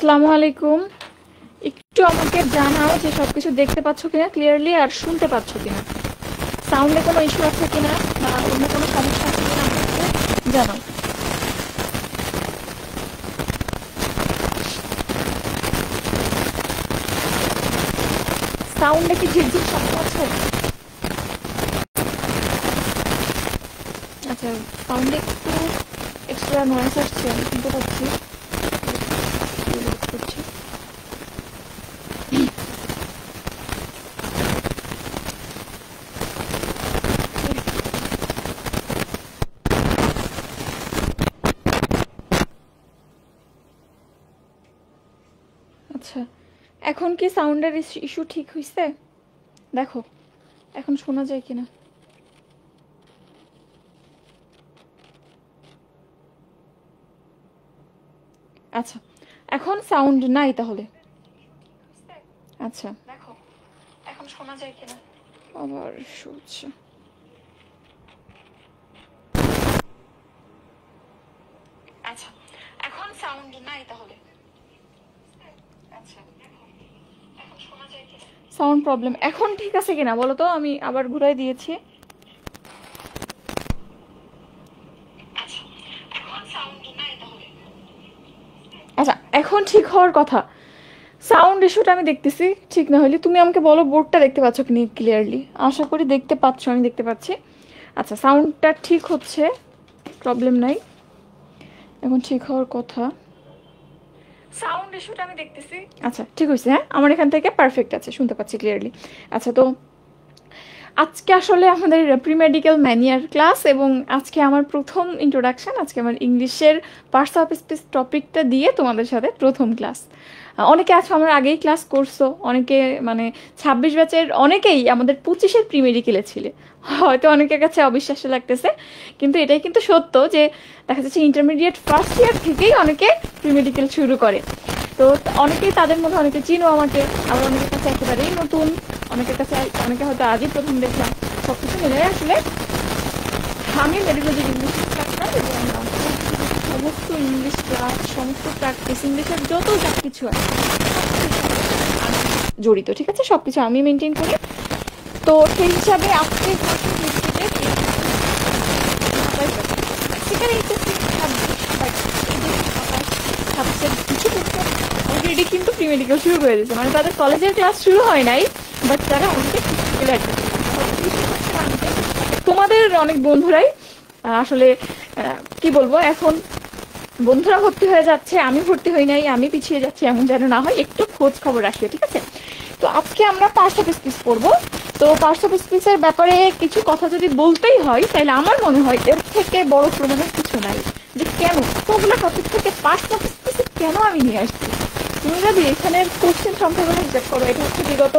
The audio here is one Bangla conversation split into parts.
আসসালামু আলাইকুম। একটু আমাকে জানাও যে সবকিছু দেখতে পাচ্ছ কিনা ক্লিয়ারলি, আর শুনতে পাচ্ছ কিনা, সাউন্ডে কোনো ইস্যু আছে কিনা বা অন্য কোনো সমস্যা আছে কিনা আমাকে জানাও। সাউন্ডে কি ঝিরঝির শব্দ আছে? আচ্ছা, সাউন্ডে একটু এক্সট্রা নয়েজ আসছে, আমি শুনতে পাচ্ছি। করছি। আচ্ছা, এখন কি সাউন্ডের ইস্যু ঠিক হয়েছে? দেখো এখন শোনা যায় কিনা। আচ্ছা, এখন সাউন্ড নাই তাহলে। আচ্ছা, দেখো এখন শোনা যায় কিনা। আবার শুনছে। আচ্ছা, এখন সাউন্ড নাই তাহলে। আচ্ছা, এখন শোনা যায় কিনা। Sound problem. এখন ঠিক আছে কিনা বলো তো, আমি আবার ঘুরাই দিয়েছি। আচ্ছা, এখন ঠিক হওয়ার কথা। সাউন্ড ইস্যুটা আমি দেখতেছি, ঠিক না হলে তুমি আমাকে বলো বোর্ডটা দেখতে পাচ্ছ কি ক্লিয়ারলি। আশা করি দেখতে পাচ্ছ, আমি দেখতে পাচ্ছি। আচ্ছা, সাউন্ডটা ঠিক হচ্ছে, প্রবলেম নাই। এখন ঠিক হওয়ার কথা। সাউন্ড ইস্যুটা আমি দেখতেছি। আচ্ছা, ঠিক হয়েছে। হ্যাঁ, আমার এখান থেকে পারফেক্ট আছে, শুনতে পাচ্ছি ক্লিয়ারলি। আচ্ছা, তো আজকে আসলে আমাদের প্রি মেডিকেল ম্যানিয়ার ক্লাস, এবং আজকে আমার প্রথম ইন্ট্রোডাকশন। আজকে আমার ইংলিশের পার্টস অফ স্পিচ টপিকটা দিয়ে তোমাদের সাথে প্রথম ক্লাস। অনেকে আছো আমার আগেই ক্লাস করছো, অনেকে মানে 26 ব্যাচের অনেকেই আমাদের 25-এর প্রি মেডিকেলে ছিলে। হয়তো অনেকের কাছে অবিশ্বাস্য লাগতেছে, কিন্তু এটাই কিন্তু সত্য যে দেখা যাচ্ছে ইন্টারমিডিয়েট ফার্স্ট ইয়ার থেকেই অনেকে প্রি মেডিকেল শুরু করে। তো অনেকেই, তাদের মধ্যে অনেকে চিনো আমাকে, আবার অনেকের কাছে একেবারেই নতুন, অনেকের কাছে অনেকে হয়তো আজই প্রথম দেখলাম। সব কিছু মিলে আসলে আমি মেডিকেল ইংলিশ ক্লাসটা, এবং সমস্ত ইংলিশ ক্লাস, সমস্ত প্র্যাকটিস, ইংলিশের যত যা কিছু আছে জড়িত, ঠিক আছে, সব কিছু আমি মেনটেন করি। তো সেই হিসাবে আজকে অলরেডি কিন্তু প্রি মেডিকেল শুরু করে দিয়েছে, মানে তাদের কলেজের ক্লাস শুরু হয় নাই, বাট তারা অনেক তোমাদের অনেক বন্ধুরাই আসলে কি বলবো, এখন বন্ধুরা ভর্তি হয়ে যাচ্ছে, আমি ভর্তি হই নাই, আমি পিছিয়ে যাচ্ছি, এমন যেন না হয়, একটু খোঁজ খবর রাখবে, ঠিক আছে। তো আজকে আমরা পার্টস অফ স্পিচ পড়বো। তো পার্টস অফ স্পিচের ব্যাপারে কিছু কথা যদি বলতেই হয়, তাহলে আমার মনে হয় এর থেকে বড় প্রমাণের কিছু নাই যে কেন ওগুলো টপিক থেকে পার্টস অফ স্পিচ কেন আমি নিয়ে আসছি। তুমি যদি এখানের কোশ্চেন সংখ্যাগুলো হিসাব করো, এটা হচ্ছে বিগত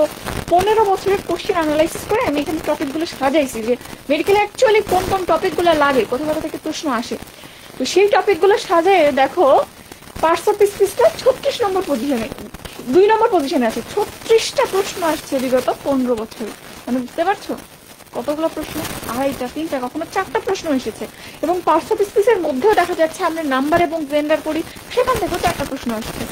15 বছরের কোশ্চেন অ্যানালাইসিস করে আমি এখানে টপিকগুলো সাজাইছি যে মেডিকেলে অ্যাকচুয়ালি কোন কোন টপিকগুলো লাগে, কোথা কোথা থেকে প্রশ্ন আসে। তো সেই টপিকগুলো সাজায় দেখো, পার্টস অফ স্পিচটা 36 নম্বর পজিশনে, 2 নম্বর পজিশনে আছে। 36টা প্রশ্ন আসছে বিগত 15 বছরে, মানে বুঝতে পারছো কতগুলো প্রশ্ন। 2টা 3টা কখনো 4টা প্রশ্ন এসেছে। এবং পার্টস অফ স্পিচের মধ্যেও দেখা যাচ্ছে আমরা নাম্বার এবং জেন্ডার করি, সেখান থেকেও 4টা প্রশ্ন আসছে।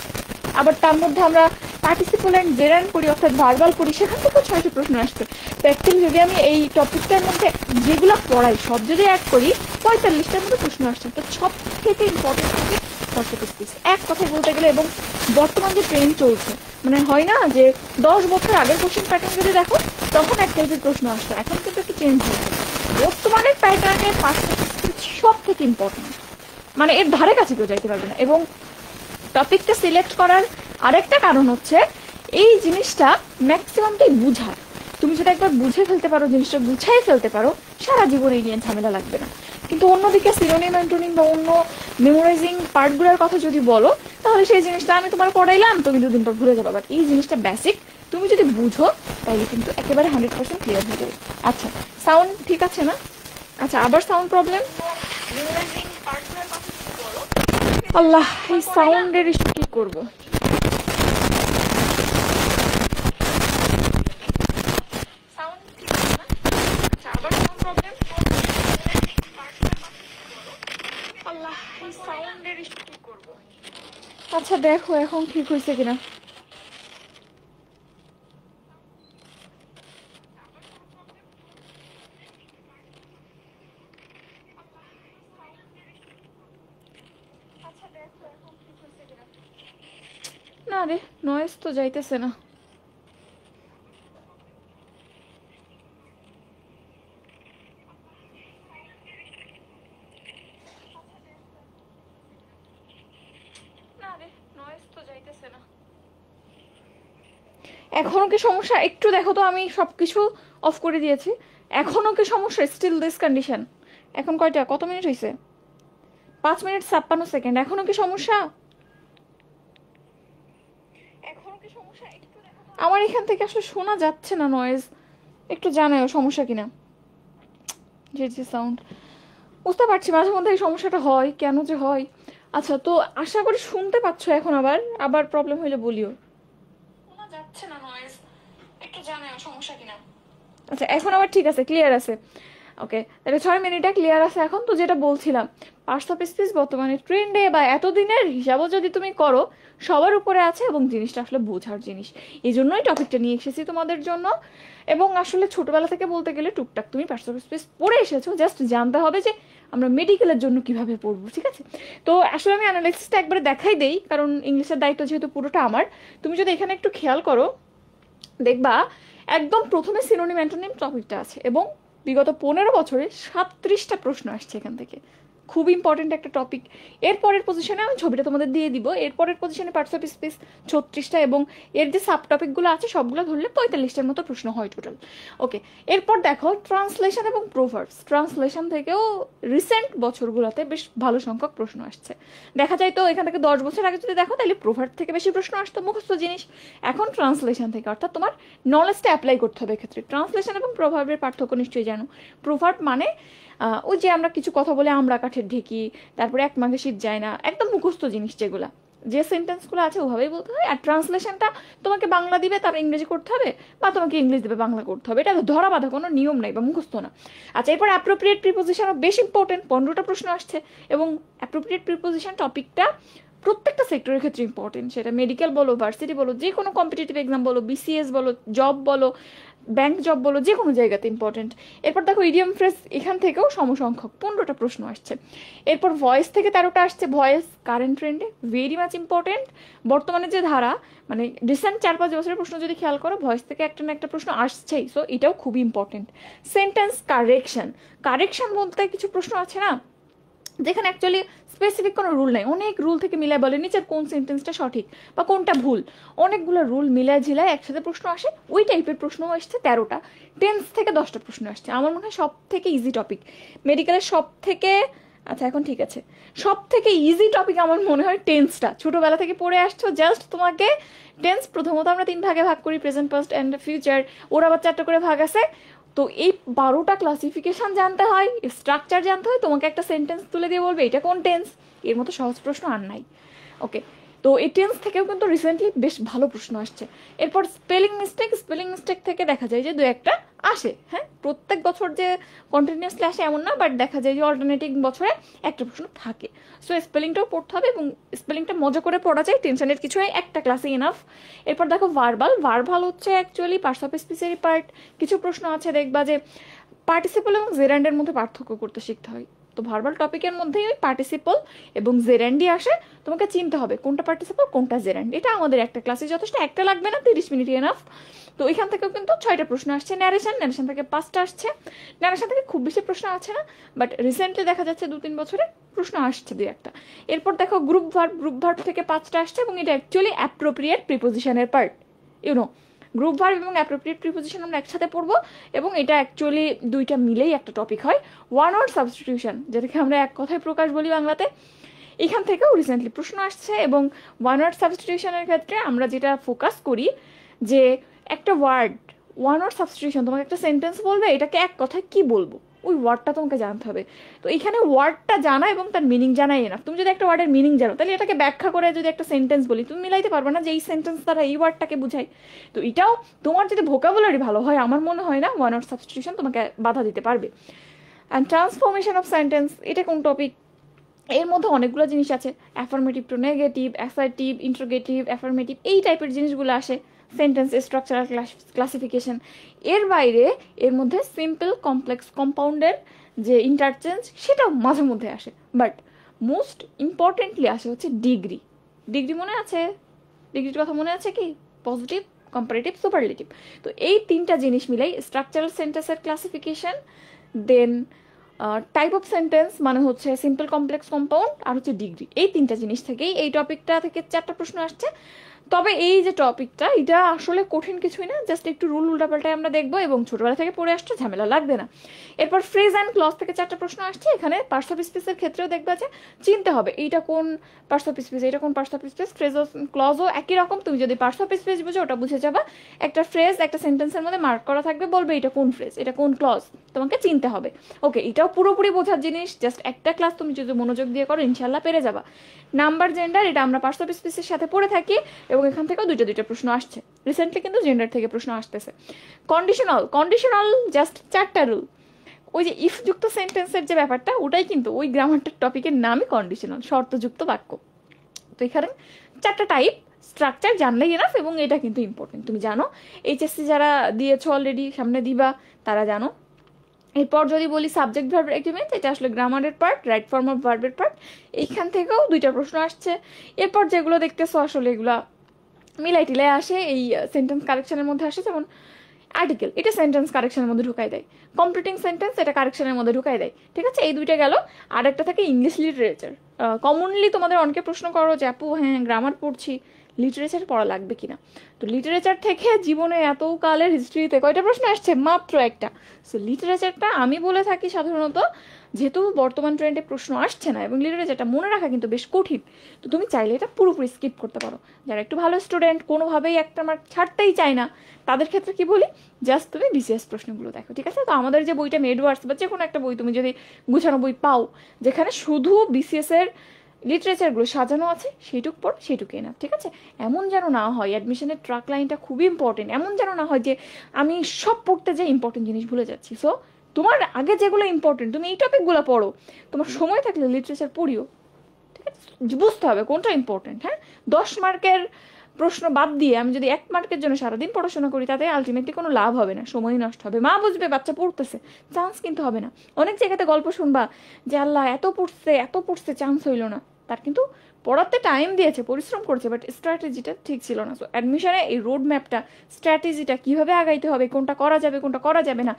আবার তার মধ্যে আমরা পার্টিসিপল অ্যান্ড জেরান্ড করি, অর্থাৎ ভার্বাল করি, সেখান থেকেও 6টি প্রশ্ন আসছে। তো অ্যাকচুয়ালি যদি আমি এই টপিকটার মধ্যে যেগুলো পড়াই সব যদি অ্যাড করি, 45টার মধ্যে প্রশ্ন আসছে। তো সব থেকে ইম্পর্টেন্ট হবে পার্টস অফ স্পিচ, এক কথায় বলতে গেলে। এবং বর্তমান যে ট্রেন্ড চলছে, মানে হয় না যে 10 বছর আগের কোশ্চেন প্যাটার্ন যদি দেখো, তখন এক টাইপের প্রশ্ন আসতো, এখন কিন্তু একটু চেঞ্জ হয়েছে। বর্তমানের প্যাটার্নে পার্টস অফ স্পিচ সব থেকে ইম্পর্টেন্ট, মানে এর ধারে কাছে কেউ যাইতে পারবে না। এবং টপিকটা সিলেক্ট করার আরেকটা কারণ হচ্ছে এই জিনিসটা ম্যাক্সিমামটাই বুঝার। তুমি যদি একবার বুঝে ফেলতে পারো, জিনিসটা গুছাই ফেলতে পারো, সারা জীবন এই নিয়ে ঝামেলা লাগবে না। কিন্তু অন্যদিকে সিনোনিম অ্যান্টোনিম বা অন্য মেমোরাইজিং পার্টগুলোর কথা যদি বলো, তাহলে সেই জিনিসটা আমি তোমার পড়াইলাম, তুমি 2 দিন পর ভুলে যাবো। বাট এই জিনিসটা বেসিক, তুমি যদি বুঝো তাহলে কিন্তু একেবারে 100% ক্লিয়ার হয়ে যাবে। আচ্ছা, সাউন্ড ঠিক আছে না? আচ্ছা, আবার সাউন্ড প্রবলেম। আল্লাহ, এই সাউন্ডের ইস্যু কি করবো। আচ্ছা দেখো এখন ঠিক হয়েছে কিনা। না রে, নয়েজ তো যাইতেছে না। এখনো কি সমস্যা? একটু দেখো তো, আমি সবকিছু অফ করে দিয়েছি। এখনো কি সমস্যা? Still this condition. এখন কয়টা, কত মিনিট হয়েছে? 5 মিনিট 56 সেকেন্ড। এখনো কি সমস্যা? আমার এখান থেকে আসলে শোনা যাচ্ছে না নয়েজ, একটু জানাও সমস্যা কিনা। যে যে সাউন্ড বুঝতে পারছি, মাঝে মধ্যে এই সমস্যাটা হয়, কেন যে হয়। আচ্ছা, তো আশা করি শুনতে পাচ্ছ এখন। আবার আবার প্রবলেম হইলে বলিও। শোনা যাচ্ছে না নয়েজ, একটু জানাও সমস্যা কিনা। আচ্ছা, এখন আবার ঠিক আছে, ক্লিয়ার আছে। ওকে, তাহলে 6 মিনিটে ক্লিয়ার আছে এখন। তো যেটা বলছিলাম, পার্টস অফ স্পিচ বর্তমানে ট্রেন্ডে বা এতদিনের হিসাবও যদি তুমি করো, সবার উপরে আছে এবং জিনিসটা আসলে বোঝার জিনিস। এই জন্যই টপিকটা নিয়ে এসেছি তোমাদের জন্য। এবং আসলে ছোটবেলা থেকে বলতে গেলে টুকটাক তুমি পার্টস অফ স্পিচ পড়ে এসেছো, জাস্ট জানতে হবে যে আমরা মেডিকেলের জন্য কিভাবে পড়বো, ঠিক আছে? তো আসলে আমি অ্যানালাইসিসটা একবারে দেখাই দেই, কারণ ইংলিশের দায়িত্ব যেহেতু পুরোটা আমার। তুমি যদি এখানে একটু খেয়াল করো, দেখবা একদম প্রথমে সিনোনিম অ্যান্টোনিম টপিকটা আছে এবং বিগত 15 বছরে 37টা প্রশ্ন আসছে এখান থেকে। খুব ইম্পর্টেন্ট একটা টপিক। এরপরের পজিশনে আমি ছবিটা তোমাদের দিয়ে দিব। এরপরের পজিশনে পার্টস অফ স্পিচ 36টা এবং এর যে সাব টপিকগুলো আছে সবগুলো ধরলে 45টার মতো প্রশ্ন হয় টোটাল। ওকে, এরপর দেখো ট্রান্সলেশন এবং প্রোভার্বস। ট্রান্সলেশন থেকেও রিসেন্ট বছরগুলোতে বেশ ভালো সংখ্যক প্রশ্ন আসছে। দেখা যায় তো এখান থেকে 10 বছর আগে যদি দেখো তাহলে প্রোভার্ব থেকে বেশি প্রশ্ন আসতো, মুখস্থ জিনিস। এখন ট্রান্সলেশন থেকে, অর্থাৎ তোমার নলেজটা অ্যাপ্লাই করতে হবে এক্ষেত্রে। ট্রান্সলেশন এবং প্রোভার্বের পার্থক্য নিশ্চয়ই জানো। প্রোভার্ব মানে ওই যে আমরা কিছু কথা বলে আমরা কাঠের ঢেকি, তারপরে এক মাঘে শীত যায় না, একদম মুখস্থ জিনিস যেগুলা, যে সেন্টেন্সগুলো আছে ওভাবেই বলতে হয়। আর ট্রান্সলেশনটা তোমাকে বাংলা দিবে, তার ইংরেজি করতে হবে, বা তোমাকে ইংলিশ দেবে, বাংলা করতে হবে। এটা ধরা বাঁধা কোনো নিয়ম নাই বা মুখস্থ না। আচ্ছা, এরপর অ্যাপ্রোপ্রিয়েট প্রিপোজিশনও বেশ ইম্পর্টেন্ট। 15টা প্রশ্ন আসছে এবং অ্যাপ্রোপ্রিয়েট প্রিপোজিশন টপিকটা প্রত্যেকটা সেক্টরের ক্ষেত্রে ইম্পর্টেন্ট। সেটা মেডিকেল বলো, ভার্সিটি বলো, যে কোনো কম্পিটিটিভ এক্সাম বলো, বিসিএস বলো, জব বলো, ব্যাংক জব বলো, যে কোনো জায়গাতে ইম্পর্টেন্ট। এরপর দেখো ইডিয়াম ফ্রেজ, এখান থেকেও সমসংখ্যক 15টা প্রশ্ন আসছে। এরপর ভয়েস থেকে 13টা আসছে। ভয়েস কারেন্ট ট্রেন্ডে ভেরি মাচ ইম্পর্টেন্ট। বর্তমানে যে ধারা, মানে রিসেন্ট 4-5 বছরের প্রশ্ন যদি খেয়াল করো, ভয়েস থেকে একটা না একটা প্রশ্ন আসছেই। সো এটাও খুব ইম্পর্টেন্ট। সেন্টেন্স কারেকশন, কারেকশন বলতে কিছু প্রশ্ন আছে না যেখানে অ্যাকচুয়ালি স্পেসিফিক কোনো রুল নাই, অনেক রুল থেকে মিলায় বলে নিচের কোন সেন্টেন্সটা সঠিক বা কোনটা ভুল, অনেকগুলো রুল মিলায় ঝিলায় একসাথে প্রশ্ন আসে। ওই টাইপের প্রশ্ন আসছে 13টা। টেন্স থেকে 10টা প্রশ্ন আসছে। আমার মনে হয় সব থেকে ইজি টপিক মেডিকেলের সব থেকে, আচ্ছা এখন ঠিক আছে, সব থেকে ইজি টপিক আমার মনে হয় টেন্সটা। ছোটবেলা থেকে পড়ে আসছো, জাস্ট তোমাকে টেন্স প্রথমত আমরা 3 ভাগে ভাগ করি, প্রেজেন্ট, পাস্ট অ্যান্ড ফিউচার। ওর আবার 4টা করে ভাগ আছে। তো এই 12টা ক্লাসিফিকেশন জানতে হয়, স্ট্রাকচার জানতে হয়। তোমাকে একটা সেন্টেন্স তুলে দিয়ে বলবে এটা কোন টেন্স, এর মতো সহজ প্রশ্ন আর নাই। ওকে, তো এই টেন্স থেকেও কিন্তু রিসেন্টলি বেশ ভালো প্রশ্ন আসছে। এরপর স্পেলিং মিস্টেক, স্পেলিং মিস্টেক থেকে দেখা যায় যে 2-1টা আসে। হ্যাঁ, প্রত্যেক বছর যে কন্টিনিউয়াসলি আসে এমন না, বাট দেখা যায় যে অল্টারনেটিভ বছরে একটা প্রশ্ন থাকে। সো স্পেলিংটাও পড়তে হবে এবং স্পেলিংটা মজা করে পড়া যায়, টেনশনের কিছু হয়, একটা ক্লাসে ইনাফ। এরপর দেখো ভার্বাল। ভার্বাল হচ্ছে অ্যাকচুয়ালি পার্টস অফ স্পিচেরই পার্ট। কিছু প্রশ্ন আছে দেখবা যে পার্টিসিপল এবং জেরান্ডের মধ্যে পার্থক্য করতে শিখতে হয়। তো ভার্বাল টপিকের মধ্যেই ওই পার্টিসিপল এবং জেরান্ডি আসে। তোমাকে চিনতে হবে কোনটা পার্টিসিপল কোনটা জেরান্ড। এটা আমাদের একটা ক্লাসে যথেষ্ট, একটা লাগবে না, 30 মিনিট এনাফ। তো এখান থেকেও কিন্তু 6টা প্রশ্ন আসছে। ন্যারেশন, ন্যারেশন থেকে 5টা আসছে। ন্যারেশন থেকে খুব বেশি প্রশ্ন আছে না, বাট রিসেন্টলি দেখা যাচ্ছে 2-3 বছরে প্রশ্ন আসছে 2-1টা। এরপর দেখো গ্রুপ ভার্ব, গ্রুপ ভার্ব থেকে 5টা আসছে এবং এটা অ্যাকচুয়ালি অ্যাপ্রোপ্রিয়েট প্রিপোজিশনের পার্ট। ইউনো, গ্রুপ ভার্ব এবং অ্যাপ্রোপ্রিয়েট প্রিপোজিশন আমরা একসাথে পড়বো এবং এটা অ্যাকচুয়ালি দুইটা মিলেই একটা টপিক হয়। ওয়ান ওয়ার্ড সাবস্টিটিউশন, যেটাকে আমরা এক কথায় প্রকাশ বলি বাংলাতে, এখান থেকেও রিসেন্টলি প্রশ্ন আসছে। এবং ওয়ান ওয়ার্ড সাবস্টিটিউশনের ক্ষেত্রে আমরা যেটা ফোকাস করি যে একটা ওয়ার্ড, ওয়ান ওয়ার্ড সাবস্টিটিউশন, তোমাকে একটা সেন্টেন্স বলবে, এটাকে এক কথায় কি বলবো, ওই ওয়ার্ডটা তোমাকে জানতে হবে। তো এখানে ওয়ার্ডটা জানা এবং তার মিনিং জানাই না। তুমি যদি একটা ওয়ার্ডের মিনিং জানো, তাহলে এটাকে ব্যাখ্যা করে যদি একটা সেন্টেন্স বলি, তুমি মিলাইতে পারবে না যে এই সেন্টেন্স দ্বারা এই ওয়ার্ডটাকে বুঝাই। তো এটাও তোমার যদি ভোকাবুলারি ভালো হয়, আমার মনে হয় না ওয়ান ওয়ার্ড সাবস্টিটিউশন তোমাকে বাধা দিতে পারবে। অ্যান্ড ট্রান্সফরমেশন অফ সেন্টেন্স, এটা কোন টপিক? এর মধ্যে অনেকগুলো জিনিস আছে, affirmative two negative, assertive, interrogative, affirmative, এই টাইপের জিনিসগুলো আসে, সেন্টেন্স স্ট্রাকচারাল ক্লাসিফিকেশন। এর বাইরে এর মধ্যে সিম্পল কমপ্লেক্স কম্পাউন্ডের যে ইন্টারচেঞ্জ সেটাও মাঝে মধ্যে আসে, বাট মোস্ট ইম্পর্টেন্টলি আসে হচ্ছে ডিগ্রি। ডিগ্রি মনে আছে? ডিগ্রির কথা মনে আছে কি? Positive, comparative, superlative. তো এই তিনটা জিনিস মিলাই স্ট্রাকচারাল সেন্টেন্সের classification, then type of sentence মানে হচ্ছে সিম্পল কমপ্লেক্স কম্পাউন্ড, আর হচ্ছে ডিগ্রি। এই তিনটা জিনিস থেকেই এই টপিকটা থেকে 4টা প্রশ্ন আসছে। তবে এই যে টপিকটা, এটা আসলে কঠিন কিছুই না, জাস্ট একটু রুল উল্টাপাল্টায় আমরা দেখবো এবং ছোটবেলা থেকে পড়ে আসছে, ঝামেলা লাগবে না। এরপর ফ্রেজ অ্যান্ড ক্লজ থেকে 4টা প্রশ্ন আসছে। এখানে পার্টস অফ স্পিচের ক্ষেত্রেও দেখবা যে চিনতে হবে এইটা কোন পার্টস অফ স্পিচ, এটা কোন পার্টস অফ স্পিচ। ফ্রেজ ও ক্লজও একই রকম, তুমি যদি পার্টস অফ স্পিচ বুঝো ওটা বুঝে যাবা। একটা ফ্রেজ একটা সেন্টেন্সের মধ্যে মার্ক করা থাকবে, বলবে এটা কোন ফ্রেজ, এটা কোন ক্লজ, তোমাকে চিনতে হবে। ওকে, এটাও পুরোপুরি বোঝার জিনিস, জাস্ট একটা ক্লাস তুমি যদি মনোযোগ দিয়ে করো ইনশাল্লাহ পেরে যাবা। নাম্বার, জেন্ডার, এটা আমরা পার্টস অফ স্পিচের সাথে পড়ে থাকি এবং এখান থেকেও দুইটা প্রশ্ন আসছে। রিসেন্টলি কিন্তু জেন্ডার থেকে প্রশ্ন আসতেছে। কন্ডিশনাল, কন্ডিশনাল জাস্ট 4টা রুল। ওই যে ইফ যুক্ত সেন্টেন্সের যে ব্যাপারটা, ওটাই কিন্তু ওই গ্রামারটার টপিকের নামই কন্ডিশনাল, শর্তযুক্ত বাক্য। তো এখানে 4টা টাইপ, স্ট্রাকচার জানলেই এনাফ, এবং এটা কিন্তু ইম্পর্টেন্ট। তুমি জানো, এইচএসসি যারা দিয়েছো অলরেডি, সামনে দিবা, তারা জানো। এরপর যদি বলি সাবজেক্ট ভার্ব এগ্রিমেন্ট, এটা আসলে গ্রামারের পার্ট, রাইট ফর্ম অফ ভার্বের পার্ট। এইখান থেকেও 2টা প্রশ্ন আসছে। এরপর যেগুলো দেখতেছো আসলে এগুলা মিলাই টিলাই আসে, এই সেন্টেন্স কারেকশনের মধ্যে আসে। যেমন আর্টিকেল, এটা সেন্টেন্স কারেকশনের মধ্যে ঢুকাই দেয়। কমপ্লিটিং সেন্টেন্স, এটা কারেকশনের মধ্যে ঢুকাই দেয়। ঠিক আছে, এই 2টা গেল। আর একটা থাকে ইংলিশ লিটারেচার। কমনলি তোমাদের অনেকে প্রশ্ন করো যে আপু হ্যাঁ গ্রামার পড়ছি, লিটারেচার পড়া লাগবে কিনা। তো লিটারেচার থেকে জীবনে এত কালের হিস্ট্রিতে কয়টা প্রশ্ন আসছে? মাত্র একটা। সো লিটারেচারটা আমি বলে থাকি সাধারণত, যেহেতু বর্তমান ট্রেন্ডে প্রশ্ন আসছে না এবং লিটারেচারটা মনে রাখা কিন্তু বেশ কঠিন, তো তুমি চাইলে এটা পুরোপুরি স্কিপ করতে পারো। যারা একটু ভালো স্টুডেন্ট, কোনোভাবেই একটা মার্ক ছাড়তেই চায় না, তাদের ক্ষেত্রে কি বলি, জাস্ট তুমি বিসিএস প্রশ্নগুলো দেখো। ঠিক আছে, তো আমাদের যে বইটা মেডওয়ার্স বা যে কোনো একটা বই তুমি যদি গুছানো বই পাও যেখানে শুধু বিসিএস এর লিটারেচারগুলো সাজানো আছে, সেইটুক পড়, সেইটুকুই না। ঠিক আছে, এমন যেন না হয়, অ্যাডমিশনের ট্রাক লাইনটা খুবই ইম্পর্টেন্ট, এমন যেন না হয় যে আমি সব পড়তে যে ইম্পর্টেন্ট জিনিস ভুলে যাচ্ছি। সো তোমার আগে যেগুলো ইম্পর্টেন্ট তুমি এই টপিকগুলো পড়ো, তোমার সময় থাকলে লিটারেচার পড়িও। ঠিক আছে, বুঝতে হবে কোনটা ইম্পর্টেন্ট। হ্যাঁ, 10 মার্কের প্রশ্ন বাদ দিয়ে আমি যদি 1 মার্কের জন্য সারাদিন পড়াশোনা করি, তাতে আলটিমেটলি কোনো লাভ হবে না, সময় নষ্ট হবে। মা বুঝবে বাচ্চা পড়তেছে, চান্স কিন্তু হবে না। অনেক জায়গাতে গল্প শুনবা যে আল্লাহ এত পড়ছে চান্স হইল না, তার কিন্তু পড়াতে টাইম দিয়েছে, পরিশ্রম করছে, বাট স্ট্র্যাটেজিটা ঠিক ছিল না। সো অ্যাডমিশনে এই রোড ম্যাপটা, স্ট্র্যাটেজিটা কীভাবে আগাইতে হবে, কোনটা করা যাবে কোনটা করা যাবে না,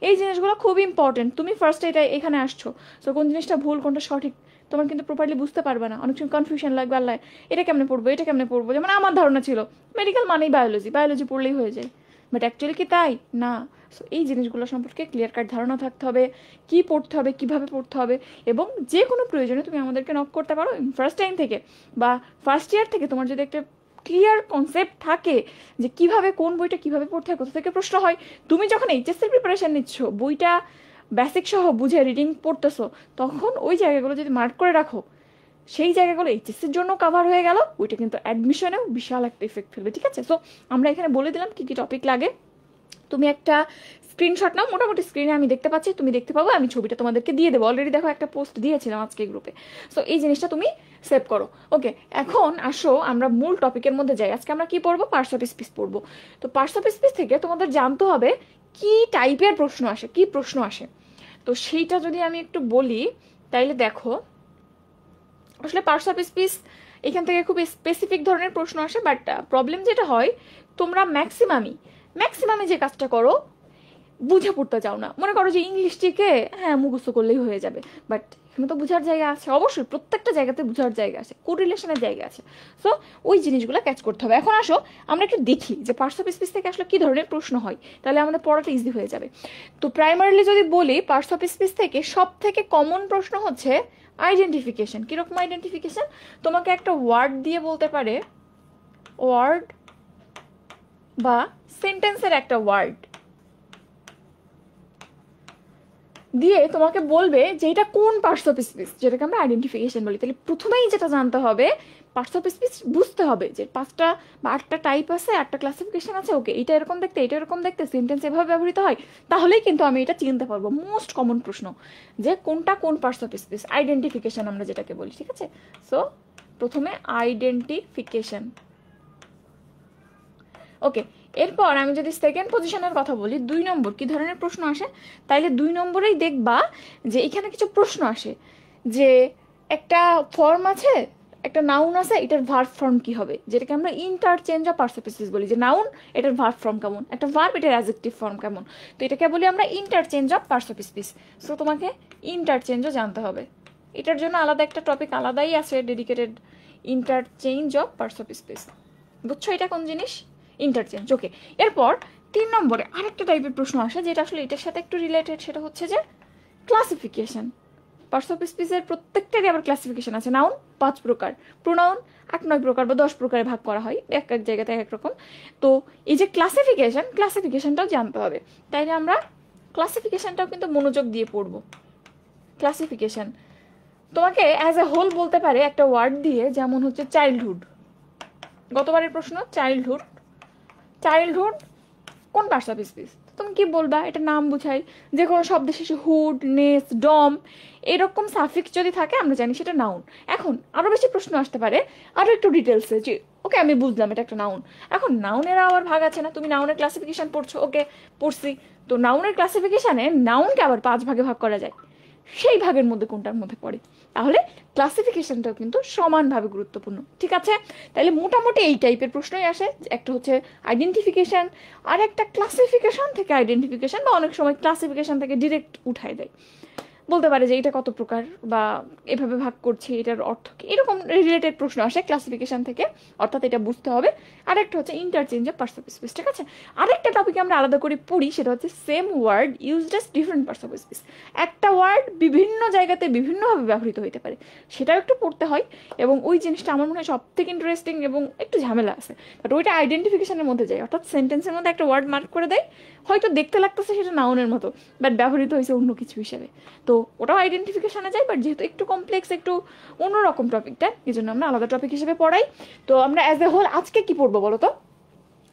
এই জিনিসগুলো খুব ইম্পর্টেন্ট। তুমি ফার্স্টে এটা এখানে আসছো, সো কোন জিনিসটা ভুল কোনটা সঠিক তোমার কিন্তু প্রপারলি বুঝতে পারবে না। অনেক সময় কনফিউশন লাগবে, আল্লাহ এটা কেমনে পড়বো, এটা কেমনে পড়বো। যেমন আমার ধারণা ছিল মেডিকেল মানেই বায়োলজি, বায়োলজি পড়লেই হয়ে যায়, বাট অ্যাকচুয়ালি কি তাই না? সো এই জিনিসগুলো সম্পর্কে ক্লিয়ার কাট ধারণা থাকতে হবে, কি পড়তে হবে, কিভাবে পড়তে হবে, এবং যে কোনো প্রয়োজনে তুমি আমাদেরকে নক করতে পারো ফার্স্ট টাইম থেকে বা ফার্স্ট ইয়ার থেকে। তোমার যদি একটা ক্লিয়ার কনসেপ্ট থাকে যে কিভাবে কোন বইটা কিভাবে পড়তে হয়, কোথা থেকে প্রশ্ন হয়, তুমি যখন এইচএসসির প্রিপারেশন নিচ্ছ, বইটা বেসিক সহ বুঝে রিডিং পড়তেছো, তখন ওই জায়গাগুলো যদি মার্ক করে রাখো, সেই জায়গাগুলো এইচএসসির জন্য কাভার হয়ে গেল, ওইটা কিন্তু অ্যাডমিশনেও বিশাল একটা ইফেক্ট ফেলবে। ঠিক আছে, সো আমরা এখানে বলে দিলাম কি কি টপিক লাগে। তুমি একটা স্ক্রিনশট নাও, মোটামুটি স্ক্রিনে আমি দেখতে পাচ্ছি, তুমি দেখতে পাবো, আমি ছবিটা তোমাদেরকে দিয়ে দেবো। অলরেডি দেখো একটা পোস্ট দিয়েছিলাম আজকে গ্রুপে। সো এই জিনিসটা তুমি সেভ করো। ওকে, এখন আসো আমরা মূল টপিকের মধ্যে যাই। আজকে আমরা কি পড়বো? পার্টস অফ স্পিচ পড়বো। তো পার্টস অফ স্পিচ থেকে তোমাদের জানতে হবে কি টাইপের প্রশ্ন আসে, কি প্রশ্ন আসে। তো সেইটা যদি আমি একটু বলি, তাইলে দেখো আসলে পার্টস অফ স্পিচ এখান থেকে খুব স্পেসিফিক ধরনের প্রশ্ন আসে, বাট প্রবলেম যেটা হয়, তোমরা ম্যাক্সিমামে যে কাজটা করো, বুঝে পড়তে চাও না। মনে করো যে ইংলিশটিকে হ্যাঁ মুখস্থ করলেই হয়ে যাবে, বাট এখানে তো বোঝার জায়গা আছে, অবশ্যই প্রত্যেকটা জায়গাতে বোঝার জায়গা আছে, কোরিলেশনের জায়গা আছে। সো ওই জিনিসগুলো ক্যাচ করতে হবে। এখন আসো আমরা একটু দেখি যে পার্টস অফ স্পিচ থেকে আসলে কি ধরনের প্রশ্ন হয়, তাহলে আমাদের পড়াটা ইজি হয়ে যাবে। তো প্রাইমারিলি যদি বলি, পার্টস অফ স্পিচ থেকে সব থেকে কমন প্রশ্ন হচ্ছে আইডেন্টিফিকেশন। কিরকম আইডেন্টিফিকেশন? তোমাকে একটা ওয়ার্ড দিয়ে বলতে পারে, ওয়ার্ড বা সেন্টেন্সের একটা ওয়ার্ড দিয়ে তোমাকে বলবে যে এটা কোন পার্টস অফ স্পিচ, যেটাকে আমরা আইডেন্টিফিকেশন বলি। তাহলে প্রথমেই যেটা জানতে হবে, পার্টস অফ স্পিচ বুঝতে হবে যে 5টা বা 8টা টাইপ আছে, 8টা ক্লাসিফিকেশন আছে। ওকে, এটা এরকম দেখতে, এটা এরকম দেখতে, সেন্টেন্স এভাবে ব্যবহৃত হয়, তাহলেই কিন্তু আমি এটা চিনতে পারবো। মোস্ট কমন প্রশ্ন যে কোনটা কোন পার্টস অফ স্পিচ, আইডেন্টিফিকেশন আমরা যেটাকে বলি, ঠিক আছে। সো প্রথমে আইডেন্টিফিকেশন। ওকে, এরপর আমি যদি সেকেন্ড পজিশনের কথা বলি, 2 নম্বর কি ধরনের প্রশ্ন আসে, তাইলে 2 নম্বরেই দেখবা যে এখানে কিছু প্রশ্ন আসে যে একটা ফর্ম আছে, একটা নাউন আছে, এটার ভার্ব ফর্ম কি হবে, যেটাকে আমরা interchange of parts of speech বলি। যে নাউন, এটার ভার্ব ফর্ম কেমন, একটা ভার্ব, এটার অ্যাডজেক্টিভ ফর্ম কেমন, তো এটাকে বলি আমরা interchange of parts of speech. So তোমাকে ইন্টারচেঞ্জও জানতে হবে, এটার জন্য আলাদা একটা টপিক আলাদাই আছে dedicated, interchange of parts of speech. বুঝছো এটা কোন জিনিস? ইন্টারচেঞ্জ। ওকে, এরপর 3 নম্বরে আরেকটা টাইপের প্রশ্ন আসে যেটা আসলে এটার সাথে একটু রিলেটেড, সেটা হচ্ছে যে ক্লাসিফিকেশন। পার্টস অফ স্পিচের প্রত্যেকটারই আবার ক্লাসিফিকেশন আছে। নাউন 5 প্রকার, প্রোনাউন 8-9 প্রকার বা 10 প্রকারে ভাগ করা হয়, এক এক জায়গাতে এক রকম। তো এই যে ক্লাসিফিকেশনটাও জানতে হবে। তাইলে আমরা ক্লাসিফিকেশনটাও কিন্তু মনোযোগ দিয়ে পড়বো। ক্লাসিফিকেশন তোমাকে অ্যাজ এ হোল বলতে পারে একটা ওয়ার্ড দিয়ে, যেমন হচ্ছে চাইল্ডহুড। গতবারের প্রশ্ন, চাইল্ডহুড কোন পার্টস অফ স্পিচ, তুমি কি বলবা? এটা নাম বুঝাই, যে কোনো শব্দ শেষে হুড, নেস, ডম এরকম সাফিক্স যদি থাকে আমরা জানি সেটা নাউন। এখন আরো বেশি প্রশ্ন আসতে পারে আরো একটু ডিটেলসে, যে ওকে আমি বুঝলাম এটা একটা নাউন। এখন নাউনের আবার ভাগ আছে না, তুমি নাউনের ক্লাসিফিকেশন পড়ছো, ওকে পড়ছি। তো নাউনের ক্লাসিফিকেশনে নাউনকে আবার 5 ভাগে ভাগ করা যায়, সেই ভাগের মধ্যে কোনটার মধ্যে পড়ে। তাহলে ক্লাসিফিকেশনটাও কিন্তু সমানভাবে গুরুত্বপূর্ণ, ঠিক আছে। তাহলে মোটামুটি এই টাইপের প্রশ্নই আসে, একটা হচ্ছে আইডেন্টিফিকেশন, আর একটা ক্লাসিফিকেশন থেকে আইডেন্টিফিকেশন, বা অনেক সময় ক্লাসিফিকেশন থেকে ডিরেক্ট উঠায় দেয়, বলতে পারে যে এটা কত প্রকার বা এভাবে ভাগ করছে, এটার অর্থ কি, এরকম রিলেটেড প্রশ্ন আসে ক্লাসিফিকেশন থেকে, অর্থাৎ এটা বুঝতে হবে। আরেকটা হচ্ছে interchange of parts of speech, ঠিক আছে। আরেকটা টপিক আমরা আলাদা করে পড়ি, সেটা হচ্ছে same word used as different parts of speech. একটা ওয়ার্ড বিভিন্ন জায়গাতে বিভিন্নভাবে ব্যবহৃত হতে পারে, সেটাও একটু পড়তে হয়। এবং ওই জিনিসটা আমার মনে হয় সব থেকে ইন্টারেস্টিং এবং একটু ঝামেলা আছে, বাট ওইটা আইডেন্টিফিকেশনের মধ্যে যায়, অর্থাৎ সেন্টেন্সের মধ্যে একটা ওয়ার্ড মার্ক করে দেয়, হয়তো দেখতে লাগতেছে সেটা নাউনের মতো, বাট ব্যবহৃত হয়েছে অন্য কিছু হিসেবে, তো ওটাও আইডেন্টিফিকেশনে যায়। বাট যেহেতু একটু কমপ্লেক্স, একটু অন্যরকম টপিকটা, এই জন্য আমরা আলাদা টপিক হিসেবে পড়াই। তো আমরা অ্যাজ এ হোল আজকে কি পড়বো বলো তো?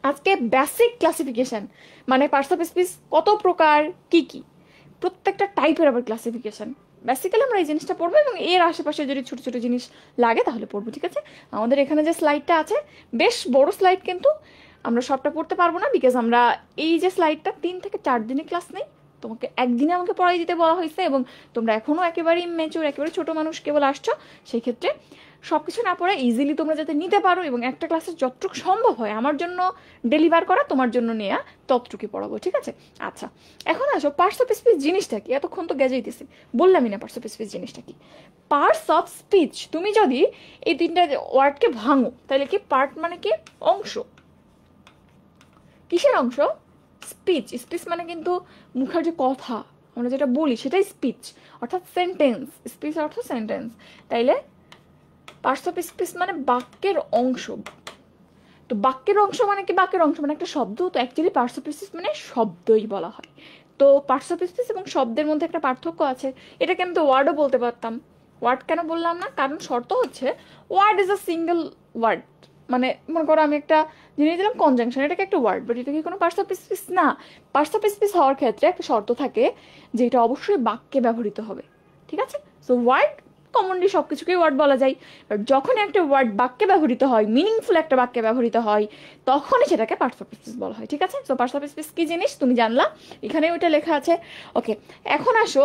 আজকে বেসিক ক্লাসিফিকেশন, মানে পার্টস অফ স্পিচ কত প্রকার, কি কি, প্রত্যেকটা টাইপের আবার ক্লাসিফিকেশন, বেসিক্যালি আমরা এই জিনিসটা পড়বো, এবং এর আশেপাশে যদি ছোট ছোট জিনিস লাগে তাহলে পড়বো, ঠিক আছে। আমাদের এখানে যে স্লাইডটা আছে বেশ বড় স্লাইড, কিন্তু আমরা সবটা পড়তে পারবো না, বিকজ আমরা এই যে স্লাইডটা 3 থেকে 4 দিনে ক্লাস নেই, তোমাকে একদিনে আমাকে পড়াই দিতে বলা হয়েছে, এবং তোমরা এখনো একেবারেই ম্যাচিউর, একেবারে ছোট মানুষ কেবল আসছো, সেই ক্ষেত্রে সব কিছু না পড়ে ইজিলি তোমরা যাতে নিতে পারো, এবং একটা ক্লাসের যতটুকু সম্ভব হয় আমার জন্য ডেলিভার করা, তোমার জন্য নেওয়া, ততটুকুই পড়াবো, ঠিক আছে। আচ্ছা, এখন আসো পার্টস অফ স্পিচ জিনিসটা কি। এতক্ষণ তো গেজেইতেছি, বললামই না পার্টস অফ স্পিচ জিনিসটা কি। পার্টস অফ স্পিচ, তুমি যদি এই 3টা ওয়ার্ডকে ভাঙো, তাহলে কি পার্ট মানে কি? অংশ। কিসের অংশ? স্পিচ। স্পিচ মানে কিন্তু মুখের যে কথা আমরা যেটা বলি সেটাই স্পিচ, অর্থাৎ সেন্টেন্স। স্পিচ অর্থ সেন্টেন্স। তাইলে পার্টস অফ স্পিচ মানে বাক্যের অংশ। তো বাক্যের অংশ মানে কি? বাক্যের অংশ মানে একটা শব্দ, তো অ্যাকচুয়ালি পার্টস অফ স্পিচ মানে শব্দই বলা হয়। তো পার্টস অফ স্পিচ এবং শব্দের মধ্যে একটা পার্থক্য আছে, এটাকে আমি তো ওয়ার্ডও বলতে পারতাম। ওয়ার্ড কেন বললাম না? কারণ শর্ত হচ্ছে word is a single word, মানে মনে করো আমি একটা জিনিস দিলাম কনজাংশন, এটাকে একটা ওয়ার্ড, বাট এটা কি কোনো পার্টস অফ স্পিচ না। পার্টস অফ স্পিচ হওয়ার ক্ষেত্রে একটা শর্ত থাকে যে এটা অবশ্যই বাক্যে ব্যবহৃত হবে, ঠিক আছে। সো ওয়ার্ড কমনলি সব কিছুকেই ওয়ার্ড বলা যায়, বাট যখন একটা ওয়ার্ড বাক্যে ব্যবহৃত হয়, মিনিংফুল একটা বাক্যে ব্যবহৃত হয়, তখনই সেটাকে পার্টস অফ স্পিচ বলা হয়, ঠিক আছে। সো পার্টস অফ স্পিচ কি জিনিস তুমি জানলা, এখানে ওইটা লেখা আছে। ওকে, এখন আসো,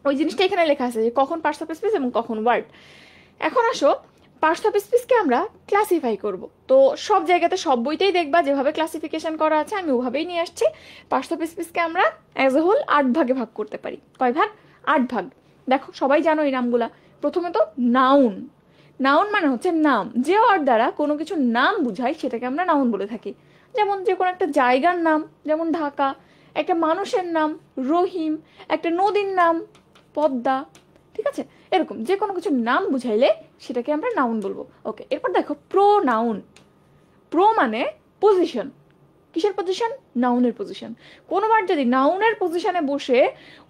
ওই জিনিসটা এখানে লেখা আছে যে কখন পার্টস অফ স্পিচ এবং কখন ওয়ার্ড। এখন আসো পার্টস অফ স্পিচকে আমরা ক্লাসিফাই করব। তো সব জায়গাতে সব বইতেই দেখবা যেভাবে ক্লাসিফিকেশন করা আছে আমি ওভাবেই নিয়ে আসছি। পার্টস অফ স্পিচকে আমরা অ্যাজ এ হোল 8 ভাগে ভাগ করতে পারি। কয় ভাগ? 8 ভাগ। দেখো সবাই জানো এই নামগুলা। প্রথমে তো নাউন। নাউন মানে হচ্ছে নাম, যে ওয়ার্ড দ্বারা কোনো কিছু নাম বুঝায় সেটাকে আমরা নাউন বলে থাকি। যেমন যে কোনো একটা জায়গার নাম, যেমন ঢাকা, একটা মানুষের নাম রহিম, একটা নদীর নাম পদ্মা, ঠিক আছে। এরকম যে কোনো কিছু নাম বুঝাইলে সেটাকে আমরা নাউন বলবো। ওকে, এরপর দেখো প্রোনাউন। প্রো মানে পজিশন, কিসের পজিশন? নাউনের পজিশন। কোনো ওয়ার্ড যদি নাউনের পজিশনে বসে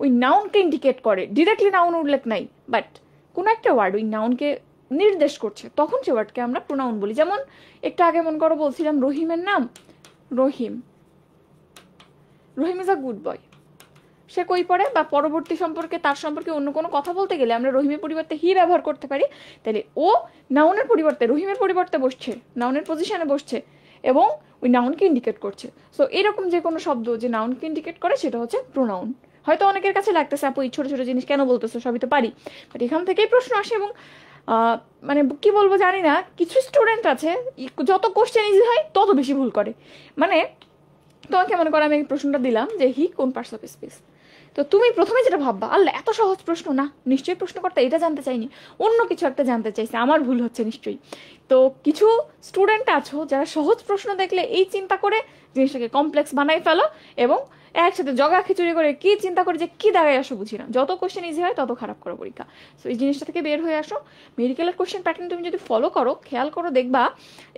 ওই নাউনকে ইন্ডিকেট করে, ডিরেক্টলি নাউন উল্লেখ নাই, বাট কোনো একটা ওয়ার্ড ওই নাউনকে নির্দেশ করছে, তখন সে ওয়ার্ডকে আমরা প্রোনাউন বলি। যেমন একটু আগে মনে করো বলছিলাম রহিমের নাম রহিম, রহিম ইজ আ গুড বয়। সে কই পড়ে বা পরবর্তী সম্পর্কে তার সম্পর্কে অন্য কোনো কথা বলতে গেলে আমরা রহিমের পরিবর্তে হি ব্যবহার করতে পারি। তাহলে ও নাউনের পরিবর্তে রহিমের পরিবর্তে বসছে, নাউনের পজিশনে বসছে এবং ওই নাউনকে ইন্ডিকেট করছে। সো এরকম যে কোনো শব্দ যে নাউনকে ইন্ডিকেট করে সেটা হচ্ছে প্রোনাউন। হয়তো অনেকের কাছে লাগতেছে আপু এই ছোট ছোট জিনিস কেন বলতেছো, সবই তো পারি, বাট এখান থেকেই প্রশ্ন আসে। এবং মানে কি বলবো জানি না, কিছু স্টুডেন্ট আছে যত কোশ্চেন ইজি হয় তত বেশি ভুল করে। মানে তোমাকে মনে করো আমি এই প্রশ্নটা দিলাম যে হি কোন পার্টস অফ স্পিচ, তো তুমি প্রথমে যেটা ভাববা আল্লাহ এত সহজ প্রশ্ন না, নিশ্চয়ই প্রশ্নকর্তা এটা জানতে চাইনি, অন্য কিছু একটা জানতে চাইছে, আমার ভুল হচ্ছে নিশ্চয়ই। তো কিছু স্টুডেন্ট আছো যারা সহজ প্রশ্ন দেখলে এই চিন্তা করে জিনিসটাকে কমপ্লেক্স বানাই ফেলো এবং একসাথে জগা খিচুড়ি করে কি চিন্তা করে যে কি দাঁড়ায় আসো বুঝি না। যত কোশ্চেন ইজি হয় তত খারাপ করো পরীক্ষা। সো এই জিনিসটা থেকে বের হয়ে আসো। মেডিকেলের কোশ্চেন প্যাটার্ন তুমি যদি ফলো করো, খেয়াল করো, দেখবা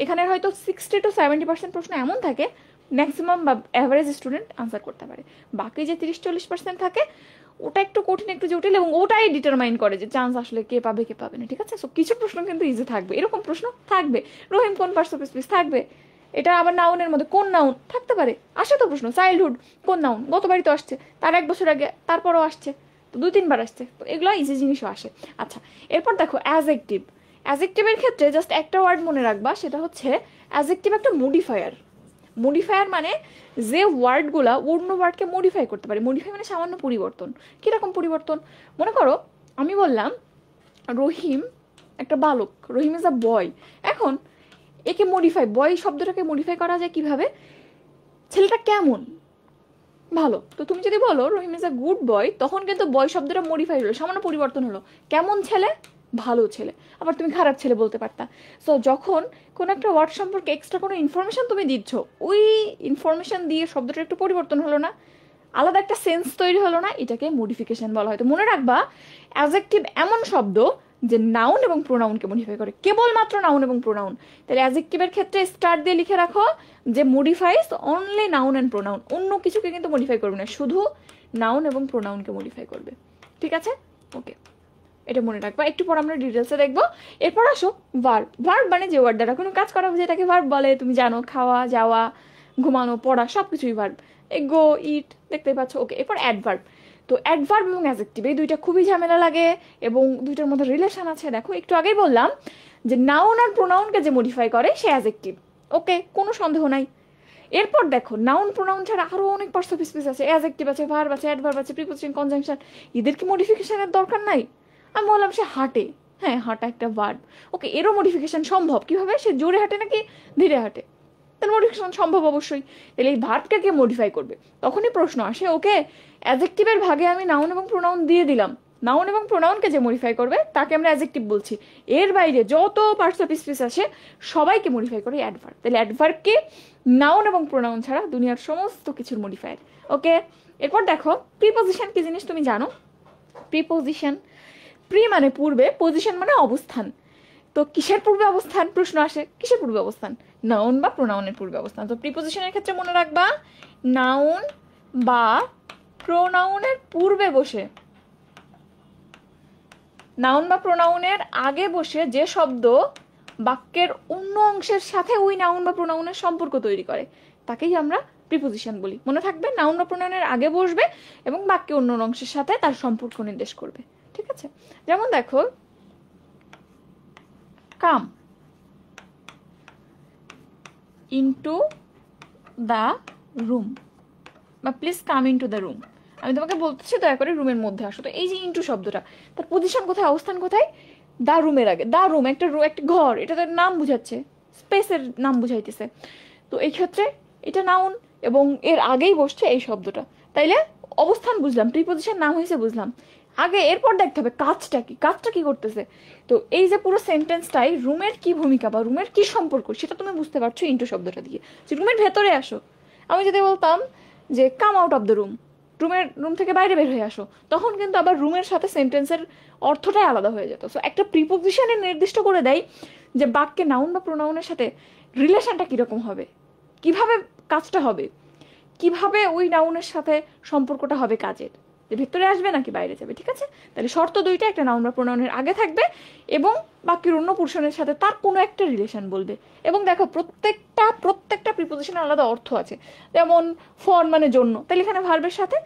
এখানে হয়তো 60 to 70% প্রশ্ন এমন থাকে ম্যাক্সিমাম বা অ্যাভারেজ স্টুডেন্ট আনসার করতে পারে। বাকি যে 30-40% থাকে ওটা একটু কঠিন, একটু জটিল, এবং ওটাই ডিটারমাইন করে যে চান্স আসলে কে পাবে কে পাবে না। ঠিক আছে, সো কিছু প্রশ্ন কিন্তু ইজি থাকবে, এরকম প্রশ্ন থাকবে। রহিম কোন পার্টস অফ স্পিচ থাকবে, এটা আবার নাউনের মধ্যে কোন নাউন থাকতে পারে, আসে তো প্রশ্ন। চাইল্ডহুড কোন নাউন, গতবারই তো আসছে, তার 1 বছর আগে, তারপরও আসছে, তো 2-3 বার আসছে, তো এগুলো ইজি জিনিসও আসে। আচ্ছা, এরপর দেখো অ্যাজেক্টিভ। অ্যাজেক্টিভের ক্ষেত্রে জাস্ট একটা ওয়ার্ড মনে রাখবা, সেটা হচ্ছে অ্যাজেক্টিভ একটা মডিফায়ার। মডিফায়ার মানে যে ওয়ার্ডগুলা অন্য ওয়ার্ডকে মডিফাই করতে পারে। মডিফাই মানে সামান্য পরিবর্তন। কিরকম পরিবর্তন? মনে করো আমি বললাম রহিম একটা বালক, রহিম ইজ আ বয়। এখন একে মডিফাই, বয় শব্দটাকে মডিফাই করা যায় কিভাবে? ছেলেটা কেমন, ভালো। তো তুমি যদি বলো রহিম ইজ আ গুড বয়, তখন কিন্তু বয় শব্দটা মডিফাই হলো, সামান্য পরিবর্তন হলো। কেমন ছেলে? ভালো ছেলে। আবার তুমি খারাপ ছেলে বলতে পারতা। সো যখন কোনো একটা ওয়ার্ড সম্পর্কে এক্সট্রা কোনো ইনফরমেশন তুমি দিচ্ছ, ওই ইনফরমেশন দিয়ে শব্দটার একটু পরিবর্তন হলো না, আলাদা একটা সেন্স তৈরি হলো না, এটাকে মডিফিকেশন বলা হয়। তো মনে রাখবা অ্যাজেক্টিভ এমন শব্দ যে নাউন এবং প্রোনাউনকে মডিফাই করে, কেবলমাত্র নাউন এবং প্রোনাউন। তাহলে অ্যাজেক্টিভের ক্ষেত্রে স্টার দিয়ে লিখে রাখো যে modifies only noun and pronoun, অন্য কিছুকে কিন্তু মডিফাই করবে না, শুধু নাউন এবং প্রোনাউনকে মডিফাই করবে। ঠিক আছে, ওকে, এটা মনে রাখবা। একটু পর আমরা ডিটেলসে দেখবো। এরপর আসো ভার্ব। ভার্ব মানে যে ওয়ার্ড দ্বারা কোনো কাজ করা বুঝে এটাকে ভার্ব বলে। তুমি জানো খাওয়া, যাওয়া, ঘুমানো, পড়া সব কিছুই ভার্ব। গো, ইট, দেখতেই পাচ্ছ। ওকে, এরপর অ্যাডভার্ব। তো অ্যাডভার্ব এবং অ্যাডজেক্টিভ এই দুইটা খুবই ঝামেলা লাগে এবং দুইটার মধ্যে রিলেশন আছে। দেখো একটু আগেই বললাম যে নাউন আর প্রোনাউনকে যে মডিফাই করে সে অ্যাডজেক্টিভ। ওকে, কোনো সন্দেহ নাই। এরপর দেখো নাউন প্রোনাউন ছাড়া আরো অনেক পার্টস অফ স্পিচ আছে, অ্যাডজেক্টিভ আছে, ভার্ব আছে, অ্যাডভার্ব আছে, প্রিপোজিশন, কনজাংশন। এদের কি মডিফিকেশনের দরকার নাই? আমি বললাম সে হাঁটে, হ্যাঁ হাঁটা একটা ভার্ব। ওকে, এরও মডিফিকেশন সম্ভব। কিভাবে? সে জোরে হাঁটে নাকি ধীরে হাঁটে, তার মডিফিকেশন সম্ভব অবশ্যই। তাহলে এই ভার্বকে কে মডিফাই করবে? তখনই প্রশ্ন আসে ওকে অ্যাডজেক্টিভের ভাগে আমি নাউন এবং প্রোনাউন দিয়ে দিলাম, নাউন এবং প্রোনাউনকে যে মডিফাই করবে তাকে আমরা অ্যাডজেক্টিভ বলছি। এর বাইরে যত পার্টস অফ স্পিচ আসে সবাইকে মডিফাই করে অ্যাডভার্ব। তাহলে অ্যাডভার্বকে নাউন এবং প্রোনাউন ছাড়া দুনিয়ার সমস্ত কিছুর মডিফায়ার। ওকে, এরপর দেখো প্রিপোজিশন কি জিনিস তুমি জানো? প্রিপোজিশন, প্রি মানে পূর্বে, পজিশন মানে অবস্থান। তো কিসের পূর্বে অবস্থান? প্রশ্ন আসে কিসের পূর্বে অবস্থান? নাউন বা প্রোনাউনের পূর্বে অবস্থান। তো প্রিপোজিশনের ক্ষেত্রে মনে রাখবা নাউন বা প্রোনাউনের পূর্বে বসে, নাউন বা প্রোনাউনের আগে বসে যে শব্দ বাক্যের অন্য অংশের সাথে ওই নাউন বা প্রোনাউনের সম্পর্ক তৈরি করে তাকেই আমরা প্রিপোজিশন বলি। মনে থাকবে নাউন বা প্রোনাউনের আগে বসবে এবং বাক্যের অন্য অংশের সাথে তার সম্পর্ক নির্দেশ করবে। ঠিক আছে, যেমন দেখো কাম ইনটু দ্য রুম বা please come into the room. আমি তোমাকে বলতেছি দয়া করে রুমের মধ্যে আসো। তো এই যে ইনটু শব্দটা, তার পজিশন কোথায়, অবস্থান কোথায়? দা রুমের আগে। দা রুম একটা ঘর, এটা তার নাম বুঝাচ্ছে, স্পেসের নাম বুঝাইতেছে। তো এই ক্ষেত্রে এটা নাউন এবং এর আগেই বসছে এই শব্দটা। তাইলে অবস্থান বুঝলাম, প্রিপোজিশন নাম হয়েছে বুঝলাম। আগে এরপর দেখতে হবে কাজটা কি, কাজটা কি করতেছে। তো এই যে পুরো সেন্টেন্সটাই রুমের কি ভূমিকা বা রুমের কি সম্পর্ক সেটা তুমি বুঝতে পারছো ইনটু শব্দটা দিয়ে। যে রুমের ভেতরে আসো, আমি যদি বলতাম যে come out of the room, room থেকে বাইরে বের হয়ে আসো, তখন কিন্তু আবার রুমের সাথে সেন্টেন্সের অর্থটাই আলাদা হয়ে যেত। সো একটা প্রিপোজিশনে নির্দিষ্ট করে দেয় যে বাক্যে নাউন বা প্রোনাউনের সাথে রিলেশনটা কিরকম হবে, কিভাবে কাজটা হবে, কিভাবে ওই নাউনের সাথে সম্পর্কটা হবে কাজের, যে ভেতরে আসবে নাকি বাইরে যাবে। ঠিক আছে, তাহলে শর্ত দুইটা, একটা নাউন বা প্রোনাউনের আগে থাকবে এবং বাকির অন্য পোর্শনের সাথে তার কোনো একটা রিলেশন বলবে। এবং দেখো প্রত্যেকটা প্রিপোজিশনের আলাদা অর্থ আছে। যেমন ফর মানে জন্য, তাহলে এখানে ভার্বের সাথে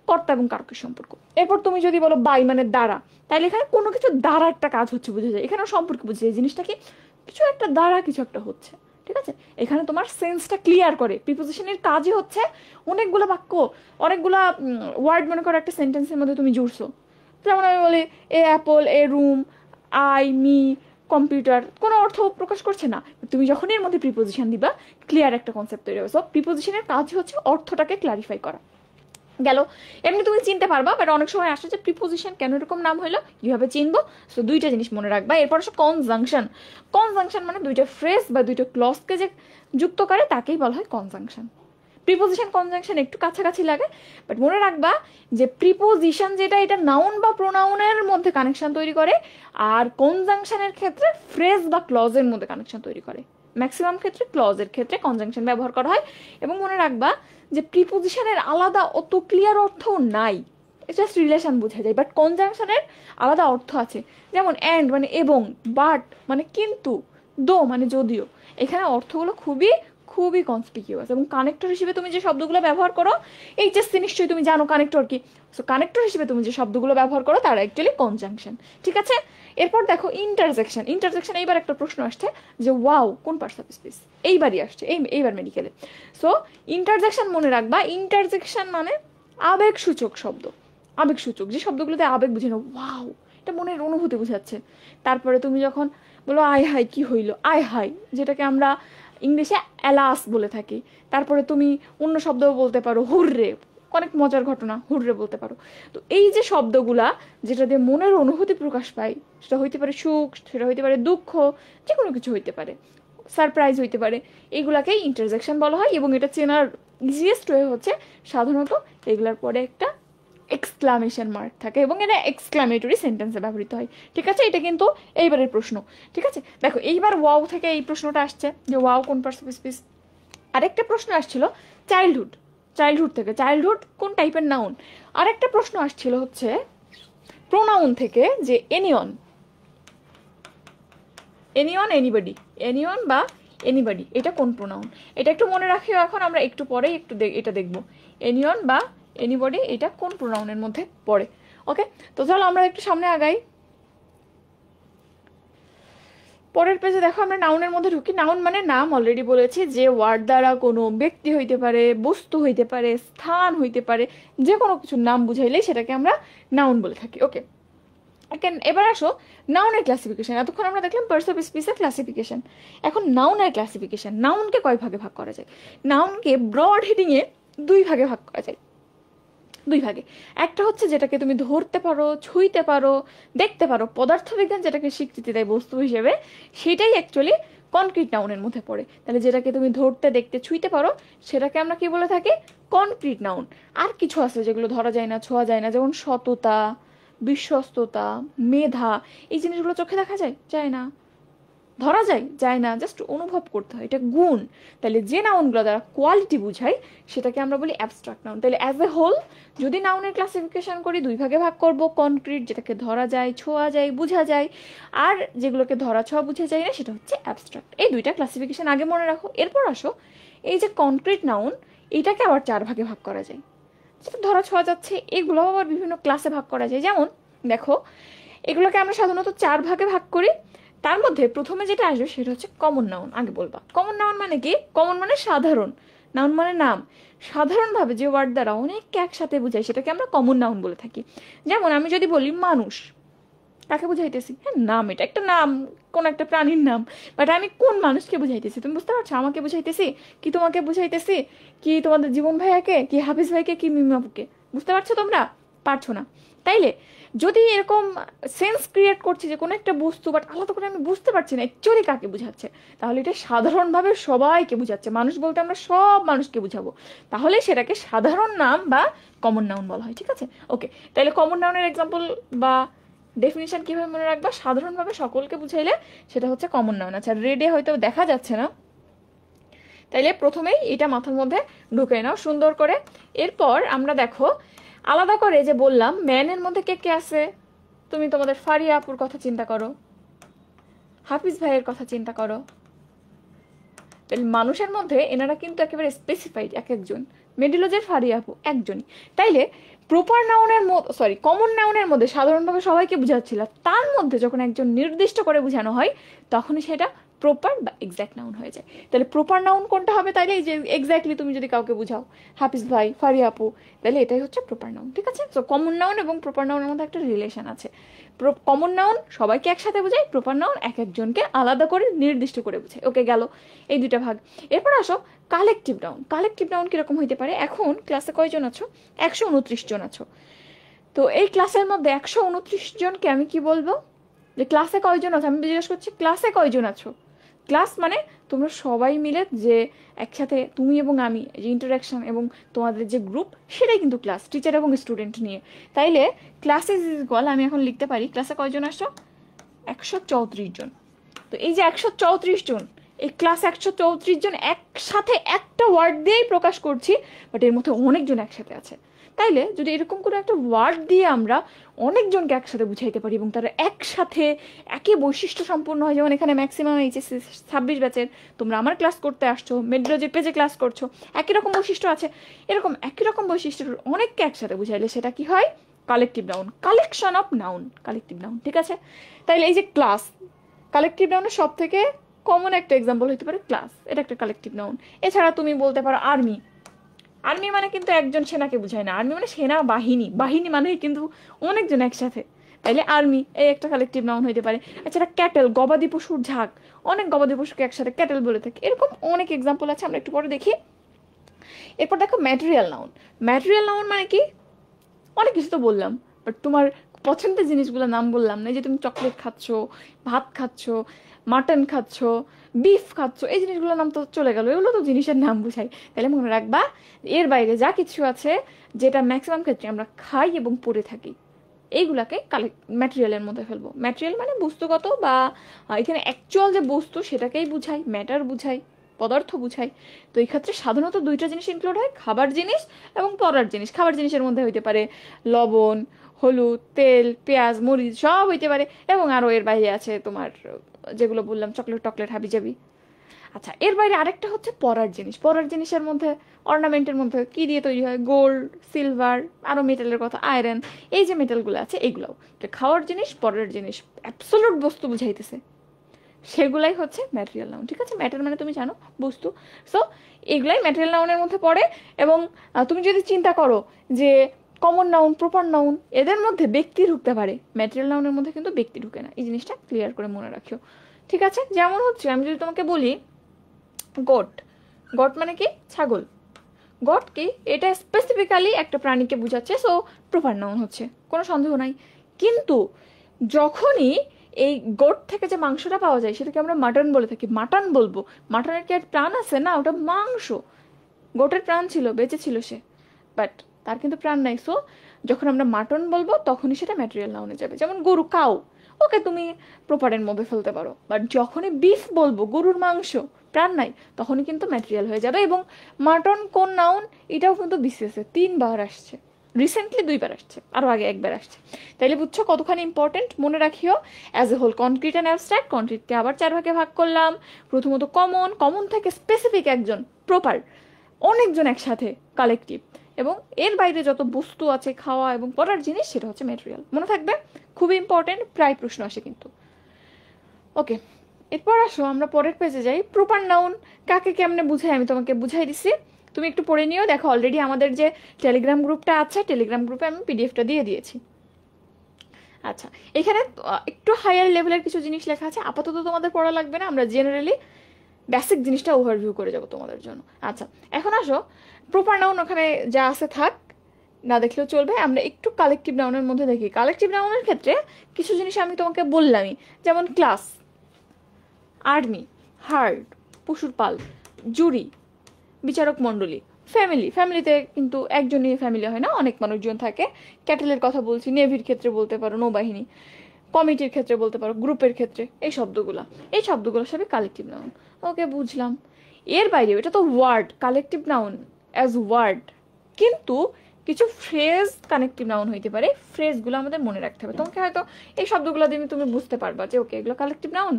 কর্তা এবং কারকের সম্পর্ক। এরপর তুমি যদি বলো বাই মানে দ্বারা, তাহলে এখানে কোনো কিছু দ্বারা একটা কাজ হচ্ছে বোঝা যায়, এখানেও সম্পর্ক বোঝা যায়, জিনিসটা কি কিছু একটা দ্বারা কিছু একটা হচ্ছে। ঠিক আছে, এখানে তোমার সেন্সটা ক্লিয়ার করে। প্রিপোজিশনের কাজই হচ্ছে অনেকগুলো বাক্য, অনেকগুলা ওয়ার্ড মনে করো একটা সেন্টেন্সের মধ্যে তুমি জুড়ছো। যেমন আমি বলি a apple, a room, I, me, computer, কোনো অর্থ প্রকাশ করছে না। তুমি যখন এর মধ্যে প্রিপোজিশন দিবা, ক্লিয়ার একটা কনসেপ্ট তৈরি হবে। সো প্রিপোজিশনের কাজ হচ্ছে অর্থটাকে ক্লারিফাই করা। গেল, এমনি তুমি চিনতে পারবা, বাট অনেক সময় আসে যে প্রিপোজিশন কেন এরকম নাম হইলো, কিভাবে চিনবো। সো দুইটা জিনিস মনে রাখবা। এরপর আসে কনজাংশন। কনজাংশন মানে দুইটা ফ্রেজ বা দুইটা ক্লজকে যে যুক্ত করে তাকেই বলা হয় কনজাংশন। প্রিপোজিশন কনজাংশন একটু কাছাকাছি লাগে, বাট মনে রাখবা যে প্রিপোজিশন যেটা, এটা নাউন বা প্রোনাউনের মধ্যে কানেকশন তৈরি করে, আর কনজাংশনের ক্ষেত্রে ফ্রেজ বা ক্লজের মধ্যে কানেকশন তৈরি করে। ম্যাক্সিমাম ক্ষেত্রে ক্লজের ক্ষেত্রে কনজাংশন ব্যবহার করা হয়। এবং মনে রাখবা যে প্রিপোজিশনের আলাদা অত ক্লিয়ার অর্থ নাই, জাস্ট রিলেশন বোঝা যায়, বাট কনজাংশনের আলাদা অর্থ আছে। যেমন অ্যান্ড মানে এবং, বাট মানে কিন্তু, দো মানে যদিও। এখানে অর্থগুলো খুবই খুবই কনসপিকিউয়াস। এবং কানেক্টর হিসেবে তুমি যে শব্দগুলো ব্যবহার করো, এইচএসসি নিশ্চয়ই তুমি জানো কানেক্টর কি। সো কানেক্টর হিসেবে তুমি যে শব্দগুলো ব্যবহার করো তারা অ্যাকচুয়ালি কনজাংশন। ঠিক আছে, এরপর দেখো ইন্টারজেকশন। ইন্টারজেকশন এইবার একটা প্রশ্ন আসছে যে ওয়াও কোন পার্টস অফ স্পিচ, এইবারই আসছে, এইবার মেডিকেলে। সো ইন্টারজেকশন মনে রাখবা, ইন্টারজেকশন মানে আবেগসূচক শব্দ। আবেগসূচক যে শব্দগুলোতে আবেগ বুঝানো, ওয়াও এটা মনের অনুভূতি বোঝাচ্ছে। তারপরে তুমি যখন বলো আয় হাই, কি হইল, আয় হাই, যেটাকে আমরা ইংলিশে অ্যালাস বলে থাকি। তারপরে তুমি অন্য শব্দও বলতে পারো, হুররে, অনেক মজার ঘটনা, হুররে বলতে পারো। তো এই যে শব্দগুলা যেটা দিয়ে মনের অনুভূতি প্রকাশ পায়, সেটা হইতে পারে সুখ, সেটা হইতে পারে দুঃখ, যে কোনো কিছু হইতে পারে, সারপ্রাইজ হইতে পারে, এইগুলাকেই ইন্টারজেকশন বলা হয়। এবং এটা চেনার ইজিয়েস্ট ওয়ে হচ্ছে সাধারণত এগুলার পরে একটা এক্সক্লামেশন মার্ক থাকে এবং এটা এক্সক্লামেটরি সেন্টেন্সে ব্যবহৃত হয়। ঠিক আছে, এটা কিন্তু এইবারের প্রশ্ন। ঠিক আছে, দেখো এইবার ওয়াও থেকে এই প্রশ্নটা আসছে যে ওয়াও কোন পার্টস অফ স্পিচ। আরেকটা প্রশ্ন আসছিল চাইল্ডহুড, চাইল্ডহুড থেকে, চাইল্ডহুড কোন টাইপের নাউন। আরেকটা প্রশ্ন আসছিল হচ্ছে প্রোনাউন থেকে যে এনিয়ন, এনিয়ন এনিবডি, এনিয়ন বা এনিবডি, এটা কোন প্রোনাউন। এটা একটু মনে রাখিও, এখন আমরা একটু পরেই এটা দেখবো, এনিয়ন বা এনিবডি এটা কোন প্রোনাউনের মধ্যে পড়ে। ওকে, তো চলো আমরা একটু সামনে আগাই। পরের পেজে দেখো আমরা নাউনের মধ্যে ঢুকি। নাউন মানে নাম, অলরেডি বলেছি যে ওয়ার্ড দ্বারা কোনো ব্যক্তি হইতে পারে, বস্তু হইতে পারে, স্থান হইতে পারে, যে কোনো কিছুর নাম বুঝাইলেই সেটাকে আমরা নাউন বলে থাকি। ওকে, এবার আসো নাউনের ক্লাসিফিকেশন। এতক্ষণ আমরা দেখলাম পার্টস অফ স্পিচের ক্লাসিফিকেশন, এখন নাউনের ক্লাসিফিকেশন। নাউনকে কয় ভাগে ভাগ করা যায়? নাউনকে ব্রড হেডিংয়ে দুই ভাগে ভাগ করা যায়, দুই ভাগে। একটা হচ্ছে যেটাকে তুমি ধরতে পারো, ছুঁইতে পারো, দেখতে পারো, পদার্থবিজ্ঞান যেটাকে স্বীকৃতি দেয় বস্তু হিসেবে, সেটাই অ্যাকচুয়ালি কনক্রিট নাউনের মধ্যে পড়ে। তাহলে যেটাকে তুমি ধরতে, দেখতে, ছুঁইতে পারো সেটাকে আমরা কি বলে থাকি? Concrete noun. আর কিছু আছে যেগুলো ধরা যায় না, ছোঁয়া যায় না, যেমন সততা, বিশ্বস্ততা, মেধা, এই জিনিসগুলো চোখে দেখা যায়? যায় না। ধরা যায় না, জাস্ট অনুভব করতে হয়, এটা গুণ। তাহলে যে নাউনগুলো দ্বারা কোয়ালিটি বুঝায় সেটাকে আমরা বলি অ্যাবস্ট্রাক্ট নাউন। তাহলে অ্যাজ এ হোল যদি নাউনের ক্লাসিফিকেশন করি, দুই ভাগে ভাগ করব, কনক্রিট যেটাকে ধরা যায়, ছোঁয়া যায়, বোঝা যায়, আর যেগুলোকে ধরা ছোঁয়া বুঝা যায় না সেটা হচ্ছে অ্যাবস্ট্রাক্ট। এই দুইটা ক্লাসিফিকেশন আগে মনে রাখো। এরপর আসো এই যে কনক্রিট নাউন, এটাকে আবার চার ভাগে ভাগ করা যায়, যেটা ধরা ছোঁয়া যাচ্ছে, এগুলো আবার বিভিন্ন ক্লাসে ভাগ করা যায়। যেমন দেখো, এগুলোকে আমরা সাধারণত চার ভাগে ভাগ করি। তার মধ্যে প্রথমে যেটা আসবে সেটা হচ্ছে কমন নাউন। আগে বলবা কমন নাউন মানে কি? কমন মানে সাধারণ, নাউন মানে নাম। সাধারণভাবে যে ওয়ার্ড দ্বারা অনেককে একসাথে বোঝায় সেটাকে আমরা কমন নাউন বলে থাকি। যেমন আমি যদি বলি মানুষ, কাকে বুঝাইতেছি? হ্যাঁ, নাম, এটা একটা নাম, কোন একটা প্রাণীর নাম, বাট আমি কোন মানুষকে বুঝাইতেছি? তুমি বুঝতে পারছো? আমাকে বুঝাইতেছি কি তোমাকে বুঝাইতেছি, কি তোমাদের জীবন ভাইয়াকে, কি হাফিজ ভাইকে, কি মিমাপুকে? বুঝতে পারছো তোমরা? পারছো না। তাইলে যদি এরকম সেন্স ক্রিয়েট করছি যে কোনো একটা বস্তু, বাট আলাদা করে আমি বুঝতে পারছি না অ্যাকচুয়ালি কাকে বুঝাচ্ছে, তাহলে এটা সাধারণভাবে সবাইকে বুঝাচ্ছে। মানুষ বলতে আমরা সব মানুষকে বুঝাবো, তাহলে সেটাকে সাধারণ নাম বা কমন নাউন বলা হয়। ঠিক আছে, ওকে। তাহলে কমন নাউনের এক্সাম্পল বা ডেফিনিশন কিভাবে মনে রাখবা? সাধারণভাবে সকলকে বুঝাইলে সেটা হচ্ছে কমন নাউন। আচ্ছা, রেডে হয়তো দেখা যাচ্ছে না, তাইলে প্রথমেই এটা মাথার মধ্যে ঢুকে নাও সুন্দর করে। এরপর আমরা দেখো আলাদা করে যে বললাম ম্যানের মধ্যে কে কে আছে, তুমি তোমাদের ফারিয়া আপুর কথা চিন্তা করো, হাফিজ ভাইয়ের কথা চিন্তা করো। মানুষের মধ্যে এনারা কিন্তু একেবারে স্পেসিফাইড, এক একজন। মেডিলজের ফারিয়া আপু একজনই। তাইলে প্রপার নাউনের কমন নাউনের মধ্যে সাধারণভাবে সবাইকে বুঝাচ্ছিল, তার মধ্যে যখন একজন নির্দিষ্ট করে বোঝানো হয় তখনই সেটা প্রপার বা এক্স্যাক্ট নাউন হয়ে যায়। তাহলে প্রপার নাউন কোনটা হবে? তাইলে এই যে এক্স্যাক্টলি তুমি যদি কাউকে বুঝাও হাফিজ ভাই, ফারিয়া আপু, তাহলে এটাই হচ্ছে প্রপার নাউন। ঠিক আছে? তো কমন নাউন এবং প্রপার নাউনের মধ্যে একটা রিলেশন আছে। কমন নাউন সবাইকে একসাথে বোঝায়, প্রপার নাউন এক একজনকে আলাদা করে নির্দিষ্ট করে বোঝায়। ওকে, গেল এই দুইটা ভাগ। এরপর আসো কালেকটিভ নাউন। কালেকটিভ নাউন কিরকম হইতে পারে? এখন ক্লাসে কয়জন আছো? 129 জন আছো। তো এই ক্লাসের মধ্যে 129 জনকে আমি কি বলবো? যে ক্লাসে কয়জন আছো, আমি জিজ্ঞেস করছি ক্লাসে কয়জন আছো। ক্লাস মানে তোমরা সবাই মিলে যে একসাথে তুমি এবং আমি যে ইন্টারাকশন এবং তোমাদের যে গ্রুপ, সেটাই কিন্তু ক্লাস, টিচার এবং স্টুডেন্ট নিয়ে। তাইলে ক্লাস ইজ ইকুয়াল, আমি এখন লিখতে পারি ক্লাসে কয়জন আসছো? 134 জন। তো এই যে 134 জন, এই ক্লাস 134 জন একসাথে একটা ওয়ার্ড দিয়েই প্রকাশ করছি, বাট এর মধ্যে অনেকজন একসাথে আছে। তাইলে যদি এরকম করে একটা ওয়ার্ড দিয়ে আমরা অনেকজনকে একসাথে বুঝাইতে পারি এবং তারা একসাথে একই বৈশিষ্ট্য সম্পূর্ণ হয়, যেমন এখানে ম্যাক্সিমাম এইচএসসি 26 ব্যাচের তোমরা আমার ক্লাস করতে আসছো, মেড্রোজের পেজে ক্লাস করছো, একই রকম বৈশিষ্ট্য আছে, এরকম একই রকম বৈশিষ্ট্যের অনেককে একসাথে বুঝাইলে সেটা কি হয়? Collective noun, collection of noun, collective noun. ঠিক আছে? তাইলে এই যে ক্লাস, কালেকটিভ নাউনের সব থেকে কমন একটা এক্সাম্পল হতে পারে ক্লাস, এটা একটা কালেকটিভ নাউন। এছাড়া তুমি বলতে পারো আর্মি। আর্মি মানে কিন্তু একজন সেনাকে বুঝায় না, আর্মি মানে সেনা বাহিনী, বাহিনী মানে কিন্তু অনেকজন একসাথে। তাইলে আর্মি এই একটা কালেকটিভ নাউন হইতে পারে। এছাড়া ক্যাটেল, গবাদি পশুর ঝাঁক, অনেক গবাদি পশুকে একসাথে ক্যাটেল বলে থাকে। এরকম অনেক এক্সাম্পল আছে, আমরা একটু পরে দেখি। এরপর দেখো ম্যাটেরিয়াল নাউন। ম্যাটেরিয়াল নাউন মানে কি? অনেক কিছু তো বললাম, বাট তোমার পছন্দের জিনিসগুলোর নাম বললাম না। যে তুমি চকলেট খাচ্ছ, ভাত খাচ্ছ, মাটন খাচ্ছ, বিফ খাচ্ছ, এই জিনিসগুলোর নাম তো চলে গেল, এগুলো তো জিনিসের নাম বুঝাই। তাহলে মনে রাখবা এর বাইরে যা কিছু আছে যেটা ম্যাক্সিমাম ক্ষেত্রে আমরা খাই এবং পরে থাকি, এইগুলাকে ম্যাটেরিয়ালের মধ্যে ফেলবো। ম্যাটেরিয়াল মানে বস্তুগত বা এখানে অ্যাকচুয়াল যে বস্তু সেটাকেই বুঝাই, ম্যাটার বুঝাই, পদার্থ বুঝাই। তো এই ক্ষেত্রে সাধারণত দুইটা জিনিস ইনক্লুড হয়, খাবার জিনিস এবং পরার জিনিস। খাবার জিনিসের মধ্যে হইতে পারে লবণ, হলুদ, তেল, পেঁয়াজ, মরিচ সব হইতে পারে, এবং আরও এর বাইরে আছে তোমার যেগুলো বললাম চকলেট টকলেট হাবিজাবি। আচ্ছা, এর বাইরে আরেকটা হচ্ছে পরার জিনিস। পরার জিনিসের মধ্যে অর্নামেন্টের মধ্যে কি দিয়ে তৈরি হয়? গোল্ড, সিলভার, আরও মেটালের কথা আয়রন, এই যে মেটালগুলো আছে এগুলোও। তো খাওয়ার জিনিস, পরার জিনিস, অ্যাবসোলুট বস্তু বুঝাইতেছে, সেগুলাই হচ্ছে ম্যাটেরিয়াল নাউন। ঠিক আছে? ম্যাটার মানে তুমি জানো বস্তু। সো এগুলাই ম্যাটেরিয়াল নাউনের মধ্যে পড়ে। এবং তুমি যদি চিন্তা করো যে কমন নাউন, প্রপার নাউন, এদের মধ্যে ব্যক্তি ঢুকতে পারে, ম্যাটেরিয়াল নাউনের মধ্যে কিন্তু ব্যক্তি ঢুকে না। এই জিনিসটা ক্লিয়ার করে মনে রাখিও। ঠিক আছে? যেমন হচ্ছে আমি যদি তোমাকে বলি গোট, গোট মানে কি? ছাগল। গট কি? এটা স্পেসিফিক্যালি একটা প্রাণীকে বোঝাচ্ছে, সো প্রপার নাউন হচ্ছে, কোনো সন্দেহ নাই। কিন্তু যখনই এই গোট থেকে যে মাংসটা পাওয়া যায় সেটাকে আমরা মাটন বলে থাকি, মাটন বলবো। মাটনের কি আর প্রাণ আছে? না, ওটা মাংস। গোটের প্রাণ ছিল, বেঁচে ছিল সে, বাট তার কিন্তু প্রাণ নাই। সো যখন আমরা মাটন বলবো তখনই সেটা ম্যাটেরিয়াল নাউনে যাবে। যেমন গরু, কাউ, ওকে তুমি প্রপারের মধ্যে ফেলতে পারো, বাট যখনই বিফ বলবো, গরুর মাংস, প্রাণ নাই, তখনই কিন্তু ম্যাটেরিয়াল হয়ে যাবে। এবং মাটন কোন নাউন এটাও কিন্তু বিসিএস 3 বার আসছে, রিসেন্টলি 2 বার আসছে, আরও আগে 1 বার আসছে। তাইলে বুঝছো কতখানি ইম্পর্টেন্ট? মনে রাখিও as a whole concrete and abstract. কনক্রিটকে আবার 4 ভাগে ভাগ করলাম। প্রথমত কমন, কমন থেকে স্পেসিফিক একজন, প্রপার অনেকজন একসাথে, কালেকটিভ, এবং এর বাইরে যত বস্তু আছে খাওয়া এবং পড়ার জিনিস সেটা হচ্ছে ম্যাটেরিয়াল। মনে থাকবে, খুবই ইম্পর্টেন্ট, প্রায় প্রশ্ন আসে কিন্তু। ওকে, এরপর আসো আমরা পরের পেজে যাই। প্রপার নাউন কাকে কেমনে বুঝাই আমি তোমাকে বুঝাই দিছি, তুমি একটু পড়ে নিও। দেখো অলরেডি আমাদের যে টেলিগ্রাম গ্রুপটা আছে, টেলিগ্রাম গ্রুপে আমি পিডিএফটা দিয়ে দিয়েছি। আচ্ছা, এখানে একটু হায়ার লেভেলের কিছু জিনিস লেখা আছে, আপাতত তোমাদের পড়া লাগবে না, আমরা জেনারেলি বেসিক জিনিসটা ওভারভিউ করে যাব তোমাদের জন্য। আচ্ছা, এখন আসো প্রপার নাউন ওখানে যা আছে থাক, না দেখলেও চলবে। আমরা একটু কালেকটিভ নাউনের মধ্যে দেখি। কালেকটিভ নাউনের ক্ষেত্রে কিছু জিনিস আমি তোমাকে বললামই, যেমন ক্লাস, আর্মি, হার্ড, পশুর পাল, জুরি, বিচারক মণ্ডলী, ফ্যামিলি। ফ্যামিলিতে কিন্তু একজনই ফ্যামিলি হয় না, অনেক মানুষজন থাকে। ক্যাটেলের কথা বলছি, নেভির ক্ষেত্রে বলতে পারো নৌবাহিনী, কমিটির ক্ষেত্রে বলতে পারো, গ্রুপের ক্ষেত্রে, এই শব্দগুলো সবই কালেকটিভ নাউন। ওকে, বুঝলাম। এর বাইরে এটা তো word, collective noun as word, কিন্তু কিছু ফ্রেজ কানেক্টিভ নাউন হইতে পারে। ফ্রেজগুলো আমাদের মনে রাখতে হবে। তোমাকে হয়তো এই শব্দগুলো দিয়ে তুমি বুঝতে পারবা যে ওকে এগুলো কালেকটিভ নাউন।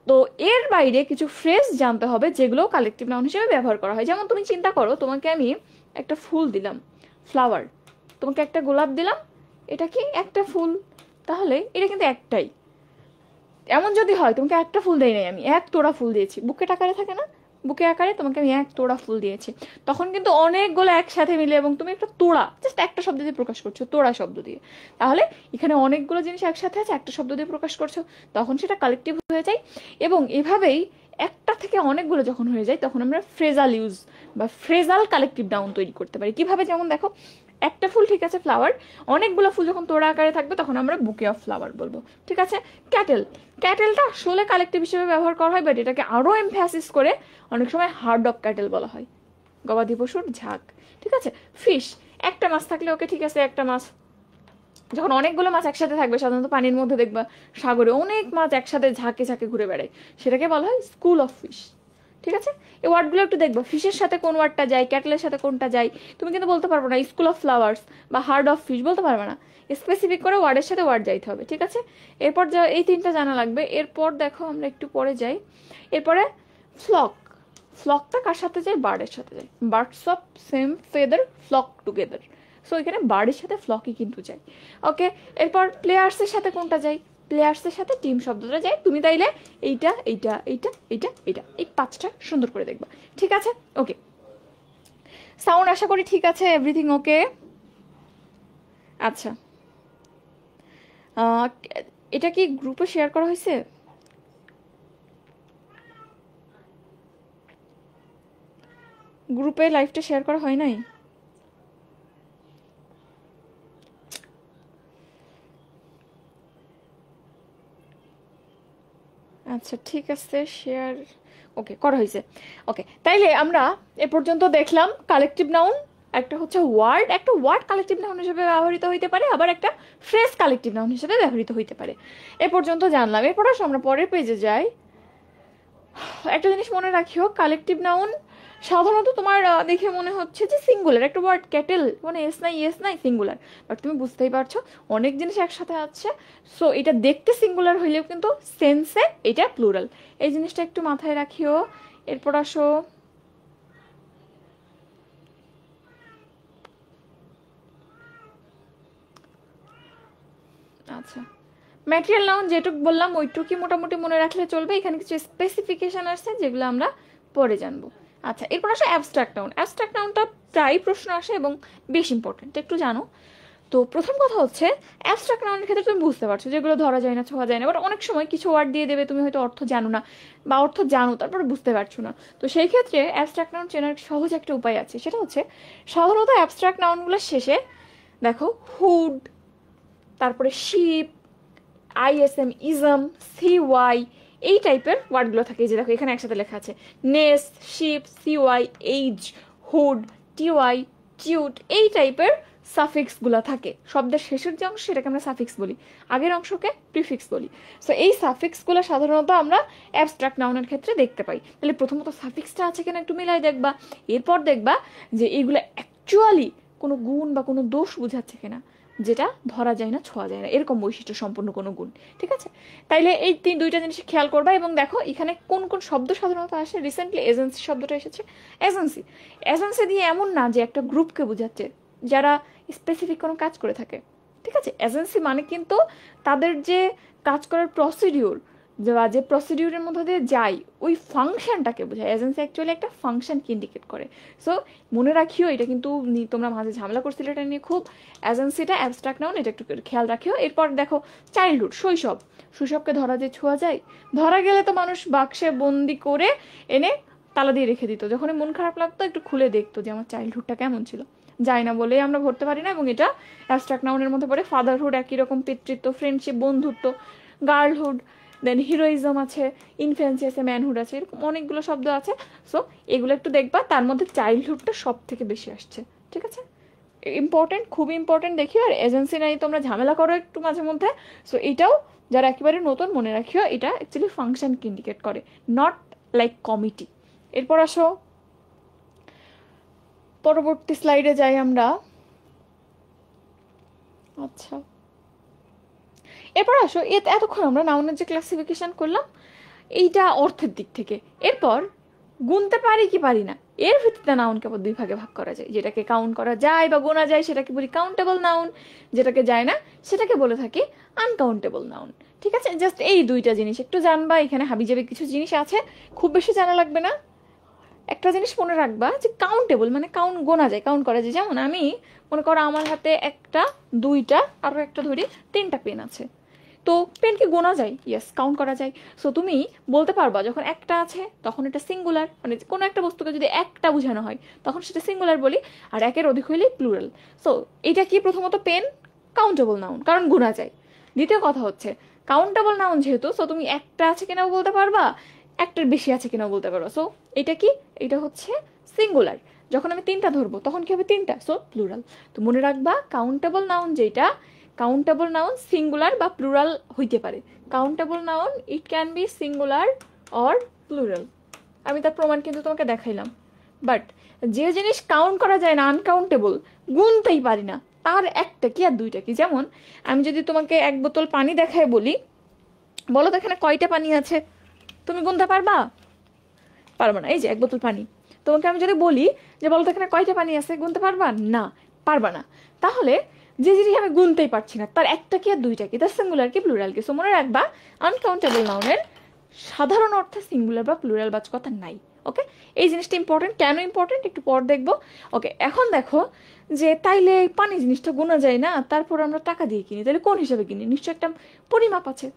তো এর বাইরে কিছু ফ্রেজ জানতে হবে যেগুলো কালেকটিভ নাউন হিসেবে ব্যবহার করা হয়। যেমন তুমি চিন্তা করো, তোমাকে আমি একটা ফুল দিলাম, ফ্লাওয়ার, তোমাকে একটা গোলাপ দিলাম, এটা কি একটা ফুল, তাহলে এটা কিন্তু একটাই। এমন যদি হয় তোমাকে একটা ফুল দেই নাই, আমি এক তোড়া ফুল দিয়েছি, বুকেট আকারে থাকে না, বুকে আকারে তোমাকে আমি এক তোড়া ফুল দিয়েছি, তখন কিন্তু অনেকগুলো একসাথে মিলে এবং তুমি একটা তোড়া জাস্ট একটা শব্দ দিয়ে প্রকাশ করছো, তোড়া শব্দ দিয়ে। তাহলে এখানে অনেকগুলো জিনিস একসাথে আছে, একটা শব্দ দিয়ে প্রকাশ করছো, তখন সেটা কালেকটিভ হয়ে যায়। এবং এভাবেই একটা থেকে অনেকগুলো যখন হয়ে যায় তখন আমরা ফ্রেজাল ইউজ বা ফ্রেজাল কালেকটিভ নাউন তৈরি করতে পারি। কিভাবে? যেমন দেখো, একটা ফুল ঠিক আছে ফ্লাওয়ার, অনেকগুলো ফুল যখন তোড়া আকারে থাকবে তখন আমরা বুকে অফ ফ্লাওয়ার বলবো। ঠিক আছে। ক্যাটেল, ক্যাটেলটা আসলে কালেকটিভ হিসেবে ব্যবহার করা হয়, বাট এটাকে আরো এমফ্যাসিস করে অনেক সময় হার্ড অফ ক্যাটেল বলা হয়, গবাদি পশুর ঝাঁক। ঠিক আছে। ফিশ, একটা মাছ থাকলে ওকে ঠিক আছে একটা মাছ। যখন অনেকগুলো মাছ একসাথে থাকবে, সাধারণত পানির মধ্যে দেখবা সাগরে অনেক মাছ একসাথে ঝাঁকে ঝাঁকে ঘুরে বেড়ায়, সেটাকে বলা হয় স্কুল অফ ফিশ। ঠিক আছে। এই ওয়ার্ডগুলো একটু দেখবো, ফিশের সাথে কোন ওয়ার্ডটা যায়, ক্যাটেলের সাথে কোনটা যায়, তুমি কিন্তু বলতে পারবো না স্কুল অফ ফ্লাওয়ার্স বা হার্ড অফ ফিশ বলতে পারবে না, স্পেসিফিক করে ওয়ার্ডের সাথে ওয়ার্ড যাইতে হবে। ঠিক আছে। এরপর যা এই তিনটা জানা লাগবে। এরপর দেখো আমরা একটু পরে যাই, এরপরে ফ্লক, ফ্লকটা কার সাথে যায়? বার্ডের সাথে যায়। Birds of same feather flock together. So এখানে বার্ডের সাথে ফ্লকই কিন্তু যায়। ওকে। এরপর প্লেয়ার্সের সাথে কোনটা যায়? প্লেয়ার্সের সাথে টিম শব্দটা যায়। তুমি তাইলে এইটা এইটা এইটা এইটা এইটা এই পাঁচটা সুন্দর করে দেখবা। ঠিক আছে। ওকে। সাউন্ড আশা করি ঠিক আছে, এভরিথিং ওকে। আচ্ছা, এটা কি গ্রুপে শেয়ার করা হয়েছে? গ্রুপে লাইভটা শেয়ার করা হয় নাই? আচ্ছা ঠিক আছে, শেয়ার ওকে করা হয়েছে। ওকে, তাইলে আমরা এ পর্যন্ত দেখলাম কালেকটিভ নাউন একটা হচ্ছে ওয়ার্ড, একটা ওয়ার্ড কালেকটিভ নাউন হিসেবে ব্যবহৃত হইতে পারে, আবার একটা ফ্রেজ কালেকটিভ নাউন হিসেবে ব্যবহৃত হইতে পারে। এ পর্যন্ত জানলাম। এরপর আমরা পরের পেজে যাই। একটা জিনিস মনে রাখিও, কালেকটিভ নাউন সাধারণত তোমার দেখে মনে হচ্ছে যে সিঙ্গুলার, একটা ওয়ার্ড ক্যাটেল মানে এস নাই ইয়েস নাই সিঙ্গুলার, বাট তুমি বুঝতেই পারছো অনেক জিনিস একসাথে আছে। সো এটা দেখতে সিঙ্গুলার হইলেও কিন্তু সেন্সে এটা প্লুরাল, এই জিনিসটা একটু মাথায় রাখিও। এরপর আসো আচ্ছা, ম্যাটেরিয়াল নাউন যেটুক বললাম ওইটুকুই মোটামুটি মনে রাখলে চলবে। এখানে কিছু স্পেসিফিকেশন আসছে যেগুলো আমরা পরে জানবো। আচ্ছা, এরপর আসে অ্যাবস্ট্রাক্ট নাউন। অ্যাবস্ট্রাক্ট নাউনটা প্রায় প্রশ্ন আসে এবং বেশ ইম্পর্টেন্ট, একটু জানো। তো প্রথম কথা হচ্ছে অ্যাবস্ট্রাক্ট নাউনের ক্ষেত্রে তুমি বুঝতে পারছো যেগুলো ধরা যায় না, ছোঁয়া যায় না, বাট অনেক সময় কিছু ওয়ার্ড দিয়ে দেবে, তুমি হয়তো অর্থ জানো না বা অর্থ জানো তারপরে বুঝতে পারছো না। তো সেই ক্ষেত্রে অ্যাবস্ট্রাক্ট নাউন চেনার সহজ একটা উপায় আছে, সেটা হচ্ছে সাধারণত অ্যাবস্ট্রাক্ট নাউনগুলোর শেষে দেখো হুড, তারপরে শিপ, আইএসএম, ইজম, সিওয়াই, এই টাইপের ওয়ার্ডগুলো থাকে। এই যে দেখো এখানে একসাথে লেখা আছে ness, ship, C Y, age, hood, T Y, tude, এই টাইপের সাফিক্সগুলো থাকে। শব্দের শেষের যে অংশ সেটাকে আমরা সাফিক্স বলি, আগের অংশকে প্রিফিক্স বলি। সো এই সাফিক্সগুলো সাধারণত আমরা অ্যাবস্ট্রাক্ট নাউনের ক্ষেত্রে দেখতে পাই। তাহলে প্রথমত সাফিক্সটা আছে কিনা একটু মিলাই দেখবা, এরপর দেখবা যে এইগুলো অ্যাকচুয়ালি কোনো গুণ বা কোনো দোষ বোঝাচ্ছে কিনা, যেটা ধরা যায় না, ছোঁয়া যায় না, এরকম বৈশিষ্ট্য সম্পন্ন কোনো গুণ। ঠিক আছে। তাইলে এই দুইটা জিনিস খেয়াল করবা। এবং দেখো এখানে কোন কোন শব্দ সাধারণত আসে। রিসেন্টলি এজেন্সি শব্দটা এসেছে। এজেন্সি, এজেন্সি দিয়ে এমন না যে একটা গ্রুপকে বোঝাচ্ছে যারা স্পেসিফিক কোনো কাজ করে থাকে। ঠিক আছে। এজেন্সি মানে কিন্তু তাদের যে কাজ করার প্রসিডিউর বা যে প্রসিডিউরের মধ্যে দিয়ে যায় ওই ফাংশনটাকে বোঝায়। এজেন্সি অ্যাকচুয়ালি একটা ফাংশনকে ইন্ডিকেট করে। সো মনে রাখিও, এটা কিন্তু তোমরা মাঝে ঝামেলা করছিলে এটা নিয়ে খুব। এজেন্সিটা অ্যাবস্ট্রাক্ট নাউন, এটা একটু খেয়াল রাখিও। এরপর দেখো চাইল্ডহুড, শৈশব। শৈশবকে ধরা যে ছোঁয়া যায়, ধরা গেলে তো মানুষ বাক্সে বন্দি করে এনে তালা দিয়ে রেখে দিত, যখন মন খারাপ লাগতো একটু খুলে দেখতো যে আমার চাইল্ডহুডটা কেমন ছিল। যায় না বলেই আমরা ভরতে পারি না, এবং এটা অ্যাবস্ট্রাক্ট নাউনের মধ্যে পড়ে। ফাদারহুড একই রকম, পিতৃত্ব, ফ্রেন্ডশিপ, বন্ধুত্ব, গার্লহুড, দেন হিরোইজম আছে, ইনফ্যান্সি আছে, ম্যানহুড আছে, এরকম অনেকগুলো শব্দ আছে। সো এগুলো একটু দেখবা, তার মধ্যে চাইল্ডহুডটা সব থেকে বেশি আসছে। ঠিক আছে। ইম্পর্টেন্ট, খুবই ইম্পর্টেন্ট দেখিও। আর এজেন্সি নাই তোমরা ঝামেলা করো একটু মাঝে মধ্যে। সো এটাও যারা একেবারে নতুন মনে রাখিও, এটা অ্যাকচুয়ালি ফাংশনকে ইন্ডিকেট করে, নট লাইক কমিটি। এরপর আসো পরবর্তী স্লাইডে যাই আমরা। আচ্ছা, এরপর আসো এতক্ষণ আমরা নাউনের যে ক্লাসিফিকেশন করলাম এইটা অর্থের দিক থেকে। এরপর গুনতে পারি কি পারি না এর ভিত্তিতে নাউনকে আবার দুই ভাগে ভাগ করা যায়। যেটাকে কাউন্ট করা যায় বা গোনা যায় সেটাকে বলি কাউন্টেবল নাউন, যেটাকে যায় না সেটাকে বলে থাকি আনকাউন্টেবল নাউন। ঠিক আছে, জাস্ট এই দুইটা জিনিস একটু জানবা। এখানে হাবিজাবি কিছু জিনিস আছে, খুব বেশি জানা লাগবে না। একটা জিনিস মনে রাখবা যে কাউন্টেবল মানে কাউন্ট, গোনা যায়, কাউন্ট করা যায়। যেমন আমি মনে করো আমার হাতে একটা, দুইটা, আরো একটা ধরি, 3টা পেন আছে। তো পেনকে গোনা যায়, ইয়েস, কাউন্ট করা যায়। সো তুমি বলতে পারবা যখন একটা আছে তখন এটা সিঙ্গুলার, মানে কোনো একটা বস্তুকে যদি একটা বোঝানো হয় তখন সেটা সিঙ্গুলার বলি, আর একের অধিক হইলে প্লুরাল। সো এটা কি, প্রথমত পেন কাউন্টেবল নাউন, কারণ গোনা যায়। দ্বিতীয় কথা হচ্ছে কাউন্টেবল নাউন যেহেতু, সো তুমি একটা আছে কিনাও বলতে পারবা, একটার বেশি আছে কিনাও বলতে পারবা। সো এটা কি, এটা হচ্ছে সিঙ্গুলার। যখন আমি 3টা ধরবো তখন কি হবে, 3টা, সো প্লুরাল। তো মনে রাখবা কাউন্টেবল নাউন যেটা, কাউন্টেবল নাউন সিঙ্গুলার বা প্লুরাল হইতে পারে। Countable noun it can be singular or plural. আমি তার প্রমাণ কিন্তু তোমাকে দেখাইলাম। বাট যে জিনিস কাউন্ট করা যায় না, আনকাউন্টেবল, গুনতেই পারি না, তার একটা কি আর দুইটা কি। যেমন আমি যদি তোমাকে 1 বোতল পানি দেখায় বলি, বলো তো এখানে কয়টা পানি আছে, তুমি গুনতে পারবা? পারবো না। এই যে 1 বোতল পানি, তোমাকে আমি যদি বলি যে বলো তো এখানে কয়টা পানি আছে, গুনতে পারবা? না, পারবা না। তাহলে যে জিনিস আমি গুনতেই পারছি না তার একটা কি আর দুইটা কি, তার সিঙ্গুলার কি প্লুরাল কি। সো মনে রাখবা আনকাউন্টেবল নাউনের সাধারণ অর্থে সিঙ্গুলার বা প্লুরাল বাচকতা নাই। ওকে, এই জিনিসটা ইম্পর্টেন্ট। কেন ইম্পর্টেন্ট একটু পর দেখবো। ওকে, এখন দেখো যে তাইলে পানি জিনিসটা গোনা যায় না, তারপর আমরা টাকা দিয়ে কিনি, তাহলে কোন হিসাবে কিনি? নিশ্চয় একটা পরিমাপ আছে।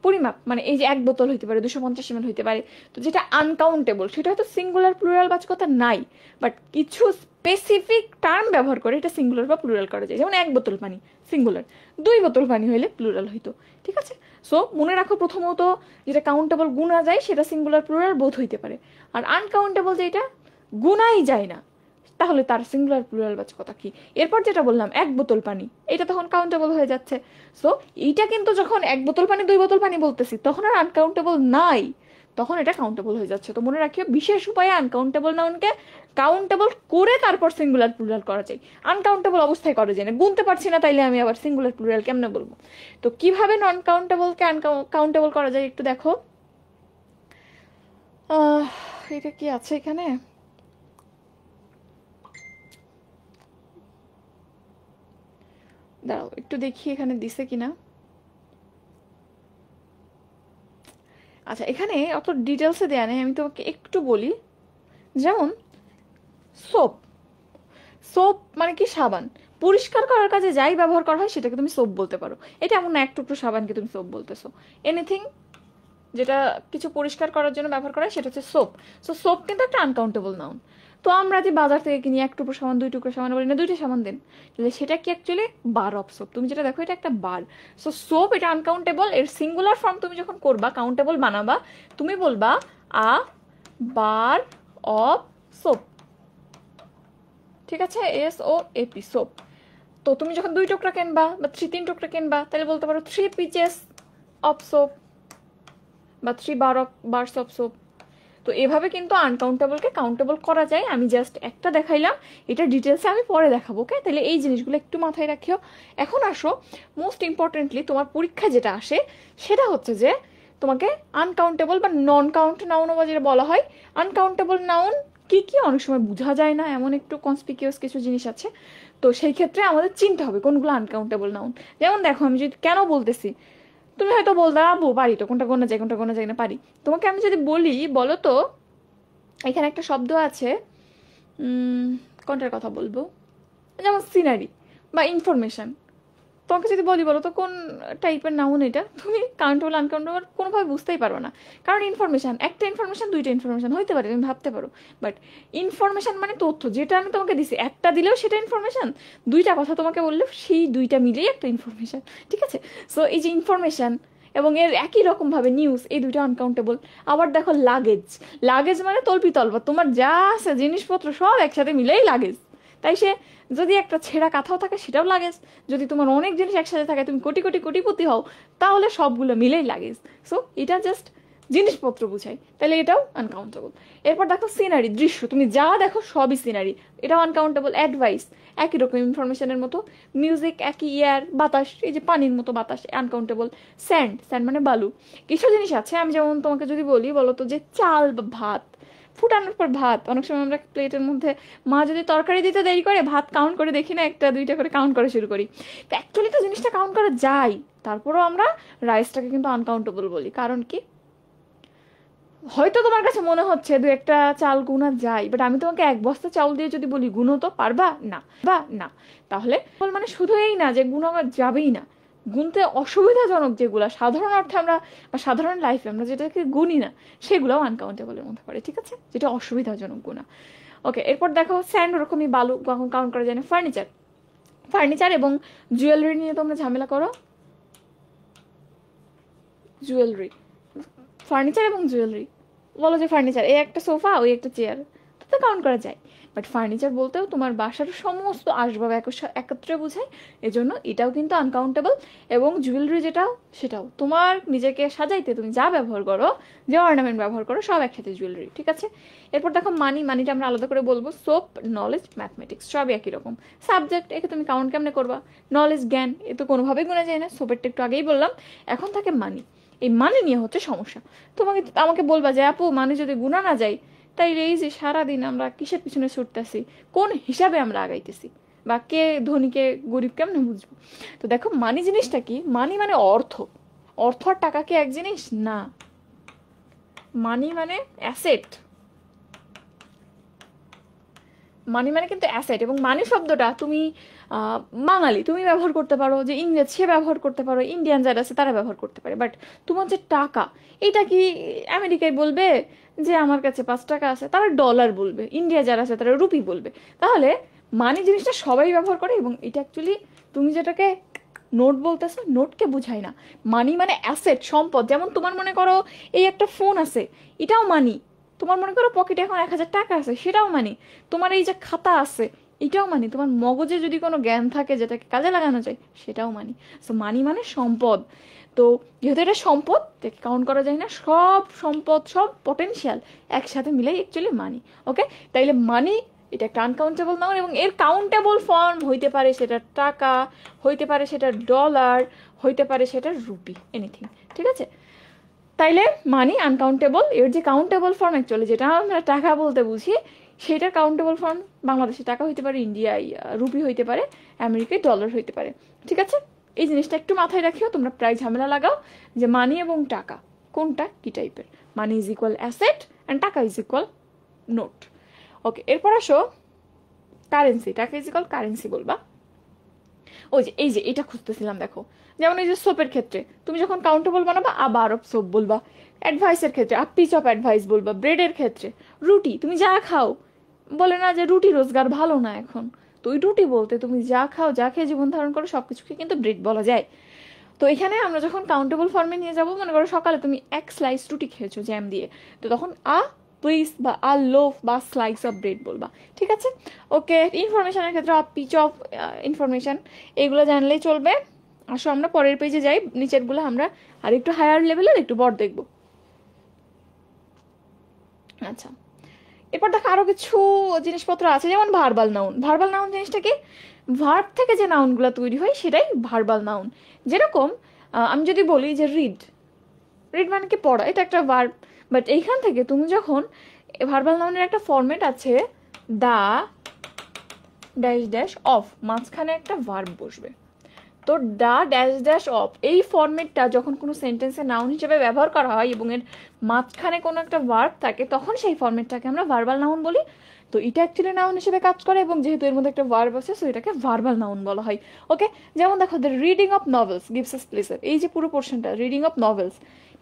পরিমাপ মানে এই যে 1 বোতল হইতে পারে, 250 ml হইতে পারে। তো যেটা আনকাউন্টেবল সেটা হয়তো সিঙ্গুলার প্লুরাল বাচকতা নাই, বাট কিছু স্পেসিফিক টার্ম ব্যবহার করে এটা সিঙ্গুলার বা প্লুরাল করা যায়। যেমন 1 বোতল পানি সিঙ্গুলার, 2 বোতল পানি হইলে প্লুরাল হইতো। ঠিক আছে, সো মনে রাখো প্রথমত যেটা কাউন্টেবল গুণা যায় সেটা সিঙ্গুলার প্লুরাল বোধ হইতে পারে, আর আনকাউন্টেবল যেটা গুণাই যায় না তাহলে তার সিঙ্গুলার প্লুরাল বাচকতা কি। এরপর যেটা বললাম 1 বোতল পানি, এটা তখন কাউন্টেবল হয়ে যাচ্ছে। সো এইটা কিন্তু যখন 1 বোতল পানি 2 বোতল পানি বলতেছি তখন আর আনকাউন্টেবল নাই, তখন এটা কাউন্টেবল হয়ে যাচ্ছে। তো মনে রাখিও বিশেষ উপায়ে আনকাউন্টেবল নাউনকে কাউন্টেবল করে তারপর সিঙ্গুলার প্লুরাল করা যায়। আনকাউন্টেবল অবস্থায় করা যায় না, গুনতে পারছি না তাইলে আমি আবার সিঙ্গুলার প্লুরাল কেমনে বলবো। তো কিভাবে নন কাউন্টেবলকে কাউন্টেবল করা যায় একটু দেখো। এটা কি আছে এখানে, দাঁড়াও একটু দেখি এখানে দিছে কিনা। আচ্ছা, এখানে অত ডিটেলসে দেয়া নেই, আমি তোমাকে একটু বলি। যেমন সোপ, সোপ মানে কি, সাবান। পরিষ্কার করার কাজে যাই ব্যবহার করা হয় সেটাকে তুমি সোপ বলতে পারো। এটা এমন না এক টুকরো সাবানকে তুমি সোপ বলতেছো। এনিথিং যেটা কিছু পরিষ্কার করার জন্য ব্যবহার করা হয় সেটা হচ্ছে সোপ। সো সোপ কিন্তু একটা আনকাউন্টেবল নাউন। তো আমরা যে বাজার থেকে কিনি 1 টুকরো সাবান, 2 টুকরো সাবান বলি না, 2টা সাবান দেন, তাহলে সেটা কি অ্যাকচুয়ালি বার অফ সোপ। তুমি যেটা দেখো এটা একটা বার। সো সোপ এটা আনকাউন্টেবল। এর সিঙ্গুলার ফর্ম তুমি যখন করবা, কাউন্টেবল বানাবা, তুমি বলবা আ বার অফ সোপ। ঠিক আছে, SOAP, সোপ। তো তুমি যখন 2 টুকরা কিনবা বা 3 টুকরা কিনবা তাহলে বলতে পারো 3 পিচেস অফ সোপ বা 3 বার্স অফ সোপ। তো এভাবে কিন্তু আনকাউন্টেবলকে কাউন্টেবল করা যায়। আমি জাস্ট একটা দেখাইলাম, এটা ডিটেলসে আমি পরে দেখাবো। ওকে, তাহলে এই জিনিসগুলো একটু মাথায় রাখিও। এখন আসো মোস্ট ইম্পর্টেন্টলি তোমার পরীক্ষায় যেটা আসে সেটা হচ্ছে যে তোমাকে আনকাউন্টেবল বা নন কাউন্ট নাউন বা যেটা বলা হয়। আনকাউন্টেবল নাউন কি কি অনেক সময় বোঝা যায় না, এমন একটু কনসপিকিউয়াস কিছু জিনিস আছে। তো সেই ক্ষেত্রে আমাদের চিনতে হবে কোনগুলো আনকাউন্টেবল নাউন। যেমন দেখো আমি যদি কেন বলতেছি, তুমি হয়তো বলতে পারি তো কোনটা গোনা যায় কোনটা গোনা যায় না পারি। তোমাকে আমি যদি বলি বলো তো এখানে একটা শব্দ আছে, কোনটার কথা বলবো, যেমন সিনারি বা ইনফরমেশন। তোমাকে যদি বলি বলো তো কোন টাইপের নাউন এটা, তুমি কাউন্টেবল আনকাউন্টেবল কোনোভাবে বুঝতেই পারবে না। কারণ ইনফরমেশন, একটা ইনফরমেশন 2টা ইনফরমেশন হইতে পারে, তুমি ভাবতে পারো। বাট ইনফরমেশন মানে তথ্য, যেটা আমি তোমাকে দিছি একটা দিলেও সেটা ইনফরমেশন, 2টা কথা তোমাকে বললেও সেই 2টা মিলেই একটা ইনফরমেশন। ঠিক আছে, সো এই যে ইনফরমেশন এবং এর একই রকম ভাবে নিউজ, এই 2টা আনকাউন্টেবল। আবার দেখো লাগেজ, লাগেজ মানে তল্পি তল্পা, তোমার যা আছে জিনিসপত্র সব একসাথে মিলেই লাগেজ। তাই সে যদি একটা ছেঁড়া কাঁথাও থাকে সেটাও লাগেজ, যদি তোমার অনেক জিনিস একসাথে থাকে তুমি কোটি কোটি কোটিপতি হও তাহলে সবগুলো মিলেই লাগেজ। সো এটা জাস্ট জিনিসপত্র বুঝায়, তাহলে এটাও আনকাউন্টেবল। এরপর দেখো সিনারি, দৃশ্য, তুমি যা দেখো সবই সিনারি, এটাও আনকাউন্টেবল। অ্যাডভাইস একই রকম ইনফরমেশনের মতো। মিউজিক একই, এয়ার বাতাস, এই যে পানির মতো বাতাস, আনকাউন্টেবল। স্যান্ড, স্যান্ড মানে বালু। কিছু জিনিস আছে, আমি যেমন তোমাকে যদি বলি, বলো তো যে চাল বা ভাত, ফুটানোর পর ভাত, অনেক সময় আমরা প্লেটের মধ্যে মা যদি তরকারি দিতে দেরি করে, ভাত কাউন্ট করে দেখি না, একটা দুইটা করে কাউন্ট করা শুরু করি। তো অ্যাকচুয়ালি তো জিনিসটা কাউন্ট করা যায়, তারপরেও আমরা রাইসটাকে কিন্তু আনকাউন্টেবল বলি। কারণ কি, হয়তো তোমার কাছে মনে হচ্ছে দু একটা চাল গুনা যায়, বাট আমি তোমাকে এক বস্তা চাউল দিয়ে যদি বলি গুনো তো পারবা না, তাহলে মানে শুধু এই না যে গুণা যাবেই না, গুনতে অসুবিধাজনক যেগুলা সাধারণ অর্থে আমরা বা সাধারণ লাইফে আমরা যেটাকে গুনি না, সেগুলোও আনকাউন্টেবলের মধ্যে পড়ে, ঠিক আছে, যেটা অসুবিধাজনক গুণা। ওকে, এরপর দেখো স্যান্ড, ওরকমই বালু, কাউন্ট করা যায় না। ফার্নিচার, ফার্নিচার এবং জুয়েলারি নিয়ে তোমরা ঝামেলা করো। জুয়েলারি, ফার্নিচার এবং জুয়েলারি, বলো যে ফার্নিচার এই একটা সোফা, ওই একটা চেয়ার, তো কাউন্ট করা যায়। বাট ফার্নিচার বলতেও তোমার বাসার সমস্ত আসবাব একত্রে বোঝায়, এজন্য এটাও কিন্তু আনকাউন্টেবল। এবং জুয়েলারি যেটাও, সেটাও তোমার নিজেকে সাজাইতে তুমি যা ব্যবহার করো, যে অর্নামেন্ট ব্যবহার করো, সব একসাথে জুয়েলারি, ঠিক আছে। এরপর দেখো মানি, মানিটা আমরা আলাদা করে বলবো। সোপ, নলেজ, ম্যাথমেটিক্স, সবই একই রকম। সাবজেক্ট, একে তুমি কাউন্ট কেমনে করবা? নলেজ, জ্ঞান, এ তো কোনোভাবেই গোনা যায় না, সোপেরটা একটু আগেই বললাম। এখন থাকে মানি, এই মানি নিয়ে হচ্ছে সমস্যা। তোমাকে আমাকে বলবা যে আপু মানি যদি গুণা না যায়, তাইলে এই যে সারাদিন আমরা কিসের পিছনে ছুটতেছি, কোন হিসাবে আমরা আগাইতেছি, বা কে ধনীকে গরিব কেমনে বুঝবো? তো দেখো মানি জিনিসটা কি, মানি মানে অর্থ। অর্থ আর টাকা কি এক জিনিস না? মানি মানে অ্যাসেট, মানি মানে কিন্তু অ্যাসেট। এবং মানি শব্দটা তুমি বাঙালি তুমি ব্যবহার করতে পারো, যে ইংরেজ সে ব্যবহার করতে পারো, ইন্ডিয়ান যারা আছে তারা ব্যবহার করতে পারে, বাট তোমার যে টাকা, এটা কি আমেরিকায় বলবে যে আমার কাছে 5 টাকা আছে? তারা ডলার বলবে। ইন্ডিয়া যারা আছে তারা রুপি বলবে। তাহলে মানি জিনিসটা সবাই ব্যবহার করে, এবং এটা অ্যাকচুয়ালি তুমি যেটাকে নোট বলতেছো, নোটকে বুঝায় না। মানি মানে অ্যাসেট, সম্পদ। যেমন তোমার মনে করো এই একটা ফোন আছে, এটাও মানি। তোমার মনে করো পকেটে এখন 1000 টাকা আছে, সেটাও মানি। তোমার এই যে খাতা আছে, এটাও মানি। তোমার মগজে যদি কোনো জ্ঞান থাকে যেটাকে কাজে লাগানো যায়, সেটাও মানি। সো মানি মানে সম্পদ। তো যেহেতু এটা সম্পদ, এটাকে কাউন্ট করা যায় না। সব সম্পদ, সব পটেনশিয়াল একসাথে মিলেই অ্যাকচুয়ালি মানি। ওকে, তাইলে মানি এটা একটা আনকাউন্টেবল নাউন, এবং এর কাউন্টেবল ফর্ম হইতে পারে সেটা টাকা, হইতে পারে সেটা ডলার, হইতে পারে সেটা রুপি, এনিথিং, ঠিক আছে। তাইলে মানি আনকাউন্টেবল, এর যে কাউন্টেবল ফর্ম অ্যাকচুয়ালি যেটা আমরা টাকা বলতে বুঝি, সেটার কাউন্টেবল ফর্ম বাংলাদেশে টাকা হইতে পারে, ইন্ডিয়ায় রুপি হইতে পারে, আমেরিকায় ডলার হইতে পারে, ঠিক আছে। এই জিনিসটা একটু মাথায় রাখিও, তোমরা প্রায় ঝামেলা লাগাও যে মানি এবং টাকা কোনটা কি টাইপের। Money is equal asset and টাকা ইজ ইকুয়াল নোট। ওকে, এরপর আসো কারেন্সি। টাকা ইজ ইকুয়াল কারেন্সি বলবা। ওই যে এই যে এটা খুঁজতেছিলাম, দেখো যেমন এই যে সোপের ক্ষেত্রে তুমি যখন কাউন্টেবল বানাবা আবার অফ সোপ বলবা। অ্যাডভাইসের ক্ষেত্রে আ পিস অফ অ্যাডভাইস বলবা। ব্রেডের ক্ষেত্রে রুটি, তুমি যা খাও, বলে না যে রুটি রোজগার ভালো না এখন, তো ওই রুটি বলতে তুমি যা খাও, যা খেয়ে জীবন ধারণ করো, সবকিছুকে কিন্তু ব্রেড বলা যায়। তো এখানে আমরা যখন কাউন্টেবল ফর্মে নিয়ে যাবো, মনে করো সকালে তুমি এক স্লাইস রুটি খেয়েছো জ্যাম দিয়ে, তো তখন আ পিস বা আ লোফ বা স্লাইস অফ ব্রেড বলবা, ঠিক আছে। ওকে, ইনফরমেশনের ক্ষেত্রে আ পিচ অফ ইনফরমেশন, এগুলো জানলেই চলবে। আসো আমরা পরের পেজে যাই, নিচেরগুলো আমরা আর একটু হায়ার লেভেলের একটু বড় দেখবো। আচ্ছা, এরপর দেখো আরো কিছু জিনিসপত্র আছে, যেমন ভার্বাল নাউন। ভার্বাল নাউন জিনিসটা কি? ভার্ব থেকে যে নাউনগুলো তৈরি হয় সেটাই ভার্বাল নাউন। যেরকম আমি যদি বলি যে রিড, রিড মানে কি পড়া, এটা একটা ভার্ব। বাট এইখান থেকে তুমি যখন ভার্বাল নাউনের একটা ফরম্যাট আছে, দা ড্যাশ ড্যাশ অফ, মাঝখানে একটা ভার্ব বসবে। তো দা ড্যাশ ড্যাশ অফ, এই ফরম্যাটটা যখন কোনো সেন্টেন্সে নাউন হিসেবে ব্যবহার করা হয় এবং এর মাঝখানে কোনো একটা ভার্ব থাকে, তখন সেই ফরম্যাটটাকে আমরা ভার্বাল নাউন বলি। তো এটা অ্যাকচুয়ালি নাউন হিসেবে কাজ করে, এবং যেহেতু এর মধ্যে একটা ভার্ব আছে, সো এটাকে ভার্বাল নাউন বলা হয়। ওকে, যেমন দেখো the reading of novels gives us pleasure, এই যে পুরো পোর্শনটা রিডিং অফ নভেলস,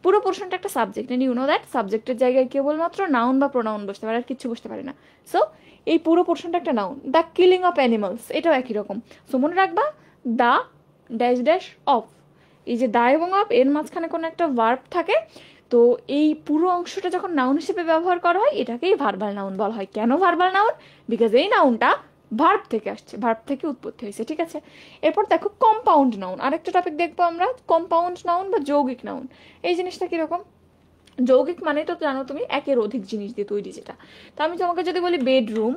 পুরো পোর্শনটা একটা subject, and you know that সাবজেক্টের জায়গায় কেবলমাত্র নাউন বা প্রোনাউন বসতে পারে, আর কিছু বসতে পারে না। সো এই পুরো পোর্শনটা একটা noun. The killing of animals, এটাও একই রকম। সো মনে রাখবা দ্য ড্যাশ ড্যাশ অফ, এই যে দা এবং অফ এর মাঝখানে কোনো একটা ভার্ব থাকে, তো এই পুরো অংশটা যখন নাউন হিসেবে ব্যবহার করা হয়, এটাকেই ভার্বাল নাউন বলা হয়। কেন ভার্বাল নাউন? বিকজ এই নাউনটা ভার্ব থেকে আসছে, ভার্ব থেকে উৎপত্তি হয়েছে, ঠিক আছে। এরপর দেখো কম্পাউন্ড নাউন, আরেকটা টপিক দেখবো আমরা, কম্পাউন্ড নাউন বা যৌগিক নাউন। এই জিনিসটা কিরকম? যৌগিক মানে তো জানো তুমি একের অধিক জিনিস দিয়ে তৈরি যেটা। তো আমি তোমাকে যদি বলি বেডরুম,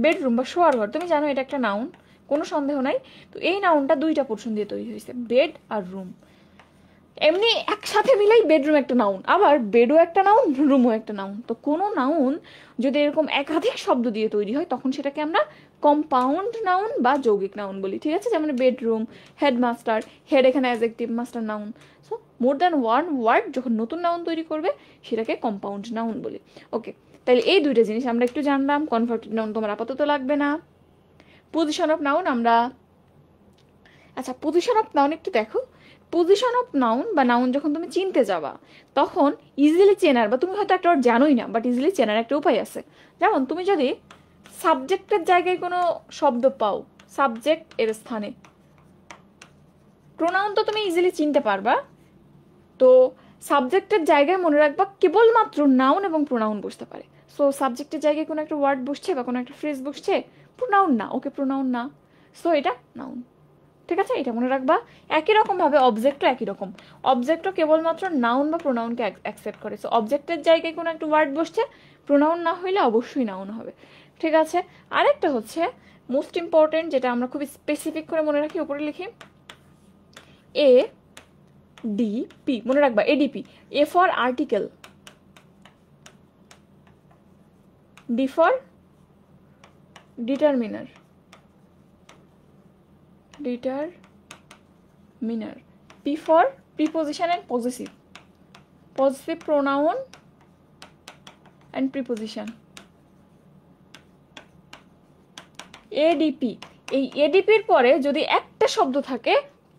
বেডরুম বা শোয়ার ঘর, তুমি জানো এটা একটা নাউন, কোনো সন্দেহ নাই। তো এই নাউনটা দুইটা পোর্শন দিয়ে তৈরি হয়েছে, বেড আর রুম। এমনি একসাথে মিলেই বেডরুম একটা নাউন, আবার বেডও একটা নাউন, রুমও একটা নাউন। তো কোনো নাউন যদি এরকম একাধিক শব্দ দিয়ে তৈরি হয় তখন সেটাকে আমরা কম্পাউন্ড নাউন বা যৌগিক নাউন বলি, ঠিক আছে? যেমন বেডরুম, হেডমাস্টার, হেড এখানে adjective, master noun. So more than one word যখন নতুন নাউন তৈরি করবে সেটাকে কম্পাউন্ড নাউন বলি। ওকে, তাহলে এই দুইটা জিনিস আমরা একটু জানলাম। কনভার্টেড নাউন তোমার আপাতত লাগবে না। পজিশন অফ নাউন আমরা, আচ্ছা পজিশন অফ নাউন একটু দেখো। পজিশন অফ নাউন বা নাউন যখন তুমি চিনতে যাবা তখন ইজিলি চেনার, বা তুমি হয়তো একটা ওয়ার্ড জানোই না বাট ইজিলি চেনার একটা উপায় আছে। যেমন তুমি যদি সাবজেক্টের জায়গায় কোনো শব্দ পাও, সাবজেক্ট এর স্থানে, প্রোনাউন তো তুমি ইজিলি চিনতে পারবা। তো সাবজেক্টের জায়গায় মনে রাখবা কেবলমাত্র নাউন এবং প্রোনাউন বসতে পারে। সো সাবজেক্টের জায়গায় কোনো একটা ওয়ার্ড বসছে বা কোনো একটা ফ্রেজ বসছে, প্রোনাউন না, ওকে প্রোনাউন না, সো এটা নাউন, ঠিক আছে? এটা মনে রাখবা। একই রকম ভাবে অবজেক্টও একই রকম, অবজেক্টও কেবলমাত্র নাউন বা প্রোনাউনকে অ্যাকসেপ্ট করে। সো অবজেক্টের জায়গায় কোনো একটা ওয়ার্ড বসছে, প্রোনাউন না হইলে অবশ্যই নাউন হবে, ঠিক আছে? আরেকটা হচ্ছে মোস্ট ইম্পর্টেন্ট, যেটা আমরা খুবই স্পেসিফিক করে মনে রাখি, উপরে লিখি এ ডি পি, মনে রাখবা ADP, A for article, D for determiner, determiner, P for preposition and positive, positive pronoun and preposition, ADP. এই এডিপির পরে যদি একটা শব্দ থাকে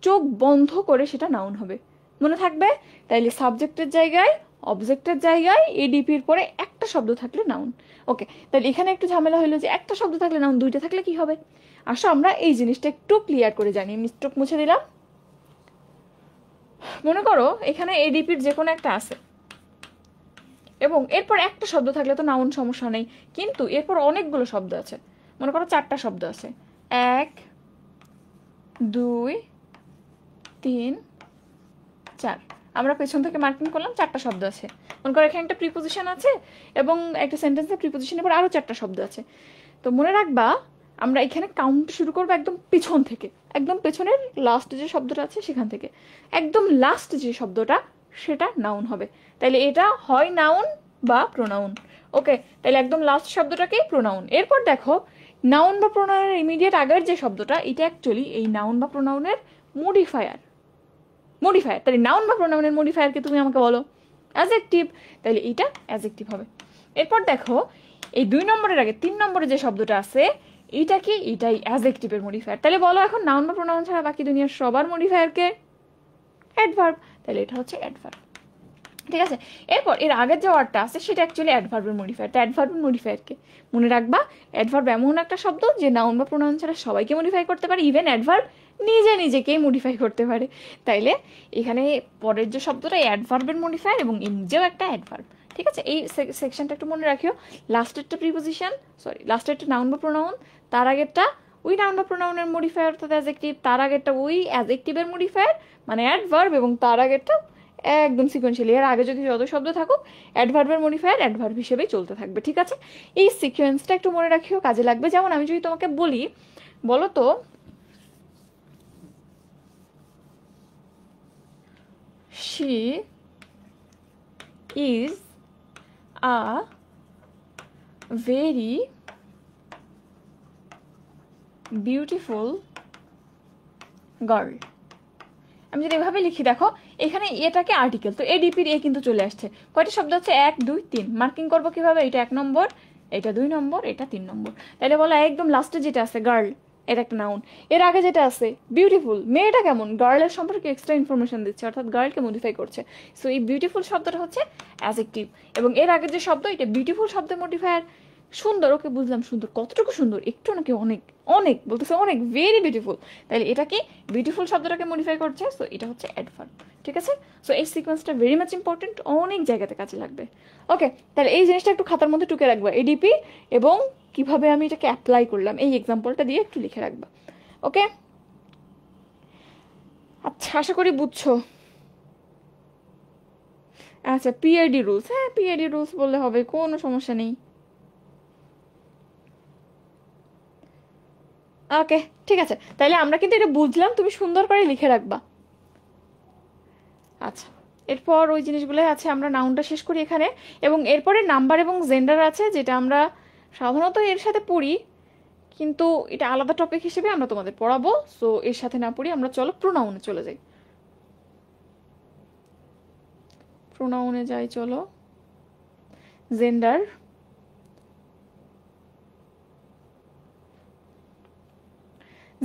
চোখ বন্ধ করে সেটা নাউন হবে, মনে থাকবে? তাইলে সাবজেক্টের জায়গায়, অবজেক্টের জায়গায় এডিপির পরে একটা শব্দ থাকলে নাউন। ওকে, তাহলে এখানে একটু ঝামেলা হলো যে একটা শব্দ থাকলে নাউন, দুইটা থাকলে কি হবে? আসো আমরা এই জিনিসটা একটু ক্লিয়ার করে জানি। মিস্টেক মুছে দিলাম। মনে করো এখানে এডিপির যে কোনো একটা আছে এবং এরপর একটা শব্দ থাকলে তো নাউন, সমস্যা নেই। কিন্তু এরপর অনেকগুলো শব্দ আছে, মনে করো চারটা শব্দ আছে, 1 2 3 4, আমরা পেছন থেকে মার্কিং করলাম, চারটা শব্দ আছে। মনে করো এখানে একটা প্রিপোজিশন আছে এবং একটা সেন্টেন্সে প্রিপোজিশনের পর আরো চারটা শব্দ আছে। তো মনে রাখবা আমরা এখানে কাউন্ট শুরু করবো একদম পেছন থেকে, একদম পেছনের লাস্ট যে শব্দটা আছে সেখান থেকে, একদম লাস্ট যে শব্দটা সেটা নাউন হবে। তাইলে এটা হয় নাউন বা প্রোনাউন। ওকে, তাহলে একদম লাস্ট শব্দটাকেই প্রোনাউন। এরপর দেখো নাউন বা প্রোনাউনের ইমিডিয়েট আগের যে শব্দটা, এটা অ্যাকচুয়ালি এই নাউন বা প্রোনাউনের মডিফায়ার, মডিফায়ার। তাহলে নাউন বা প্রোনাউনের মডিফায়ারকে তুমি আমাকে বলো অ্যাডজেক্টিভ, তাহলে এটা অ্যাডজেক্টিভ হবে। এরপর দেখো এই 2 নম্বরের আগে 3 নম্বরে যে শব্দটা আছে এইটা কি? এটাই অ্যাডজেক্টিভের মডিফায়ার। তাহলে বলো এখন নাউন বা প্রোনাউন ছাড়া বাকি দুনিয়ার সবার মডিফায়ারকে? অ্যাডভার্ব। তাহলে এটা হচ্ছে অ্যাডভার্ব, ঠিক আছে? এরপর এর আগের যে ওয়ার্ডটা আছে সেটা অ্যাকচুয়ালি অ্যাডভার্বের মডিফায়ার। তো অ্যাডভার্বের মডিফায়ারকে মনে রাখবা, অ্যাডভার্ব এমন একটা শব্দ যে নাউন বা প্রোনাউন ছাড়া সবাইকে মডিফাই করতে পারে, ইভেন অ্যাডভার্ব নিজে নিজেকেই মডিফাই করতে পারে। তাইলে এখানে পরের যে শব্দটা অ্যাডভার্বের মডিফায়ার এবং নিজেও একটা অ্যাডভার্ব, ঠিক আছে? এই সেকশনটা একটু মনে রাখিও। লাস্টেরটা প্রিপোজিশন, সরি লাস্টেরটা নাউন বা প্রোনাউন, তার আগেরটা ওই নাউন বা প্রোনাউনের মডিফায়ার অর্থাৎ অ্যাডজেক্টিভ, তার আগেরটা ওই অ্যাডজেক্টিভের মডিফায়ার মানে অ্যাডভার্ব, এবং তার আগেরটা একদম সিকোয়েন্সিয়ালি এর আগে যদি যত শব্দ থাকুক অ্যাডভার্বের মডিফায়ার অ্যাডভার্ব হিসেবেই চলতে থাকবে, ঠিক আছে? এই সিকোয়েন্সটা একটু মনে রাখিও, কাজে লাগবে। যেমন আমি যদি তোমাকে বলি, বলো তো she is a very beautiful girl, আমি যদি এভাবে লিখি, দেখো এখানে এটাকে আর্টিকেল, তো এডিপির এ কিন্তু চলে আসছে। কয়টা শব্দ আছে? 1 2 3। মার্কিং করবো কিভাবে? এটা 1 নম্বর, এটা 2 নম্বর, এটা 3 নম্বর। তাহলে বলো একদম লাস্টে যেটা আছে গার্ল, এটা একটা নাউন। এর আগে যেটা আছে বিউটিফুল, মেয়েটা কেমন, গার্লের সম্পর্কে এক্সট্রা ইনফরমেশন দিচ্ছে অর্থাৎ গার্লকে মডিফাই করছে। সো এই বিউটিফুল শব্দটা হচ্ছে অ্যাডজেক্টিভ, এবং এর আগের যে শব্দ এটা বিউটিফুল শব্দের মডিফায়ার। সুন্দর, ওকে বুঝলাম, সুন্দর কতটুকু সুন্দর? একটু নাকি অনেক? অনেক বলতেছে, অনেক, ভেরি বিউটিফুল। তাহলে এটা কি বিউটিফুল শব্দটাকে মডিফাই করছে, সো এটা হচ্ছে অ্যাডভার্ব, ঠিক আছে? সো এই সিকোয়েন্সটা ভেরি মাচ ইম্পর্টেন্ট, অনেক জায়গাতে কাজে লাগবে। ওকে, তাহলে এই জিনিসটা একটু খাতার মধ্যে টুকে রাখবা, এডিপি এবং কিভাবে আমি এটাকে অ্যাপ্লাই করলাম এই এক্সাম্পলটা দিয়ে একটু লিখে রাখবা। ওকে, আচ্ছা আশা করি বুঝছো। আচ্ছা, পিআইডি রুলস, হ্যাঁ পিআইডি রুলস বললে হবে, কোনো সমস্যা নেই। ওকে, ঠিক আছে, তাইলে আমরা কিন্তু এটা বুঝলাম, তুমি সুন্দর করে লিখে রাখবা। আচ্ছা, এরপর ওই জিনিসগুলো আছে, আমরা নাউনটা শেষ করি এখানে, এবং এরপরে নাম্বার এবং জেন্ডার আছে, যেটা আমরা সাধারণত এর সাথে পড়ি, কিন্তু এটা আলাদা টপিক হিসেবে আমরা তোমাদের পড়াবো, সো এর সাথে না পড়ি আমরা, চলো প্রোনাউনে চলে যাই। প্রোনাউনে যাই চলো। জেন্ডার,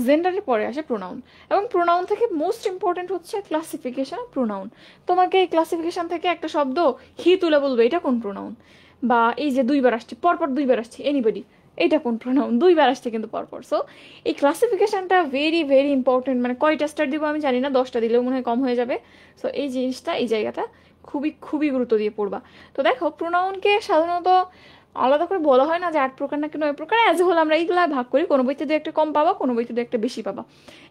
জেন্ডারের পরে আসে প্রোনাউন, এবং প্রোনাউন থেকে মোস্ট ইম্পর্টেন্ট হচ্ছে ক্লাসিফিকেশন প্রোনাউন। তোমাকে এই ক্লাসিফিকেশন থেকে একটা শব্দ হি তুলে বলবে এটা কোন প্রোনাউন, বা এই যে দুইবার আসছে পরপর, দুইবার আসছে এনিবডি, এটা কোন প্রোনাউন, দুইবার আসছে কিন্তু পরপর। সো এই ক্লাসিফিকেশনটা ভেরি ভেরি ইম্পর্টেন্ট, মানে কয়টা স্টার দিব আমি জানি না, 10টা দিলেও মনে হয় কম হয়ে যাবে। সো এই জিনিসটা, এই জায়গাটা খুবই খুবই গুরুত্ব দিয়ে পড়বা। তো দেখো, প্রোনাউনকে সাধারণত আলাদা করে বলা হয় না যে 8 প্রকার নাকি 9 প্রকার, অ্যাজ হল আমরা এইগুলা ভাগ করি, কোনো বইতে দু একটা কম পাবা, কোনো বইতে দু একটা বেশি পাবা।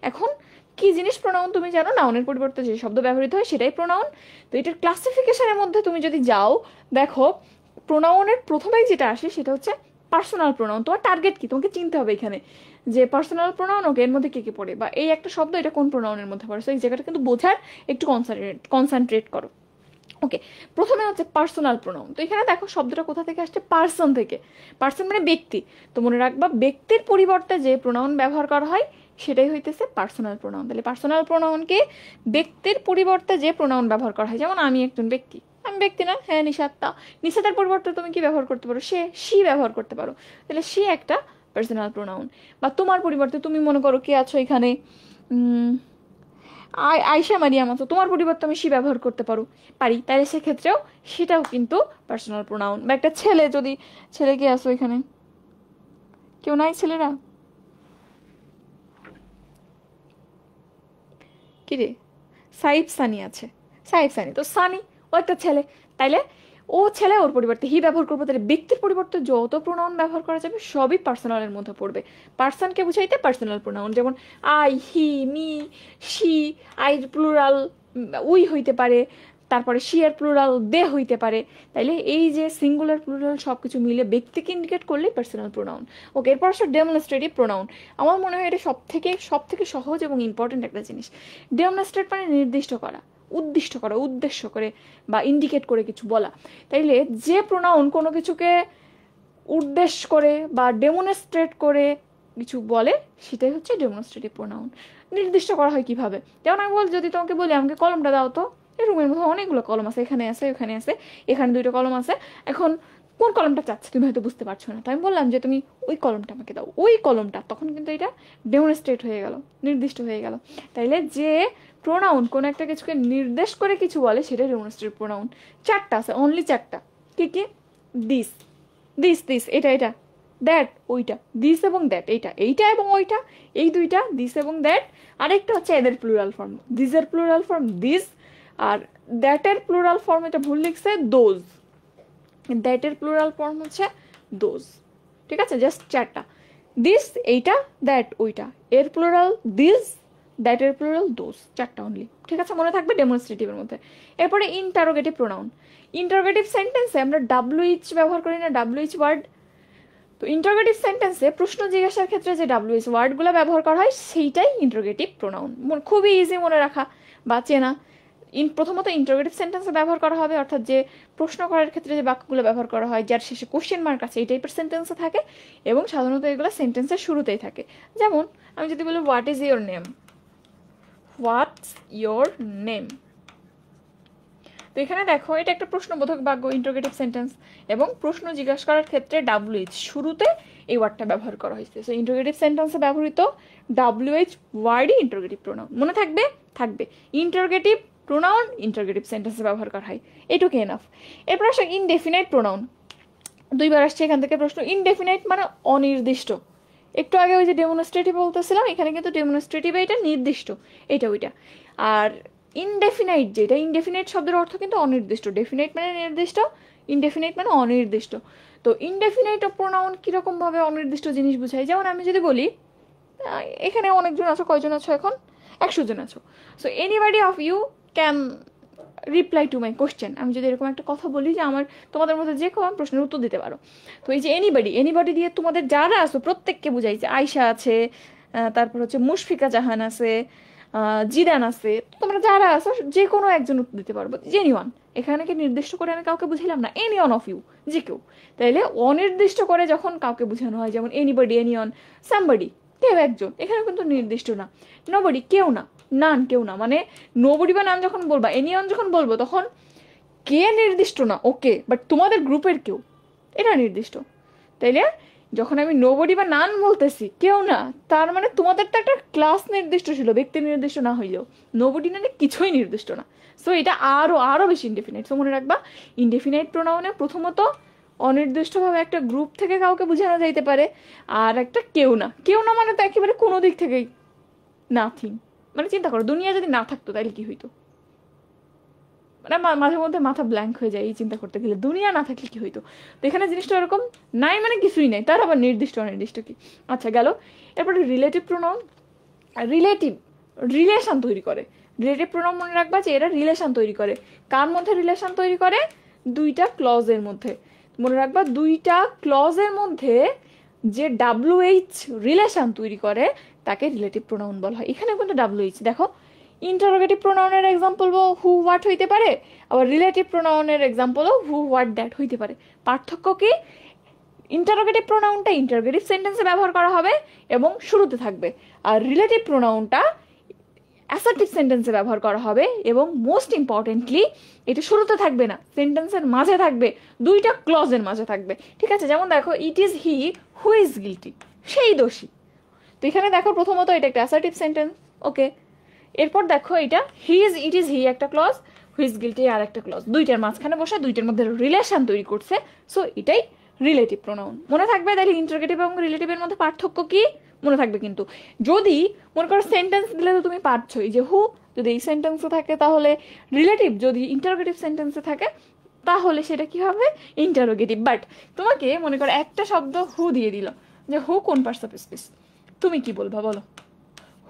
এখন কি জিনিস প্রোনাউন তুমি জানো, নাউনের পরিবর্তে যে শব্দ ব্যবহৃত হয় সেটাই প্রোনাউন। তো এটার ক্লাসিফিকেশনের মধ্যে তুমি যদি যাও, দেখো প্রোনাউনের প্রথমেই যেটা আসে সেটা হচ্ছে পার্সোনাল প্রোনাউন। তোমার টার্গেট কি, তোমাকে চিনতে হবে এখানে যে পার্সোনাল প্রোনাউন, ওকে এর মধ্যে কে কে পড়ে, বা এই একটা শব্দ এটা কোন প্রোনাউনের মধ্যে পড়ে। সো এই জায়গাটা কিন্তু বোঝার একটু কনসেন্ট্রেট করো। ওকে, প্রথমে হচ্ছে পার্সোনাল প্রোনাউন। তো এখানে দেখো শব্দটা কোথা থেকে আসছে, পার্সন থেকে। পার্সন মানে ব্যক্তি, তো মনে রাখবা ব্যক্তির পরিবর্তে যে প্রোনাউন ব্যবহার করা হয় সেটাই হইতেছে পার্সোনাল প্রোনাউন। তাহলে পার্সোনাল প্রোনাউনকে ব্যক্তির পরিবর্তে যে প্রোনাউন ব্যবহার করা হয়, যেমন আমি একজন ব্যক্তি, আমি ব্যক্তি না, হ্যাঁ নিষাদটা, নিষাদের পরিবর্তে তুমি কি ব্যবহার করতে পারো, সে, সি ব্যবহার করতে পারো, তাহলে সে একটা পার্সোনাল প্রোনাউন। বা তোমার পরিবর্তে তুমি মনে করো কে আছো এখানে, আয়শা মারিয়াম আছো, তোমার পরিবর্তে আমি সি ব্যবহার করতে পারি, তাহলে সেক্ষেত্রেও সেটাও কিন্তু পার্সোনাল প্রোনাউন। বা একটা ছেলে, যদি ছেলে কে আছো এখানে, কেউ নাই ছেলেরা, কি রে, সাইফ সানি আছে, সাইফ সানি, তো সানি ও একটা ছেলে, তাইলে ও ছেলে, ওর পরিবর্তে হি ব্যবহার করবো। তাহলে ব্যক্তির পরিবর্তে যত প্রোনাউন ব্যবহার করা যাবে সবই পার্সোনালের মধ্যে পড়বে। পার্সনকে বুঝাইতে পার্সোনাল প্রোনাউন, যেমন আই, হি, মি, শি, আইর প্লুরাল উই হইতে পারে, তারপরে শি এর প্লুরাল দে হইতে পারে। তাইলে এই যে সিঙ্গুলার প্লুরাল সবকিছু মিলে ব্যক্তিকে ইন্ডিকেট করলে পার্সোনাল প্রোনাউন। ওকে, এরপর আসলে ডেমনস্ট্রেটিভ প্রোনাউন। আমার মনে হয় এটা সব থেকে সহজ এবং ইম্পর্টেন্ট একটা জিনিস। ডেমনস্ট্রেট মানে নির্দিষ্ট করা, উদ্দিষ্ট করা, উদ্দেশ্য করে বা ইন্ডিকেট করে কিছু বলা। তাইলে যে প্রোনাউন কোনো কিছুকে উদ্দেশ্য করে বা ডেমনস্ট্রেট করে কিছু বলে সেটাই হচ্ছে ডেমনস্ট্রেটিভ প্রোনাউন। নির্দিষ্ট করা হয় কিভাবে, যেমন আমি যদি তোমাকে বলি আমাকে কলমটা দাও, তো এই রুমের মধ্যে অনেকগুলো কলম আছে, এখানে আছে, ওখানে আছে, এখানে 2টা কলম আছে, এখন কোন কলমটা চাচ্ছে তুমি হয়তো বুঝতে পারছো না, তো আমি বললাম যে তুমি ওই কলমটা আমাকে দাও, ওই কলমটা, তখন কিন্তু এটা ডেমনস্ট্রেট হয়ে গেল, নির্দিষ্ট হয়ে গেল। তাইলে যে প্রোনাউন কোনো একটা কিছুকে নির্দেশ করে কিছু বলে সেটা ডেমনস্ট্রেটিভ প্রোনাউন। 4টা আছে, অনলি 4টা। কি কি? দিস, দিস এটা, দ্যাট ওইটা, দিস এবং দ্যাট এইটা এবং ওইটা, এই 2টা দিস এবং দ্যাট। আরেকটা হচ্ছে এদের প্লুরাল ফর্ম, দিসের প্লুরাল ফর্ম দিস, আর দ্যাটের প্লুরাল ফর্ম, এটা ভুল লিখছে, দোজ। দ্যাটের প্লুরাল ফর্ম হচ্ছে দোজ। ঠিক আছে, জাস্ট 4টা, দিস এইটা, দ্যাট ওইটা, এর প্লুরাল দিস, দ্যাটের প্লুরাল দোজ, 4টা অনলি। ঠিক আছে, মনে থাকবে ডেমনস্ট্রেটিভের মধ্যে। এরপরে ইন্টারোগেটিভ প্রোনাউন। ইন্টারোগেটিভ সেন্টেন্সে আমরা WH ব্যবহার করি না, WH ওয়ার্ড। তো ইন্টারোগেটিভ সেন্টেন্সে প্রশ্ন জিজ্ঞাসার ক্ষেত্রে যে WH ওয়ার্ডগুলো ব্যবহার করা হয় সেইটাই ইন্টারোগেটিভ প্রোনাউন। খুবই ইজি মনে রাখা বা চেনা। প্রথমত ইন্টারোগেটিভ সেন্টেন্সে ব্যবহার করা হবে, অর্থাৎ যে প্রশ্ন করার ক্ষেত্রে যে বাক্যগুলো ব্যবহার করা হয় যার শেষে কোশ্চেন মার্ক আছে, এই টাইপের সেন্টেন্সে থাকে, এবং সাধারণত এগুলো সেন্টেন্সের শুরুতেই থাকে। যেমন আমি যদি বলি what is your name, what's your name, তো এখানে দেখো এটা একটা প্রশ্নবোধক বাক্য, ইন্টারোগেটিভ সেন্টেন্স, এবং প্রশ্ন জিজ্ঞাসা করার ক্ষেত্রে WH শুরুতে এই ওয়ার্ডটা ব্যবহার করা হয়েছে। সো ইন্টারোগেটিভ সেন্টেন্সে ব্যবহৃত WH ওয়ার্ডই ইন্টারোগেটিভ প্রোনাউন। মনে থাকবে, থাকবে ইন্টারোগেটিভ প্রোনাউন ইন্টারোগেটিভ সেন্টেন্সে ব্যবহার করা হয়, এটুকু এনাফ। এরপর আসে ইনডেফিনাইট প্রোনাউন। 2বার আসছে এখান থেকে প্রশ্ন। ইনডেফিনাইট মানে অনির্দিষ্ট। একটু আগে ওই যে ডেমনস্ট্রেটিভ বলতেছিলাম, এখানে কিন্তু ডেমনস্ট্রেটিভ এটা নির্দিষ্ট, এটা ওইটা। আর ইনডেফিনাইট, যেটা ইনডেফিনাইট শব্দের অর্থ কিন্তু অনির্দিষ্ট, ডেফিনাইট মানে নির্দিষ্ট, ইনডেফিনাইট মানে অনির্দিষ্ট। তো ইনডেফিনাইট প্রোনাউন কিরকম ভাবে অনির্দিষ্ট জিনিস বুঝায়, যেমন আমি যদি বলি এখানে অনেকজন আছো, কয়জন আছো এখন, 100 জন আছো। So anybody of you can reply to my question. আমি যদি এরকম একটা কথা বলি যে আমার তোমাদের মধ্যে যে কেউ প্রশ্নের উত্তর দিতে পারো, তো এই যে এনিবডি দিয়ে তোমাদের যারা আছো প্রত্যেককে বুঝাইছে। আয়শা আছে, তারপর হচ্ছে মুশফিকা জাহান আছে, জিদান আছে, তোমরা যারা আছো যে কোনো একজন উত্তর দিতে পারবো, জেনিওয়ান। এখানে কি নির্দিষ্ট করে আমি কাউকে বুঝাইলাম না, এনি অন অফ ইউ, যে কেউ। তাইলে অনির্দিষ্ট করে যখন কাউকে বোঝানো হয়, যেমন এনিবডি, এনিয়ন, সামবডি, কেউ একজন, এখানে কিন্তু নির্দিষ্ট না। নোবডি, কেউ না, নান, কেউ না। মানে নোবডি বা নান যখন বলবা, এনিয়ন যখন বলবো, তখন কে নির্দিষ্ট না, ওকে, বাট তোমাদের গ্রুপের কেউ, এটা নির্দিষ্ট। তাইলে যখন আমি নোবডি বা নান বলতেছি, কেউ না, তার মানে তোমাদের তো একটা ক্লাস নির্দিষ্ট ছিল, ব্যক্তি নির্দিষ্ট না হইলেও। নোবডি মানে কিছুই নির্দিষ্ট না। সো এটা আরো আরো বেশি ইনডেফিনাইট। সো মনে রাখবা, ইনডেফিনাইট প্রোনাউনে প্রথমত অনির্দিষ্টভাবে একটা গ্রুপ থেকে কাউকে বোঝানো যাইতে পারে, আর একটা কেউ না। কেউ না মানে তো একেবারে কোনো দিক থেকেই নাথিং। মানে চিন্তা করো, দুনিয়া যদি না থাকতো তাহলে কি হইতো? মানে মাঝে মধ্যে মাথা ব্ল্যাঙ্ক হয়ে যায় এই চিন্তা করতে গেলে, দুনিয়া না থাকলে কি হইতো। তো এখানে জিনিসটা এরকম, নাই মানে কিছুই নাই, তার আবার নির্দিষ্ট অনির্দিষ্ট কি। আচ্ছা গেল। এরপরে রিলেটিভ প্রোনাউন। রিলেটিভ রিলেশন তৈরি করে। রিলেটিভ প্রোনাউন মনে রাখবা যে এরা রিলেশন তৈরি করে। কার মধ্যে রিলেশন তৈরি করে? দুইটা ক্লজের মধ্যে। মনে রাখবা, দুইটা ক্লজের মধ্যে যে WH রিলেশন তৈরি করে তাকে রিলেটিভ প্রোনাউন বলা হয়। এখানে কিন্তু WH দেখো, ইন্টারোগেটিভ প্রোনাউনের এক্সাম্পল হু হোয়াট হইতে পারে, আবার রিলেটিভ প্রোনাউনের এক্সাম্পলও হু হোয়াট দ্যাট হইতে পারে। পার্থক্য কি? ইন্টারোগেটিভ প্রোনাউনটা ইন্টারোগেটিভ সেন্টেন্সে ব্যবহার করা হবে এবং শুরুতে থাকবে, আর রিলেটিভ প্রোনাউনটা অ্যাসার্টিভ সেন্টেন্সে ব্যবহার করা হবে এবং মোস্ট ইম্পর্টেন্টলি এটা শুরুতে থাকবে না, সেন্টেন্সের মাঝে থাকবে, দুইটা ক্লজের মাঝে থাকবে। ঠিক আছে, যেমন দেখো, it is he who is guilty, সেই দোষী। তো এখানে দেখো প্রথমত এটা একটা অ্যাসার্টিভ সেন্টেন্স, ওকে। এরপর দেখো এটা ইট ইজ হি একটা ক্লজ, হু ইজ গিলটি আর একটা ক্লজ, দুইটার মাঝখানে বসে দুইটার মধ্যে রিলেশন তৈরি করছে। সো এটাই রিলেটিভ প্রোনাউন। মনে থাকবে তাহলে ইন্টারোগেটিভ এবং রিলেটিভের মধ্যে পার্থক্য কি মনে থাকবে। কিন্তু যদি মনে করো সেন্টেন্স দিলে তো তুমি পারছোই যে হু যদি এই সেন্টেন্সে থাকে তাহলে রিলেটিভ, যদি ইন্টারোগেটিভ সেন্টেন্সে থাকে তাহলে সেটা কি হবে? ইন্টারোগেটিভ। বাট তোমাকে মনে করো একটা শব্দ হু দিয়ে দিল, যে হু কোন পার্টস অফ স্পিচ, তুমি কি বলবা বলো?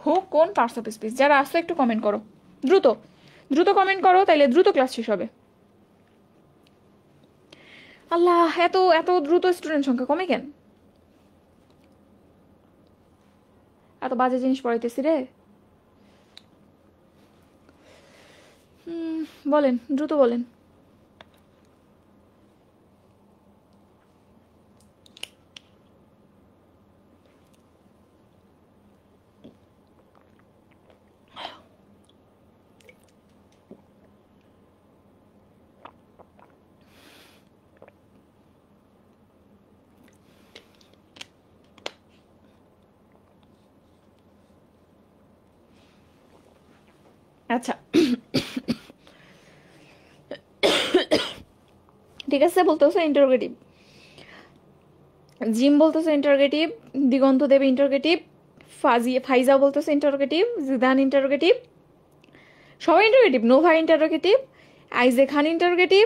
হু কোন পার্টস অফ স্পিচ? যারা আসছো একটু কমেন্ট করো, দ্রুত দ্রুত কমেন্ট করো, তাইলে দ্রুত ক্লাস শেষ হবে। আল্লাহ, এত এত দ্রুত স্টুডেন্ট সংখ্যা কমে কেন? এত বাজে জিনিস পড়াইতেছি রে। বলেন, দ্রুত বলেন। আচ্ছা ঠিক আছে, বলতেছো ইন্টারোগেটিভ। জিম বলতেছো ইন্টারোগেটিভ, দিগন্ত দেব ইন্টারোগেটিভ, ফাইজা বলতেছো ইন্টারোগেটিভ, জিদান ইন্টারোগেটিভ, সবাই ইন্টারোগেটিভ, নোভা ইন্টারোগেটিভ, আইজে খান ইন্টারোগেটিভ,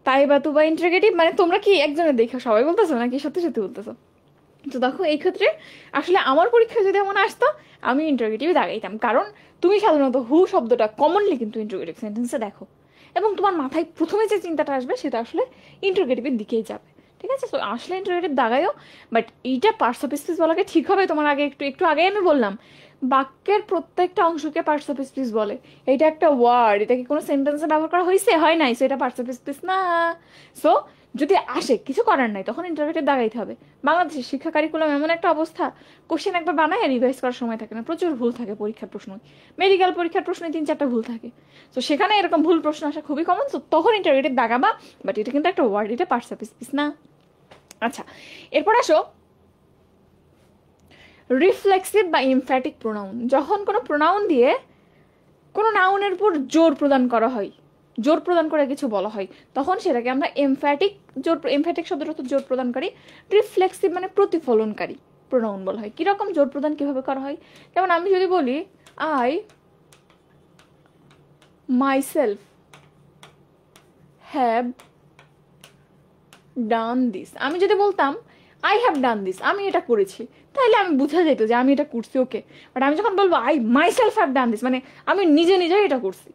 তাইবা তুবা ইন্টারোগেটিভ। মানে তোমরা কি একজনের দেখে সবাই বলতেছো নাকি সত্যি সত্যি বলতেছো? তো দেখো, এই ক্ষেত্রে আসলে আমার পরীক্ষা যদি এমন আসতো আমি ইন্টারোগেটিভ দাগাইতাম, কারণ তুমি সাধারণত হু শব্দটা কমনলি কিন্তু ইন্টারোগেটিভ সেন্টেন্সে দেখো, এবং তোমার মাথায় প্রথমে যে চিন্তাটা আসবে সেটা আসলে ইন্টারোগেটিভের দিকেই যাবে। ঠিক আছে, তো আসলে ইন্টারোগেটিভ দাগাইও, বাট এইটা পার্টস অফ স্পিচ বলাকে ঠিক হবে। তোমার আগে একটু আগে আমি বললাম, বাক্যের প্রত্যেকটা অংশকে পার্টস অফ স্পিচ বলে। এটা একটা ওয়ার্ড, এটা কি কোনো সেন্টেন্সে ব্যবহার করা হয়েছে? হয় নাই, সো এটা পার্টস অফ স্পিচ না। সো যদি আসে, কিছু করার নাই, তখন ইন্টারোগেটিভ দাগাইতে হবে। বাংলাদেশের শিক্ষা কারিকুলাম এমন একটা অবস্থা, কোশ্চেন একবার বানায় রিভাইজ করার সময় থাকে না, প্রচুর ভুল থাকে পরীক্ষার প্রশ্ন। মেডিকেল পরীক্ষার প্রশ্নে 3-4টা ভুল থাকে। তো সেখানে এরকম ভুল প্রশ্ন আসা খুবই কমন, তো তখন ইন্টারোগেটিভ দাগাবা। বাট এটা কিন্তু একটা ওয়ার্ড, এটা পার্টস অফ স্পিচ না। আচ্ছা, এরপর আসো রিফ্লেক্সিভ বা এমফ্যাটিক প্রোনাউন। যখন কোনো প্রোনাউন দিয়ে কোনো নাউনের উপর জোর প্রদান করা হয়, জোর প্রদান করে কিছু বলা হয়, তখন সেটাকে আমরা এমফ্যাটিক এমফ্যাটিক শব্দটা তো জোর প্রদানকারী, রিফ্লেক্সিভ মানে প্রতিফলনকারী প্রোনাউন বলা হয়। কিরকম জোর প্রদান কিভাবে করা হয়? যেমন আমি যদি বলি I myself have done this, আমি যদি বলতাম আই হ্যাভ ডান দিস, আমি এটা করেছি, তাহলে আমি বুঝা যেত যে আমি এটা করছি, ওকে। বাট আমি যখন বলবো I myself have done this, মানে আমি নিজে নিজেই এটা করছি,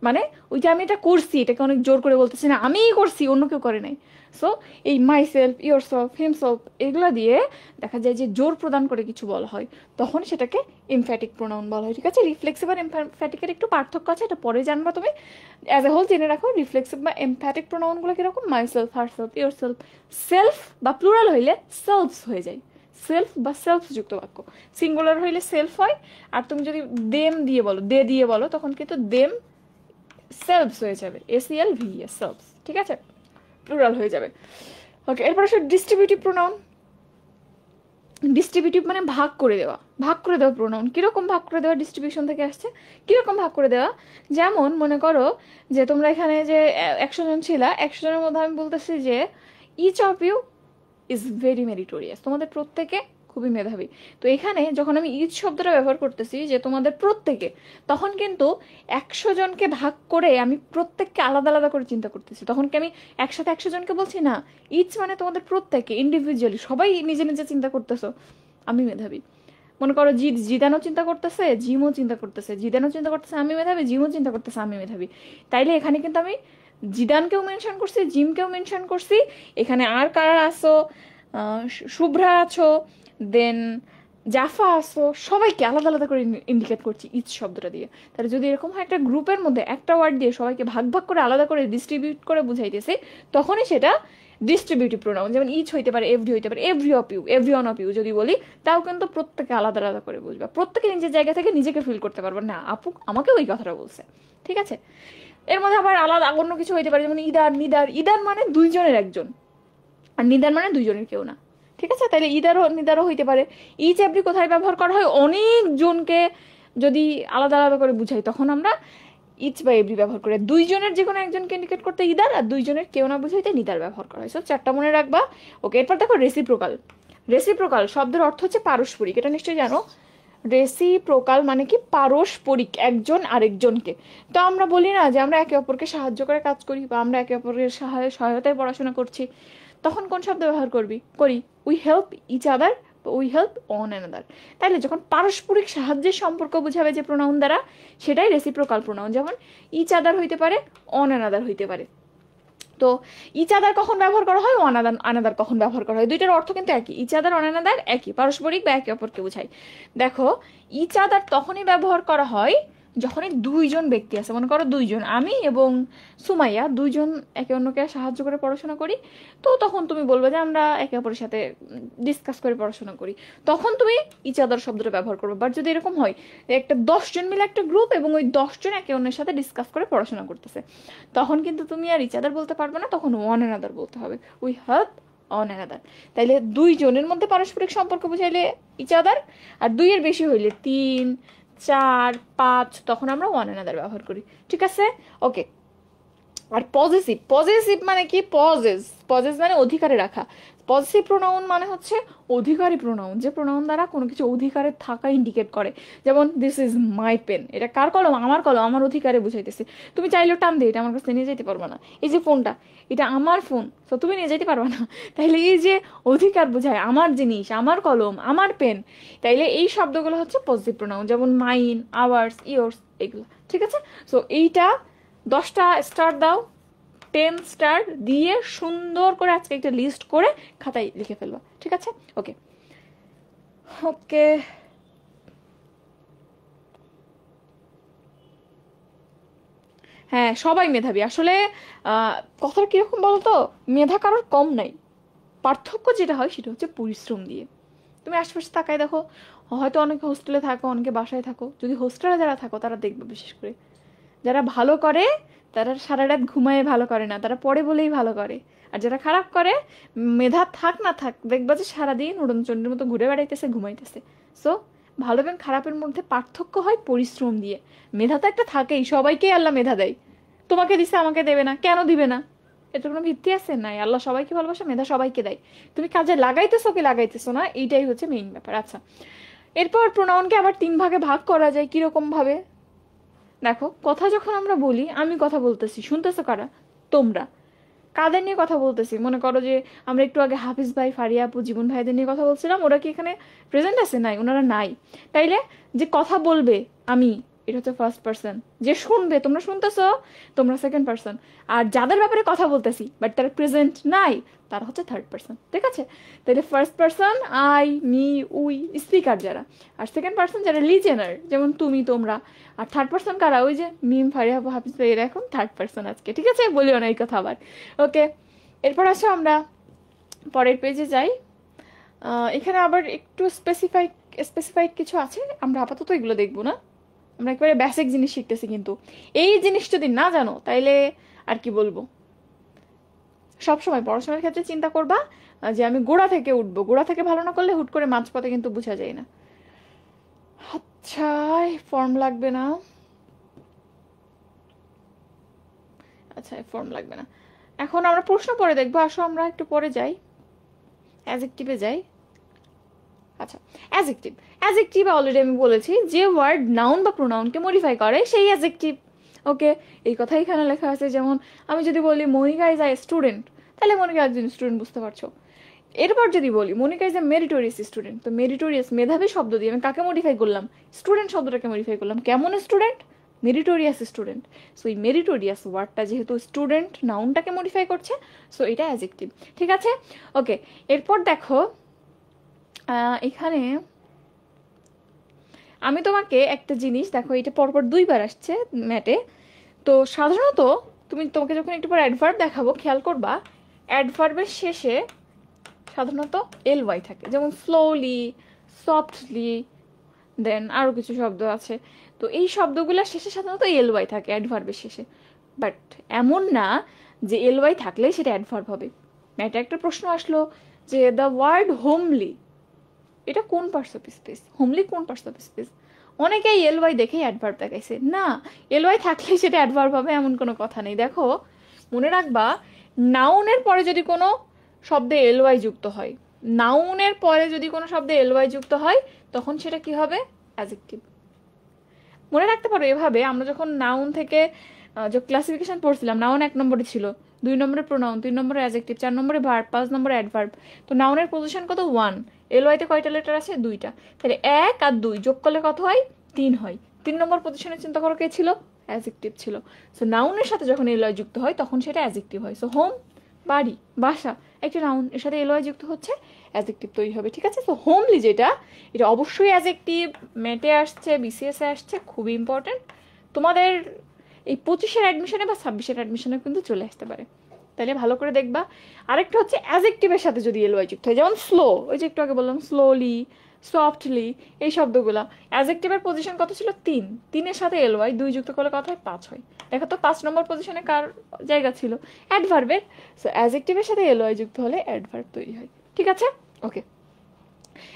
মানে ওই যে আমি এটা করছি, এটাকে অনেক জোর করে বলতেছি না আমিই করছি, অন্য কেউ করে নাই। সো এই my self, your self, himself, এগুলো দিয়ে দেখা যায় যে জোর প্রদান করে কিছু বলা হয়, তখন সেটাকে এমফ্যাটিক প্রোনাউন বলা হয়। ঠিক আছে, রিফ্লেক্সিভ আর এমফ্যাটিকের একটু পার্থক্য আছে, এটা পরে জানবা তুমি। অ্যাজ এ হোল জেনে রাখো রিফ্লেক্সিভ বা এমফ্যাটিক প্রোনাউনগুলো কিরকম, my self, her self, your self. Self বা প্লুরাল হইলে সেলফস হয়ে যায়, সেলফ বা সেলফ যুক্ত বাক্য। সিঙ্গুলার হইলে সেলফ হয়, আর তুমি যদি দেম দিয়ে বলো, দে দিয়ে বলো, তখন কিন্তু দেম সেলফস হয়ে যাবে, SELVES, সেলফস। ঠিক আছে, প্লুরাল হয়ে যাবে। ওকে, এরপর আসলে ডিস্ট্রিবিউটিভ প্রোনাউন। ডিস্ট্রিবিউটিভ মানে ভাগ করে দেওয়া, ভাগ করে দেওয়া প্রোনাউন। কিরকম ভাগ করে দেওয়া, ডিস্ট্রিবিউশন থেকে আসছে। কিরকম ভাগ করে দেওয়া, যেমন মনে করো যে তোমরা এখানে যে 100 জন ছিলা, 100 জনের মধ্যে আমি বলতেছি যে each of you is very meritorious, তোমাদের প্রত্যেকে খুবই মেধাবী। তো এখানে যখন আমি ইচ শব্দটা ব্যবহার করতেছি যে তোমাদের প্রত্যেকে, তখন কিন্তু 100 জনকে ভাগ করে আমি প্রত্যেককে আলাদা আলাদা করে চিন্তা করতেছি। তখন কি আমি একসাথে 100 জনকে বলছি না, ইচ মানে তোমাদের প্রত্যেকে ইন্ডিভিজুয়ালি, সবাই নিজে নিজে চিন্তা করতেছো আমি মেধাবী। মনে করো জিদানও চিন্তা করতেছে, জিমও চিন্তা করতেছে, জিদানও চিন্তা করতেছে আমি মেধাবী, জিমও চিন্তা করতেছে আমি মেধাবী। তাইলে এখানে কিন্তু আমি জিদানকেও মেনশন করছি, জিমকেও মেনশন করছি, এখানে আর কারা আছো, শুভ্রা আছো, দেন জাফা আসো, সবাইকে আলাদা আলাদা করে ইন্ডিকেট করছি ইচ শব্দটা দিয়ে। তাহলে যদি এরকম হয় একটা গ্রুপের মধ্যে একটা ওয়ার্ড দিয়ে সবাইকে ভাগ ভাগ করে আলাদা করে ডিস্ট্রিবিউট করে বুঝাইতেছে, তখনই সেটা ডিস্ট্রিবিউটিভ প্রোনাউন। যেমন ইচ হইতে পারে, এভরি হইতে পারে, every of you, every one of you যদি বলি, তাও কিন্তু প্রত্যেকে আলাদা আলাদা করে বুঝবা, প্রত্যেকে নিজের জায়গা থেকে নিজেকে ফিল করতে পারবে না আপু আমাকে ওই কথাটা বলছে। ঠিক আছে, এর মধ্যে আবার আলাদা অন্য কিছু হইতে পারে, যেমন ইদার, নিদার। ইদার মানে দুইজনের একজন, আর নিদার মানে দুইজনের কেউ না। ঠিক আছে, তাহলে ইদারও নিদারও হইতে পারে। ইচ এভরি কোথায় ব্যবহার করা হয়, অনেকজনকে যদি আলাদা আলাদা করে বুঝাই, তখন আমরা ইচ বা এভরি ব্যবহার করে। দুইজনের যে কোনো একজনকে ইন্ডিকেট করতে ইদার, আর দুইজনের কেউ না বুঝাইতে নিদার ব্যবহার করা হয়। সো 4টা মনে রাখবা। ওকে, এরপর দেখো রেসিপ্রোকাল। রেসিপ্রোকাল শব্দের অর্থ হচ্ছে পারস্পরিক, এটা নিশ্চয়ই জানো। রেসিপ্রোকাল মানে কি, পারস্পরিক, একজন আরেকজনকে। তো আমরা বলি না যে আমরা একে অপরকে সাহায্য করে কাজ করি, বা আমরা একে অপরের সহায়তায় পড়াশোনা করছি, তখন কোন শব্দ ব্যবহার করি, we help each other, we help one another. তাইলে যখন পারস্পরিক সাহায্যের সম্পর্ক বোঝাবে যে প্রোনাউন দ্বারা, সেটাই রেসিপ্রোকাল প্রোনাউন। যেমন ইচ আদার হইতে পারে, অন অ্যানাদার হইতে পারে। তো ইচ আদার কখন ব্যবহার করা হয়, অন আনাদার কখন ব্যবহার করা হয়, দুইটার অর্থ কিন্তু একই। ইচ আদার, অন আনাদার একই, পারস্পরিক বা একে অপরকে বোঝায়। দেখো, ইচ আদার তখনই ব্যবহার করা হয় যখনই দুইজন ব্যক্তি আছে। মনে করো দুইজন, আমি এবং সুমাইয়া দুইজন একে অন্যকে সাহায্য করে পড়াশোনা করি, তো তখন তুমি বলবে যে আমরা একে অপরের সাথে ডিসকাস করে পড়াশোনা করি, তখন তুমি ইচ আদার শব্দটা ব্যবহার করবে। বাট যদি এরকম হয় একটা 10 জন মিলে একটা গ্রুপ, এবং ওই 10 জন একে অন্যের সাথে ডিসকাস করে পড়াশোনা করতেছে, তখন কিন্তু তুমি আর ইচ আদার বলতে পারবে না, তখন ওয়ান অ্যানাদার বলতে হবে, উই হেল্প অন অ্যানাদার। তাইলে দুইজনের মধ্যে পারস্পরিক সম্পর্ক বুঝাইলে ইচ আদার, আর দুইয়ের বেশি হইলে 3, 4, 5, তখন আমরা ওয়ান অ্যানাদার ব্যবহার করি। ঠিক আছে, ওকে। আর পজেসিভ, পজেসিভ মানে কি, পজেস মানে অধিকারে রাখা। পজেসিভ প্রোনাউন মানে হচ্ছে অধিকারী প্রোনাউন, যে প্রোনাউন দ্বারা কোনো কিছু অধিকারে থাকা ইন্ডিকেট করে। যেমন দিস ইজ মাই পেন, এটা কার কলম, আমার কলম, আমার অধিকারে বুঝাইতেছে। তুমি চাইলেও টান দিয়ে এটা আমার কাছে নিয়ে যেতে পারবে না। এই যে ফোনটা, এটা আমার ফোন, তো তুমি নিয়ে যেতে পারবে না। তাইলে এই যে অধিকার বোঝায়, আমার জিনিস, আমার কলম, আমার পেন, তাইলে এই শব্দগুলো হচ্ছে পজিটিভ প্রোনাউন। যেমন মাইন, আওয়ার্স, ইয়োর্স, এগুলো। ঠিক আছে, সো এইটা 10টা স্টার দাও, 10 স্টার দিয়ে সুন্দর করে আজকে একটা লিস্ট করে খাতায় লিখে ফেলবা। ঠিক আছে, ওকে ওকে। হ্যাঁ, সবাই মেধাবী। আসলে কথাটা কিরকম বলতো, মেধা কারোর কম নাই, পার্থক্য যেটা হয় সেটা হচ্ছে পরিশ্রম দিয়ে। তুমি আশেপাশে তাকায় দেখো, হয়তো অনেকে হোস্টেলে থাকো, অনেকে বাসায় থাকো, যদি হোস্টেলে যারা থাকো তারা দেখবে বিশেষ করে যারা ভালো করে তারা সারা রাত ঘুমায় ভালো করে না, তারা পড়ে বলেই ভালো করে। আর যারা খারাপ করে, মেধা থাক না থাক, দেখবা যে সারাদিন উড়নচণ্ডীর মতো ঘুরে বেড়াইতেছে, ঘুমাইতেছে। সো ভালো এবং খারাপের মধ্যে পার্থক্য হয় পরিশ্রম দিয়ে। মেধা তো একটা থাকেই, সবাইকেই আল্লাহ মেধা দেয়। তোমাকে দিছে, আমাকে দেবে না, কেন দিবে না? এটা কোনো ভিত্তি আছে? নাই। আল্লাহ সবাইকে ভালোবাসে, মেধা সবাইকে দেয়। তুমি কাজে লাগাইতেছো কি লাগাইতেছো না, এইটাই হচ্ছে মেইন ব্যাপার। আচ্ছা, এরপর প্রোনাউনকে আবার 3 ভাগে ভাগ করা যায়। কিরকম ভাবে দেখো, কথা যখন আমরা বলি, আমি কথা বলতেছি, শুনতেছো কারা? তোমরা। কাদের নিয়ে কথা বলতেছি? মনে করো যে আমরা একটু আগে হাফিজ ভাই, ফারিয়া আপু, জীবন ভাইদের নিয়ে কথা বলছিলাম, ওরা কি এখানে প্রেজেন্ট আছে? নাই, ওনারা নাই। তাইলে যে কথা বলবে আমি, এটা হচ্ছে ফার্স্ট পার্সন। যে শুনবে, তোমরা শুনতেছো, তোমরা সেকেন্ড পার্সন। আর যাদের ব্যাপারে কথা বলতেছি বাট তারা প্রেজেন্ট নাই, তারা হচ্ছে থার্ড পার্সন। ঠিক আছে? তাহলে first person I, me, we, speaker যারা। আর সেকেন্ড পার্সন যারা লিজেনার, যেমন তুমি, তোমরা। আর থার্ড পার্সন কারা? ওই যে মিম, ফারিয়া, হাফিজ, এরা এখন থার্ড পার্সন আজকে। ঠিক আছে? বলিও না এই কথা আবার। ওকে, এরপর আসো আমরা পরের পেজে যাই। এখানে আবার একটু স্পেসিফাইড কিছু আছে, আমরা আপাতত এগুলো দেখবো না। আমরা একেবারে বেসিক জিনিস শিখতেছি, কিন্তু এই জিনিস যদি না জানো তাইলে আর কি বলবো। সবসময় পড়াশোনার ক্ষেত্রে চিন্তা করবা যে আমি গোড়া থেকে উঠবো, গোড়া থেকে ভালো না করলে হুট করে মাঝপথে কিন্তু বোঝা যায় না। আচ্ছা, ফর্ম লাগবে না। আচ্ছা, ফর্ম লাগবে না। এখন আমরা প্রশ্ন পরে দেখবো। আসো আমরা একটু পরে যাই, অ্যাডজেক্টিভে যাই। আচ্ছা, অ্যাডজেক্টিভ অলরেডি আমি বলেছি, যে ওয়ার্ড নাউন বা প্রোনাউনকে মডিফাই করে সেই অ্যাডজেক্টিভ। ওকে, এই কথাই এখানে লেখা আছে। যেমন আমি যদি বলি মনিকা ইজ আ স্টুডেন্ট, তাহলে মনিকা একজন স্টুডেন্ট, বুঝতে পারছো? এরপর যদি বলি Monika is a meritorious student, তো মেরিটোরিয়াস মেধাবী শব্দ দিয়ে আমি কাকে মডিফাই করলাম? স্টুডেন্ট শব্দটাকে মডিফাই করলাম। কেমন স্টুডেন্ট? Meritorious student. সো এই মেরিটোরিয়াস ওয়ার্ডটা যেহেতু স্টুডেন্ট নাউনটাকে মডিফাই করছে, সো এটা অ্যাডজেক্টিভ। ঠিক আছে? ওকে, এরপর দেখো এখানে আমি তোমাকে একটা জিনিস দেখো, এটা পরপর দুইবার আসছে ম্যাটে। তো সাধারণত তোমাকে যখন একটু পর অ্যাডভার্ব দেখাবো, খেয়াল করবা অ্যাডভার্বের শেষে সাধারণত এল ওয়াই থাকে, যেমন স্লোলি, সফটলি, দেন আরও কিছু শব্দ আছে। তো এই শব্দগুলোর শেষে সাধারণত এল ওয়াই থাকে অ্যাডভার্বের শেষে। বাট এমন না যে এল ওয়াই থাকলেই সেটা অ্যাডভার্ব হবে। ম্যাটে একটা প্রশ্ন আসলো যে দ্য ওয়ার্ড হোমলি, এটা কোন পার্টস অফ স্পিচ? হোমলি কোন পার্টস অফ স্পিচ? অনেকেই এল ওয়াই দেখেই অ্যাডভার্ব দেখাইছে। না, এল ওয়াই থাকলে সেটা অ্যাডভার্ব হবে এমন কোনো কথা নেই। দেখো, মনে রাখবা নাউনের পরে যদি কোনো শব্দে এল ওয়াই যুক্ত হয়, নাউনের পরে যদি কোনো শব্দে এল ওয়াই যুক্ত হয়, তখন সেটা কি হবে? অ্যাডজেক্টিভ। মনে রাখতে পারো এভাবে, আমরা যখন নাউন থেকে যে ক্লাসিফিকেশন পড়ছিলাম, নাউন 1 নম্বরে ছিল, 2 নম্বরে প্রোনাউন, 3 নম্বরে অ্যাডজেক্টিভ, 4 নম্বরে ভার্ব, 5 নম্বরে অ্যাডভার্ব। তো নাউনের পজিশন কত? 1। এলওয়াইতে কয়টা লেটার আছে? 2টা। তাহলে 1 আর 2 যোগ করলে কত হয়? 3 হয়। 3 নম্বর পজিশনে চিন্তা করো কে ছিল? অ্যাডজেক্টিভ ছিল। সো নাউনের সাথে যখন এলওয়াই যুক্ত হয় তখন সেটা অ্যাডজেক্টিভ হয়। সো হোম, বাড়ি, বাসা, একটা নাউন, এর সাথে এলওয়াই যুক্ত হচ্ছে, অ্যাডজেক্টিভ তৈরি হবে। ঠিক আছে? সো হোমলি যেটা, এটা অবশ্যই অ্যাডজেক্টিভ। মেটে আসছে, বিসিএস এ আসছে, খুবই ইম্পর্টেন্ট। তোমাদের এই 25-এর অ্যাডমিশনে বা 26-এর অ্যাডমিশনে কিন্তু চলে আসতে পারে, তাহলে ভালো করে দেখবা। আরেকটা হচ্ছে অ্যাডজেক্টিভের সাথে যদি এলওয়াই যুক্ত হয়, যেমন স্লো, ওই যে একটু আগে বললাম স্লোলি, সফটলি, এই শব্দগুলো অ্যাডজেক্টিভের পজিশন কত ছিল? 3। 3-এর সাথে এলওয়াই 2 যুক্ত করলে কত হয়? 5 হয়। দেখো তো 5 নম্বর পজিশনে কার জায়গা ছিল? অ্যাডভার্বের। সো অ্যাডজেক্টিভের সাথে এলওয়াই যুক্ত হলে অ্যাডভার্ব তৈরি হয়। ঠিক আছে? ওকে,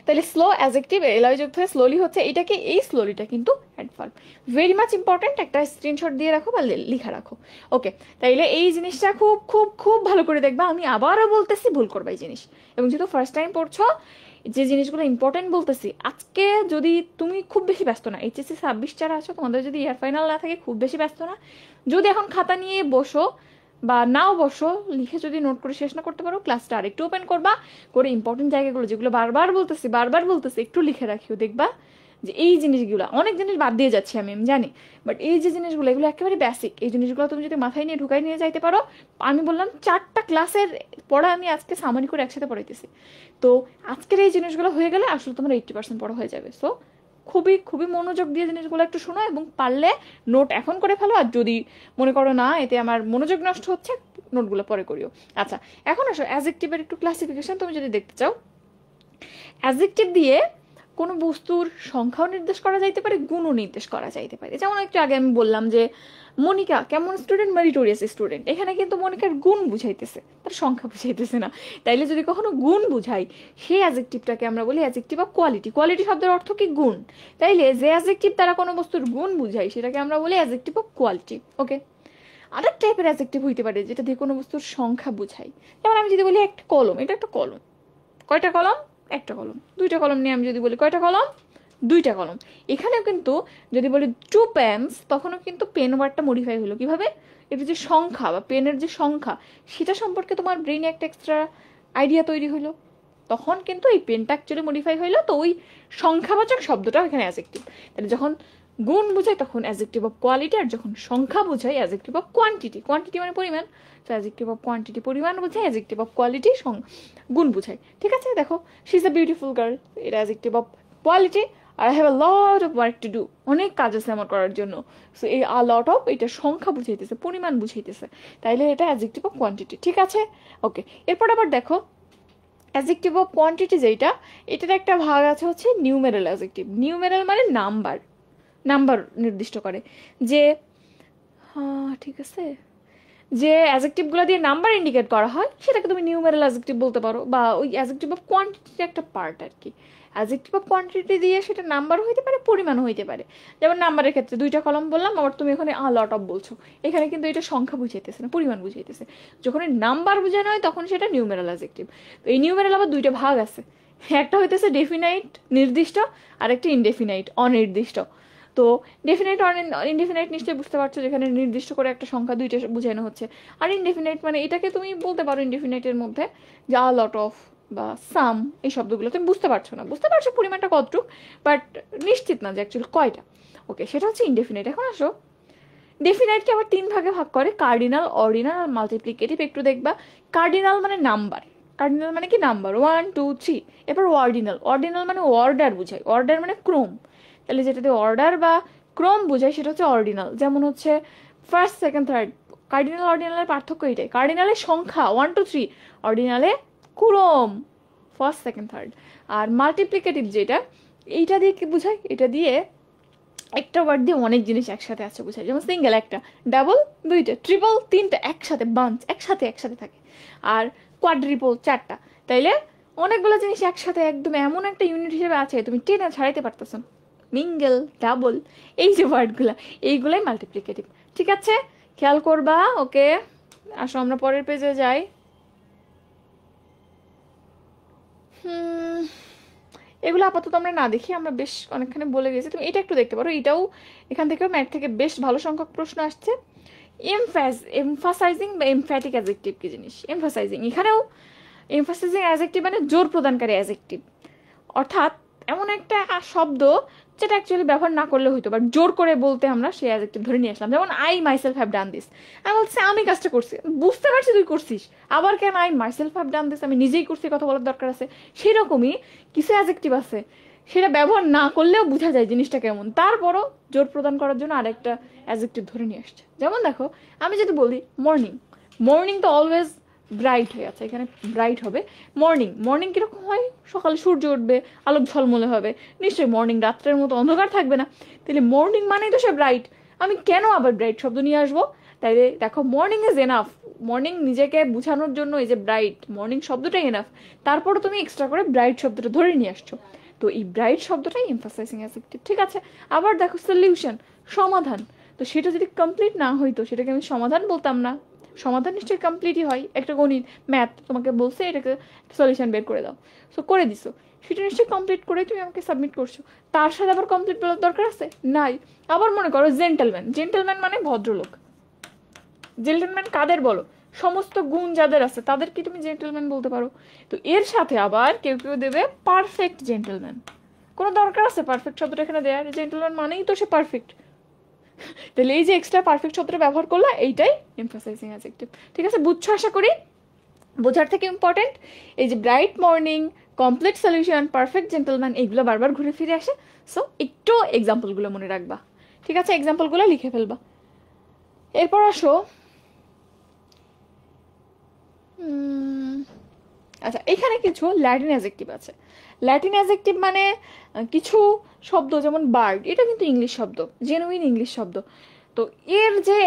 তাহলে স্লো অ্যাডজেক্টিভ, এলওয়াই যুক্ত হয়ে স্লোলি হচ্ছে, এটাকে, এই স্লোলিটা কিন্তু অ্যাডভার্ব। ভেরি মাচ ইম্পর্টেন্ট, একটা স্ক্রিনশট দিয়ে রাখো বা লিখা রাখো। ওকে, তাইলে এই জিনিসটা খুব খুব খুব ভালো করে দেখবা। আমি আবারও বলতেছি, ভুল করবা এই জিনিস। এবং যেহেতু ফার্স্ট টাইম পড়ছো, যে জিনিসগুলো ইম্পর্টেন্ট বলতেছি আজকে, যদি তুমি খুব বেশি ব্যস্ত না, এইচএসসি 26 যারা আছো, তোমাদের যদি ইয়ার ফাইনাল না থাকে, খুব বেশি ব্যস্ত না, যদি এখন খাতা নিয়ে বসো বা নাও বসো, লিখে যদি নোট করে শেষ না করতে পারো, ক্লাসটা আরেকটু ওপেন করবা, করে ইম্পর্টেন্ট জায়গাগুলো যেগুলো বারবার বলতেছি একটু লিখে রাখিও। দেখবা যে এই জিনিসগুলো, অনেক জিনিস বাদ দিয়ে যাচ্ছি আমি জানি, বাট এই যে জিনিসগুলো, এগুলো একেবারে বেসিক। এই জিনিসগুলো তুমি যদি মাথায় নিয়ে ঢুকাই নিয়ে যাইতে পারো, আমি বললাম 4টা ক্লাসের পড়া আমি আজকে সামারি করে একসাথে পড়াইতেছি। তো আজকের এই জিনিসগুলো হয়ে গেলে আসলে তোমার 80% পড়া হয়ে যাবে। সো খুবই খুবই মনোযোগ দিয়ে জিনিসগুলো একটু শোনো, এবং পারলে নোট এখন করে ফেলো। আর যদি মনে করো না এতে আমার মনোযোগ নষ্ট হচ্ছে, নোটগুলো পরে করিও। আচ্ছা, এখন আসো অ্যাডজেক্টিভের একটু ক্লাসিফিকেশন তুমি যদি দেখতে চাও। অ্যাডজেক্টিভ দিয়ে কোনো বস্তুর সংখ্যাও নির্দেশ করা যাইতে পারে, গুণও নির্দেশ করা যাইতে পারে। যেমন একটু আগে আমি বললাম যে মনিকা কেমন স্টুডেন্ট? Meritorious student. এখানে কিন্তু মনিকার গুণ বুঝাইতেছে, তার সংখ্যা বুঝাইতেছে না। তাইলে যদি কখনো গুণ বুঝাই, সেই অ্যাডজেক্টিভটাকে আমরা বলি অ্যাডজেক্টিভ অফ কোয়ালিটি। কোয়ালিটি শব্দের অর্থ কি? গুণ। তাইলে যে অ্যাডজেক্টিভ দ্বারা কোনো বস্তুর গুণ বুঝাই, সেটাকে আমরা বলি অ্যাডজেক্টিভ অফ কোয়ালিটি। ওকে, আরেক টাইপের অ্যাডজেক্টিভ হইতে পারে যেটা দিয়ে কোনো বস্তুর সংখ্যা বুঝাই। যেমন আমি যদি বলি একটা কলম, এটা একটা কলম। কয়টা কলম? একটা কলম। 2টা কলম নিয়ে আমি যদি বলি কয়টা কলম? 2টা কলম। এখানেও কিন্তু যদি বলি 2 পেন্স, তখনও কিন্তু পেন ওয়ার্ডটা মডিফাই হলো। কিভাবে? এটা যে সংখ্যা বা পেনের যে সংখ্যা, সেটা সম্পর্কে তোমার ব্রেইনে একটা এক্সট্রা আইডিয়া তৈরি হলো, তখন কিন্তু এই পেনটা অ্যাকচুয়ালি মডিফাই হইলো। তো ওই সংখ্যাবাচক শব্দটা এখানে অ্যাডজেক্টিভ। তাহলে যখন গুণ বোঝায় তখন অ্যাডজেক্টিভ অফ কোয়ালিটি, আর যখন সংখ্যা বোঝায় অ্যাডজেক্টিভ অফ কোয়ান্টিটি। কোয়ান্টিটি মানে পরিমাণ, তো অ্যাডজেক্টিভ অফ কোয়ান্টিটি পরিমাণ বোঝায়, অ্যাডজেক্টিভ অফ কোয়ালিটি গুণ বোঝায়। ঠিক আছে, দেখো she is a beautiful girl, এটা অ্যাডজেক্টিভ অফ কোয়ালিটি। আর I have a lot of work to do, অনেক কাজ আছে আমার করার জন্য। সো এই আ লট অফ এটা সংখ্যা বুঝাইতেছে, পরিমাণ বুঝাইতেছে, তাইলে এটা অ্যাডজেক্টিভ অফ কোয়ান্টিটি। ঠিক আছে, ওকে। এরপর আবার দেখো অ্যাডজেক্টিভ অফ কোয়ান্টিটি যেটা, এটার একটা ভাগ আছে হচ্ছে নিউমেরাল অ্যাডজেক্টিভ। নিউমেরাল মানে নাম্বার, নাম্বার নির্দিষ্ট করে। যে হ্যাঁ ঠিক আছে, যে অ্যাডজেক্টিভগুলো দিয়ে নাম্বার ইন্ডিকেট করা হয় সেটাকে তুমি নিউমেরাল অ্যাডজেক্টিভ বলতে পারো, বা ওই অ্যাডজেক্টিভ অফ কোয়ান্টিটির একটা পার্ট আর কি। অ্যাডজেক্টিভ অফ কোয়ান্টিটি দিয়ে সেটা নাম্বার হইতে পারে, পরিমাণও হইতে পারে। যেমন নাম্বারের ক্ষেত্রে 2টা কলম বললাম, আবার তুমি এখানে আ লট অফ বলছো, এখানে কিন্তু এটা সংখ্যা বুঝাইতেছে না, পরিমাণ বুঝাইতেছে। যখন নাম্বার বোঝানো হয় তখন সেটা নিউমেরাল অ্যাডজেক্টিভ। তো এই নিউমেরাল আবার 2টা ভাগ আছে, একটা হইতেছে ডেফিনাইট নির্দিষ্ট, আর একটা ইনডেফিনাইট অনির্দিষ্ট। তো ডেফিনাইট ইনডেফিনাইট নিশ্চয়ই বুঝতে পারছো, যেখানে নির্দিষ্ট করে একটা সংখ্যা 2টা বোঝানো হচ্ছে। আর ইনডেফিনাইট মানে এটাকে তুমি বলতে পারো ইনডেফিনাইটের মধ্যে যে আ লট অফ বা সাম, এই শব্দগুলো তুমি বুঝতে পারছো না, বুঝতে পারছো পরিমাণটা কতটুক, বাট নিশ্চিত না যে অ্যাকচুয়ালি কয়টা। ওকে, সেটা হচ্ছে ইনডেফিনাইট। এখন আসো ডেফিনাইটকে আবার 3 ভাগে ভাগ করে, কার্ডিনাল, অর্ডিনাল আর মাল্টিপ্লিকেটিভ। একটু দেখবা, কার্ডিনাল মানে নাম্বার, কার্ডিনাল মানে কি নাম্বার 1 2 3। এবার অর্ডিনাল, অর্ডিনাল মানে অর্ডার বোঝায়, অর্ডার মানে ক্রম। তাহলে যেটাতে অর্ডার বা ক্রম বোঝায় সেটা হচ্ছে অর্ডিনাল। যেমন হচ্ছে ফার্স্ট সেকেন্ড থার্ড, কার্ডিনাল অর্ডিনালের পার্থক্য এটাই। কার্ডিনালের সংখ্যা 1 2 3, অর্ডিনালে ক্রম ফার্স্ট সেকেন্ড থার্ড। আর মাল্টিপ্লিকেটিভ যেটা, এইটা দিয়ে কি বোঝায়, এটা দিয়ে একটা ওয়ার্ড দিয়ে অনেক জিনিস একসাথে আছে বোঝায়। যেমন সিঙ্গেল একটা, ডাবল 2টা, ট্রিপল 3টা, একসাথে বাঞ্চ, একসাথে থাকে। আর কোয়াড্রিপল 4টা। তাইলে অনেকগুলো জিনিস একসাথে একদম এমন একটা ইউনিট হিসেবে আছে, তুমি টেনে ছাড়াইতে পারতেছ। মিঙ্গেল, ডাবল, এই যে ওয়ার্ডগুলা, এইগুলাই মাল্টিপ্লিকেটিভ। ঠিক আছে, খেয়াল করবা। ওকে, আসো আমরা পরের পেজে যাই। এগুলো আপাতত আমরা না দেখি, আমরা বেশ অনেকখানি বলে গেছি। তুমি এটা একটু দেখতে পারো, এটাও এখান থেকেও ম্যাথ থেকে বেশ ভালো সংখ্যক প্রশ্ন আসছে। এমফাসাইজিং বা এমফ্যাটিক অ্যাডজেক্টিভ কি জিনিস? এমফাসাইজিং, এখানেও এমফাসাইজিং অ্যাডজেক্টিভ মানে জোর প্রদানকারী অ্যাডজেক্টিভ। অর্থাৎ এমন একটা শব্দ যেটা অ্যাকচুয়ালি ব্যবহার না করলে হইতো, বাট জোর করে বলতে আমরা সেই অ্যাডজেক্টিভ ধরে নিয়ে আসলাম। যেমন I myself have done this, আমি বলছি আমি কাজটা করছি, বুঝতে পারছি তুই করছিস, আবার কেন I myself have done this, আমি নিজেই করছি, কথা বলার দরকার আছে। সেরকমই কিছু অ্যাডজেক্টিভ আছে সেটা ব্যবহার না করলেও বোঝা যায় জিনিসটা কেমন, তারপরও জোর প্রদান করার জন্য আরেকটা অ্যাডজেক্টিভ ধরে নিয়ে আসছে। যেমন দেখো, আমি যদি বলি মর্নিং, মর্নিং তো অলওয়েজ ব্রাইট হয়ে আছে, এখানে ব্রাইট হবে। মর্নিং, মর্নিং কিরকম হয়? সকালে সূর্য উঠবে, আলো ঝলমলে হবে, নিশ্চয়ই মর্নিং রাত্রের মতো অন্ধকার থাকবে না। তাহলে মর্নিং মানেই তো সে ব্রাইট, আমি কেন আবার ব্রাইট শব্দ নিয়ে আসবো? তাইলে দেখো মর্নিং ইজ এনাফ, মর্নিং নিজেকে বোঝানোর জন্য এই যে ব্রাইট, মর্নিং শব্দটাই এনাফ, তারপরও তুমি এক্সট্রা করে ব্রাইট শব্দটা ধরে নিয়ে আসছো। তো এই ব্রাইট শব্দটাই এমফাসাইজিং অ্যাডজেক্টিভ। ঠিক আছে, আবার দেখো সলিউশন, সমাধান, তো সেটা যদি কমপ্লিট না হইতো সেটাকে আমি সমাধান বলতাম না। সমাধান নিশ্চয়ই কমপ্লিটই হয়, একটা গণিত ম্যাথ তোমাকে বলছে এটাকে সলিউশন বের করে দাও, সো করে দিছো, সেটা নিশ্চয়ই কমপ্লিট করে তুমি আমাকে সাবমিট করছো। তার সাথে আবার কমপ্লিট বলার দরকার আছে? নাই। আবার মনে করো জেন্টলম্যান, জেন্টলম্যান মানে ভদ্রলোক। জেন্টলম্যান কাদের বলো? সমস্ত গুণ যাদের আছে তাদেরকে তুমি জেন্টলম্যান বলতে পারো। তো এর সাথে আবার কেউ কেউ দেবে পারফেক্ট জেন্টলম্যান। কোনো দরকার আছে পারফেক্ট শব্দটা এখানে দেয়ার? জেন্টলম্যান মানেই তো সে পারফেক্ট। তাহলে এই যে এক্সট্রা পারফেক্ট শব্দটা ব্যবহার করলা, এইটাই এমফাসাইজিং অ্যাডজেক্টিভ। ঠিক আছে, বুঝছো আশা করি? বোঝার থেকে ইম্পর্টেন্ট এই যে bright morning, complete solution, perfect gentleman, এইগুলো বারবার ঘুরে ফিরে আসে। সো একটু এক্সাম্পলগুলো মনে রাখবা। ঠিক আছে, এক্সাম্পলগুলো লিখে ফেলবা। এরপর আসো, আচ্ছা এখানে কিছু ল্যাটিন অ্যাডজেক্টিভ আছে। ল্যাটিন অ্যাডজেক্টিভ মানে কিছু শব্দ, যেমন বার্ড, এটা কিন্তু ইংলিশ শব্দ, জেনুইন ইংলিশ শব্দ। তো এর যে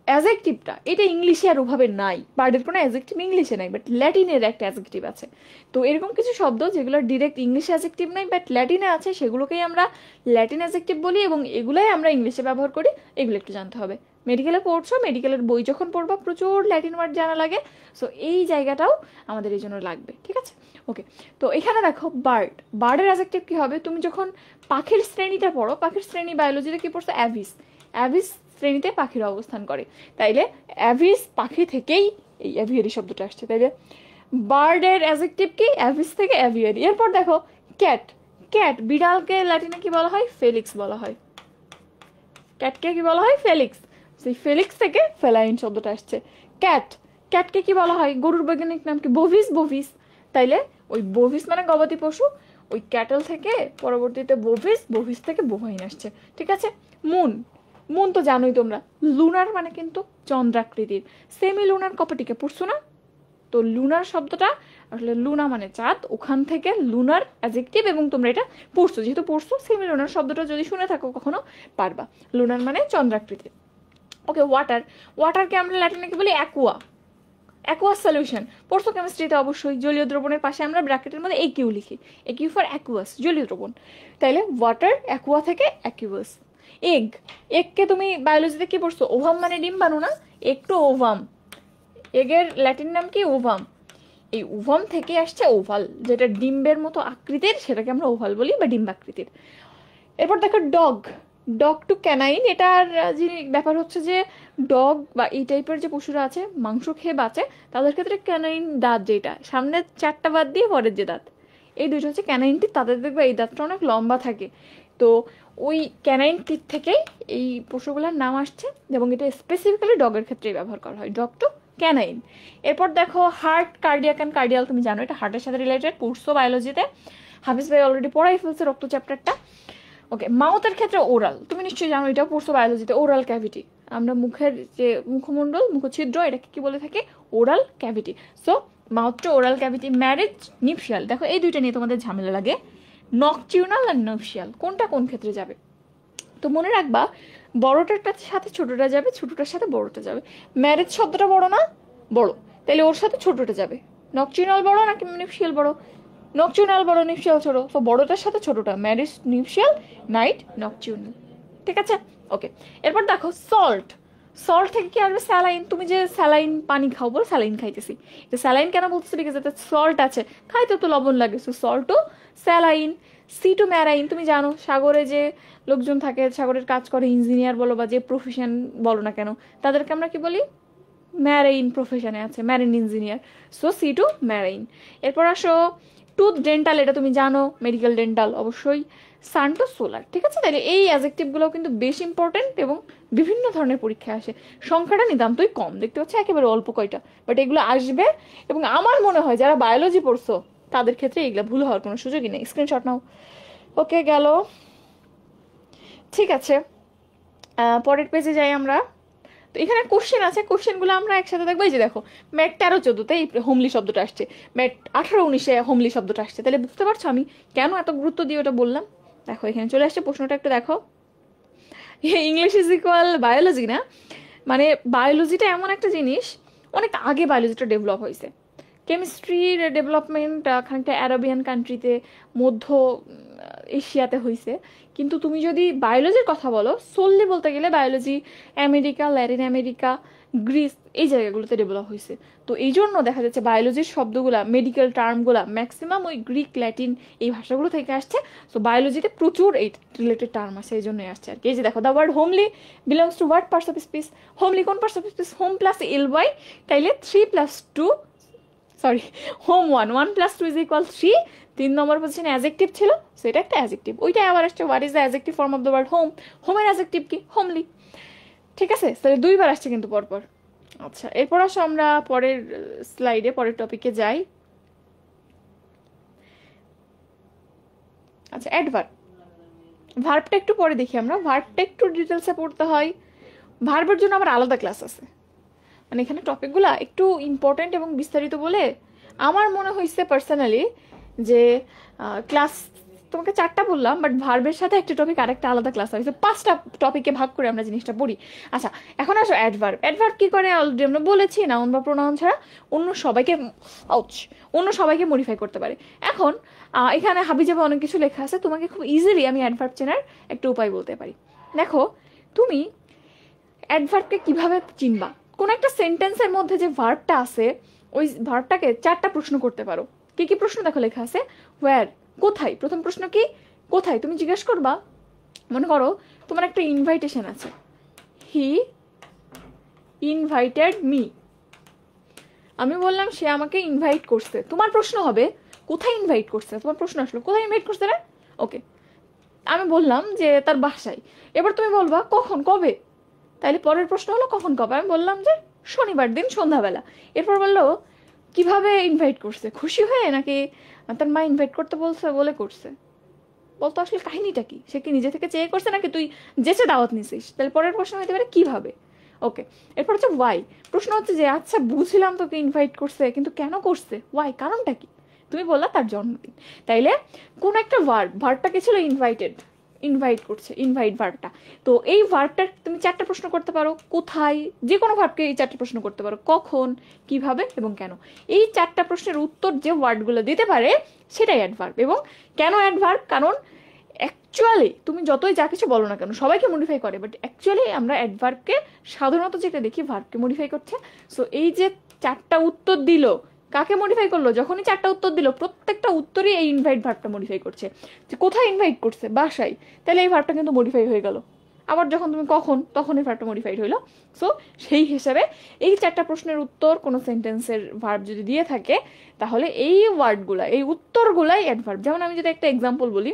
অ্যাডজেক্টিভটা এটা ইংলিশে আর ওভাবে নাই, বার্ডের কোনো অ্যাডজেক্টিভ ইংলিশে নাই, বাট ল্যাটিনের একটা অ্যাডজেক্টিভ আছে। তো এরকম কিছু শব্দ যেগুলো ডিরেক্ট ইংলিশ অ্যাডজেক্টিভ নাই বাট ল্যাটিনে আছে, সেগুলোকেই আমরা ল্যাটিন অ্যাডজেক্টিভ বলি, এবং এগুলাই আমরা ইংলিশে ব্যবহার করি। এগুলো একটু জানতে হবে। মেডিকেলে পড়ছো, মেডিকেলের বই যখন পড়বা প্রচুর ল্যাটিন ওয়ার্ড জানা লাগে, সো এই জায়গাটাও আমাদের এই জন্য লাগবে। ঠিক আছে, ওকে। তো এখানে দেখো বার্ড, বার্ডের অ্যাডজেক্টিভ কি হবে? তুমি যখন পাখির শ্রেণীটা পড়ো, পাখির শ্রেণী বায়োলজিতে কি পড়ছো? অ্যাভিস, অ্যাভিস শ্রেণীতে পাখিরা অবস্থান করে, তাইলে অ্যাভিস পাখি থেকেই এই অ্যাভিয়ারি শব্দটা আসছে। তাইলে বার্ডের অ্যাডজেক্টিভ কি? অ্যাভিস থেকে অ্যাভিয়ারি। এরপর দেখো ক্যাট, ক্যাট বিড়ালকে ল্যাটিনে কি বলা হয়? ফেলিক্স বলা হয়। ক্যাটকে কি বলা হয়? ফেলিক্স। সেই ফেলিক্স থেকে ফেলাইন শব্দটা আসছে। ক্যাট, ক্যাটকে কি বলা হয়? গরুর বৈজ্ঞানিক নাম কি? বোভিস। বোভিস, তাইলে ওই বোভিস মানে গবাদি পশু, ওই ক্যাটল থেকে পরবর্তীতে বোভিস, বোভিস থেকে বোভাইন আসছে। ঠিক আছে। মুন, মুন তো জানোই তোমরা, লুনার মানে কিন্তু চন্দ্রাকৃতির। সেমি লুনার কপাটিকে পড়ছো না? তো লুনার শব্দটা আসলে লুনা মানে চাঁদ, ওখান থেকে লুনার অ্যাডজেক্টিভ, এবং তোমরা এটা পড়ছো, যেহেতু পড়ছো সেমি লুনার শব্দটা যদি শুনে থাকো কখনো পারবা। লুনার মানে চন্দ্রাকৃতির। ওকে, ওয়াটার, ওয়াটারকে আমরা ল্যাটিনে কি বলি? অ্যাকুয়া। অ্যাকুয়াস সলিউশন পড়ছো কেমিস্ট্রিতে অবশ্যই। জলীয় দ্রবণের পাশে আমরা ব্র্যাকেটের মধ্যে একিউ লিখি, একিউ ফর অ্যাকুয়াস, জলীয় দ্রবণ। তাইলে ওয়াটার অ্যাকুয়া থেকে অ্যাকুয়াস। এগ, এগকে তুমি বায়োলজিতে কি পড়ছো? ওভাম মানে ডিম বানো না? এগ টু ওভাম, এগের ল্যাটিন নাম কি? ওভাম। এই ওভাম থেকে আসছে ওভাল, যেটা ডিম্বের মতো আকৃতির, সেটাকে আমরা ওভাল বলি বা ডিম্বাকৃতির। এরপর দেখো ডগ, ডগ টু ক্যানাইন। এটার ব্যাপার হচ্ছে যে ডগ বা এই টাইপের যে পশুরা আছে মাংস খেয়ে বাঁচে, তাদের ক্ষেত্রে ক্যানাইন দাঁত, যেটা সামনে 4টা বাদ দিয়ে পরের যে দাঁত, এই দুটো হচ্ছে ক্যানাইন টিথ। তাদের দেখবে এই দাঁতটা অনেক লম্বা থাকে। তো ওই ক্যানাইন টিথ থেকেই এই পশুগুলোর নাম আসছে, এবং এটা স্পেসিফিক্যালি ডগের ক্ষেত্রেই ব্যবহার করা হয়, ডগ টু ক্যানাইন। এরপর দেখো হার্ট, কার্ডিয়াক অ্যান্ড কার্ডিয়াল। তুমি জানো এটা হার্টের সাথে রিলেটেড, পড়ছো বায়োলজিতে। হাফিজ ভাই অলরেডি পড়াই ফেলছে রক্ত চ্যাপ্টারটা। ওকে, মাউথের ক্ষেত্রে ওরাল, তুমি নিশ্চয়ই জানো, এটা পড়ছো বায়োলজিতে। ওরাল ক্যাভিটি, আমরা মুখের যে মুখমণ্ডল, মুখছিদ্র, এটাকে কি বলে থাকি? Oral cavity. So mouth to oral cavity. Marriage, nuptial. দেখো এই দুইটা নিয়ে তোমাদের ঝামেলা লাগে, নকটিউনাল আর নপশিয়াল, কোনটা কোন ক্ষেত্রে যাবে। তো মনে রাখবা, বড়টার সাথে ছোটটা যাবে, ছোটটার সাথে বড়টা যাবে। ম্যারেজ শব্দটা বড় না? বড়, তাহলে ওর সাথে ছোটটা যাবে। নকটিউনাল বড় নাকি নিপশিয়াল বড়? নকটিউনাল বড়, নিপশিয়াল ছোট। তো বড়টার সাথে ছোটটা, ম্যারেজ নিপশিয়াল, নাইট নকটিউনাল। ঠিক আছে। ওকে, এরপর দেখো সল্ট, সল্ট থেকে কি আসবে? স্যালাইন। তুমি যে স্যালাইন পানি খাও, বলো স্যালাইন খাইতেছি, তো স্যালাইন কেন বলতেছি? বিকজ এতে সল্ট আছে, খাইতে তো লবণ লাগে, so salt to saline. Sea to marine, তুমি জানো সাগরে যে লোকজন থাকে, সাগরের কাজ করে, ইঞ্জিনিয়ার বলো বা যে প্রফেশন বলো না কেন, তাদেরকে আমরা কি বলি? ম্যারাইন প্রফেশনে আছে, marine engineer. So sea to marine. এরপর আসো টুথ, ডেন্টাল, এটা তুমি জানো, মেডিকেল ডেন্টাল অবশ্যই। সান টু সোলার। ঠিক আছে, তাহলে এই অ্যাডজেক্টিভগুলো কিন্তু বেশ ইম্পর্টেন্ট এবং বিভিন্ন ধরনের পরীক্ষায় আসে। সংখ্যাটা নিতান্তই কম, দেখতে পাচ্ছি একেবারে অল্প কয়টা, বাট এগুলো আসবে, এবং আমার মনে হয় যারা বায়োলজি পড়ছো তাদের ক্ষেত্রে এগুলো ভুল হওয়ার কোনো সুযোগই নেই। স্ক্রিনশট নাও। ওকে, গেল। ঠিক আছে, পরের পেজে যাই আমরা। তো এখানে কোশ্চেন আছে, কোশ্চেনগুলো আমরা একসাথে দেখবো। এই যে দেখো, ম্যাট 13-14-তে এই হোমলি শব্দটা আসছে, ম্যাট 18-19-এ হোমলি শব্দটা আসছে। তাহলে বুঝতে পারছো আমি কেন এত গুরুত্ব দিয়ে ওটা বললাম? দেখো এখানে চলে আসছে প্রশ্নটা, একটু দেখো। ইংলিশ ইজ ইকুয়াল বায়োলজি না, মানে বায়োলজিটা এমন একটা জিনিস, অনেক আগে বায়োলজিটা ডেভেলপ হয়েছে। কেমিস্ট্রির ডেভেলপমেন্ট খানিকটা অ্যারাবিয়ান কান্ট্রিতে, মধ্য এশিয়াতে হয়েছে, কিন্তু তুমি যদি বায়োলজির কথা বলো, সোললি বলতে গেলে biology America, Latin America, Greece, এই জায়গাগুলোতে ডেভেলপ হয়েছে। তো এই জন্য দেখা যাচ্ছে বায়োলজির শব্দগুলা, মেডিকেল টার্মগুলা ম্যাক্সিমাম ওই গ্রিক, ল্যাটিন এই ভাষাগুলো থেকে আসছে। সো বায়োলজিতে প্রচুর এই রিলেটেড টার্ম আছে, এই জন্যই আসছে আর কি। এই যে দেখো, the word homely belongs to what parts of speech? Homely কোন parts of speech? Home plus L Y, তাইলে 3+2, sorry, home 1+2 is equal 3। 3 number পজিশনে অ্যাডজেক্টিভ ছিল, সেটা একটা অ্যাডজেক্টিভ। ওইটাই আবার আসছে, what is the adjective form of the word home? হোমের অ্যাডজেক্টিভ কি? হোমলি। ঠিক আছে, তাহলে 2বার আসছে কিন্তু পরপর। আচ্ছা, এরপর আসো আমরা পরের স্লাইডে, পরের টপিকে যাই। আচ্ছা, অ্যাডভার্ব, ভার্বটা একটু পরে দেখি আমরা, ভার্বটা একটু ডিটেলসে পড়তে হয়। ভার্বের জন্য আমার আলাদা ক্লাস আছে, মানে এখানে টপিকগুলো একটু ইম্পর্টেন্ট এবং বিস্তারিত বলে আমার মনে হয়েছে পার্সোনালি যে ক্লাস তোমাকে 4টা বললাম, বাট ভার্বের সাথে একটা টপিক আরেকটা আলাদা ক্লাস হয়েছে, 5টা টপিকে ভাগ করে আমরা জিনিসটা পড়ি। আচ্ছা, এখন আসো অ্যাডভার্ব। অ্যাডভার্ব কি করে? অলরেডি আমরা বলেছি, নাউন বা প্রোনাউন ছাড়া অন্য সবাইকে মডিফাই করতে পারে। এখন এখানে হাবিজাবে অনেক কিছু লেখা আছে, তোমাকে খুব ইজিলি আমি অ্যাডভার্ব চেনার একটা উপায় বলতে পারি। দেখো, তুমি অ্যাডভার্বকে কিভাবে চিনবা? কোন একটা সেন্টেন্সের মধ্যে যে ভার্বটা আছে, ওই ভার্বটাকে 4টা প্রশ্ন করতে পারো। কি কি প্রশ্ন দেখো লেখা আছে? হোয়ার, কোথায়। প্রথম প্রশ্ন কি? কোথায়। তুমি জিজ্ঞেস করবা, মনে করো তোমার একটা ইনভাইটেশন আছে, হি ইনভাইটেড মি, আমি বললাম সে আমাকে ইনভাইট করছে। তোমার প্রশ্ন হবে কোথায় ইনভাইট করছে? তোমার প্রশ্ন আসলো কোথায় ইনভাইট করছে রে? ওকে, আমি বললাম যে তার বাসায়, এবার তুমি বলবা কখন কবে, তাইলে পরের প্রশ্ন হলো কখন কবে, আমি বললাম যে শনিবার দিন সন্ধ্যাবেলা। এরপর বললো কিভাবে ইনভাইট করছে, খুশি হয়ে নাকি তার মা ইনভাইট করতে বলছে বলে করছে, বলতো আসলে কাহিনীটা কি, সে কি নিজে থেকে চেয়ে করছে নাকি তুই যেচে দাওয়াত নিছিস। তাহলে পরের প্রশ্ন হতে পারে কিভাবে। ওকে, এরপর হচ্ছে ওয়াই। প্রশ্ন হচ্ছে যে আচ্ছা বুঝলাম তোকে ইনভাইট করছে, কিন্তু কেন করছে, ওয়াই, কারণটা কি। তুমি বললা তার জন্মদিন, তাইলে কোন একটা ভার্বটা কি ছিল, ইনভাইটেড, ইনভাইট করছে, ইনভাইট ভার্বটা। তো এই ভার্বটার তুমি 4টা প্রশ্ন করতে পারো, কোথায়, যে কোনো ভার্বকে এই 4টা প্রশ্ন করতে পারো, কখন, কিভাবে এবং কেন। এই 4টা প্রশ্নের উত্তর যে ওয়ার্ডগুলো দিতে পারে সেটাই অ্যাডভার্ব। এবং কেন অ্যাডভার্ব, কারণ অ্যাকচুয়ালি তুমি যতই যা কিছু বলো না কেন সবাইকে মডিফাই করে, বাট অ্যাকচুয়ালি আমরা অ্যাডভার্বকে সাধারণত যেটা দেখি ভার্বকে মডিফাই করছে। সো এই যে 4টা উত্তর দিল, কাকে মডিফাই করলো, যখনই 4টা উত্তর দিল প্রত্যেকটা উত্তরই এই ইনভাইট ভার্বটা মডিফাই করছে। যে কোথায় ইনভাইট করছে, বাসায়, তাহলে এই ভার্বটা কিন্তু মডিফাই হয়ে গেল। আবার যখন তুমি কখন, তখন এই ভার্বটা মডিফাইড হইলো। সো সেই হিসাবে এই 4টা প্রশ্নের উত্তর কোনো সেন্টেন্সের ভার্ব যদি দিয়ে থাকে তাহলে এই ওয়ার্ডগুলা, এই উত্তরগুলাই অ্যাডভার্ব। যেমন আমি যদি একটা এক্সাম্পল বলি,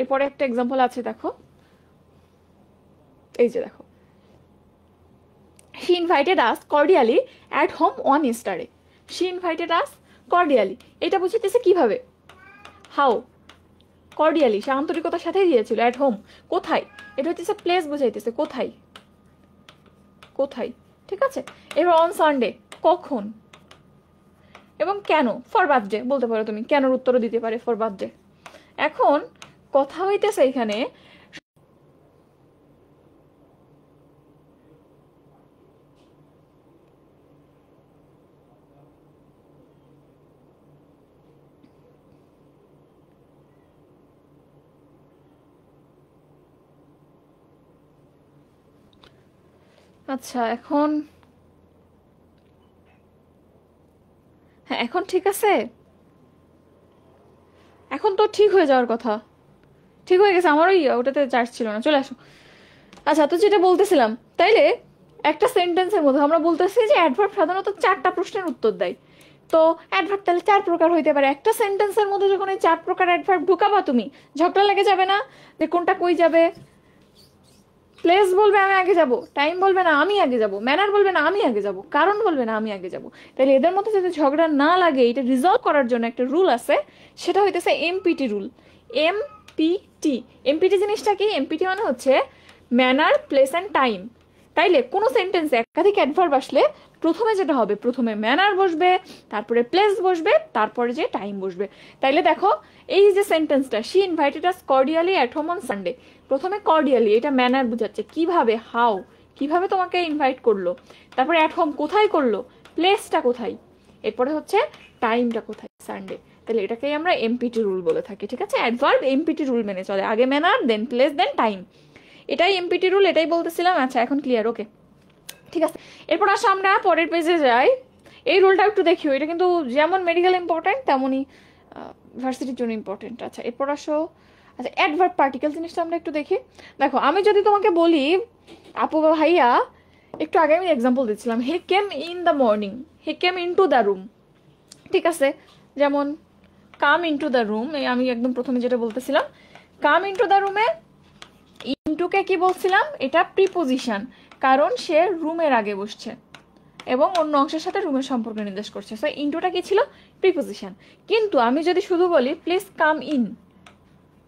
এরপরে একটা এক্সাম্পল আছে, দেখো এই যে দেখো, she invited us cordially at home on yesterday. she invited us cordially, এটা বুঝাইতেছে কিভাবে, হাউ, কর্ডিয়ালি, সে আন্তরিকতার সাথেই দিয়েছিল। অ্যাট হোম, কোথায়, এটা হচ্ছে প্লেস বুঝাইতেছে, কোথায়, কোথায়, ঠিক আছে। এবার অন সানডে, কখন, এবং কেন, ফর বার্থডে বলতে পারো তুমি, কেনর উত্তরও দিতে পারে ফর বার্থডে। এখন কথা হইতেছে এখানে আচ্ছা এখন, হ্যাঁ এখন ঠিক আছে, এখন তো ঠিক হয়ে যাওয়ার কথা, ঠিক হয়ে গেছে, আমারও ওটাতে চার্জ ছিল না, চলে আসো। আচ্ছা তো যেটা বলতেছিলাম, তাইলে একটা সেন্টেন্সের মধ্যে আমরা বলতেছি যে অ্যাডভার্ব সাধারণত 4টা প্রশ্নের উত্তর দেয়। তো অ্যাডভার্ব তাহলে 4 প্রকার হইতে পারে। একটা সেন্টেন্সের মধ্যে যখন এই 4 প্রকার অ্যাডভার্ব ঢুকাবা তুমি, ঝগড়া লেগে যাবে না যে কোনটা কই যাবে। প্লেস বলবে আমি আগে যাব, টাইম বলবে না আমি আগে যাব, ম্যানার বলবে না আমি আগে যাব, কারণ বলবে না আমি আগে যাব। তাহলে এদের মধ্যে যাতে ঝগড়া না লাগে, এটা রিজলভ করার জন্য একটা রুল আছে, সেটা হইতেছে এমপিটি রুল। এমপিটি, এমপিটি জিনিসটা কি, এমপিটি মানে হচ্ছে ম্যানার, প্লেস অ্যান্ড টাইম। তাইলে কোনো সেন্টেন্সে একাধিক অ্যাডভার্ব আসলে প্রথমে যেটা হবে, প্রথমে ম্যানার বসবে, তারপরে প্লেস বসবে, তারপরে যে টাইম বসবে। তাইলে দেখো এই যে সেন্টেন্সটা, she invited us cordially at home on Sunday, প্রথমে কর্ডিয়ালি, এটা ম্যানার বুঝাচ্ছে, কিভাবে, হাউ, কিভাবে তোমাকে ইনভাইট করলো। তারপরে অ্যাট হোম, কোথায় করলো, প্লেসটা কোথায়, এরপরে হচ্ছে টাইমটা কোথায়, সানডে। তাহলে এটাকেই আমরা এমপিটি রুল বলে থাকি, ঠিক আছে। অ্যাডভার্ব এমপিটি রুল মেনে চলে, আগে ম্যানার, দেন প্লেস, দেন টাইম, এটাই এমপিটি রুল, এটাই বলতেছিলাম। আচ্ছা এখন ক্লিয়ার, ওকে ঠিক আছে। এরপর আসো আমরা পরের পেজে যাই। এই রুলটা একটু দেখিও, এটা কিন্তু যেমন মেডিকেল ইম্পর্টেন্ট তেমনই ভার্সিটির জন্য ইম্পর্টেন্ট। আচ্ছা এরপর আসো, আচ্ছা অ্যাডভার্ব পার্টিকেল জিনিসটা আমরা একটু দেখি। দেখো আমি যদি তোমাকে বলি, আপু বা ভাইয়া, একটু আগে আমি এক্সাম্পল দিচ্ছিলাম, he came in the morning, he came in to the room, ঠিক আছে। যেমন come in to the room, আমি একদম প্রথমে যেটা বলতেছিলাম, কাম ইন টু দ্য রুমে ইনটুকে কি বলছিলাম, এটা প্রিপোজিশন, কারণ সে রুমের আগে বসছে এবং অন্য অংশের সাথে রুমের সম্পর্ক নির্দেশ করছে। সো ইনটুটা কি ছিল, প্রিপোজিশন। কিন্তু আমি যদি শুধু বলি প্লিজ কাম ইন,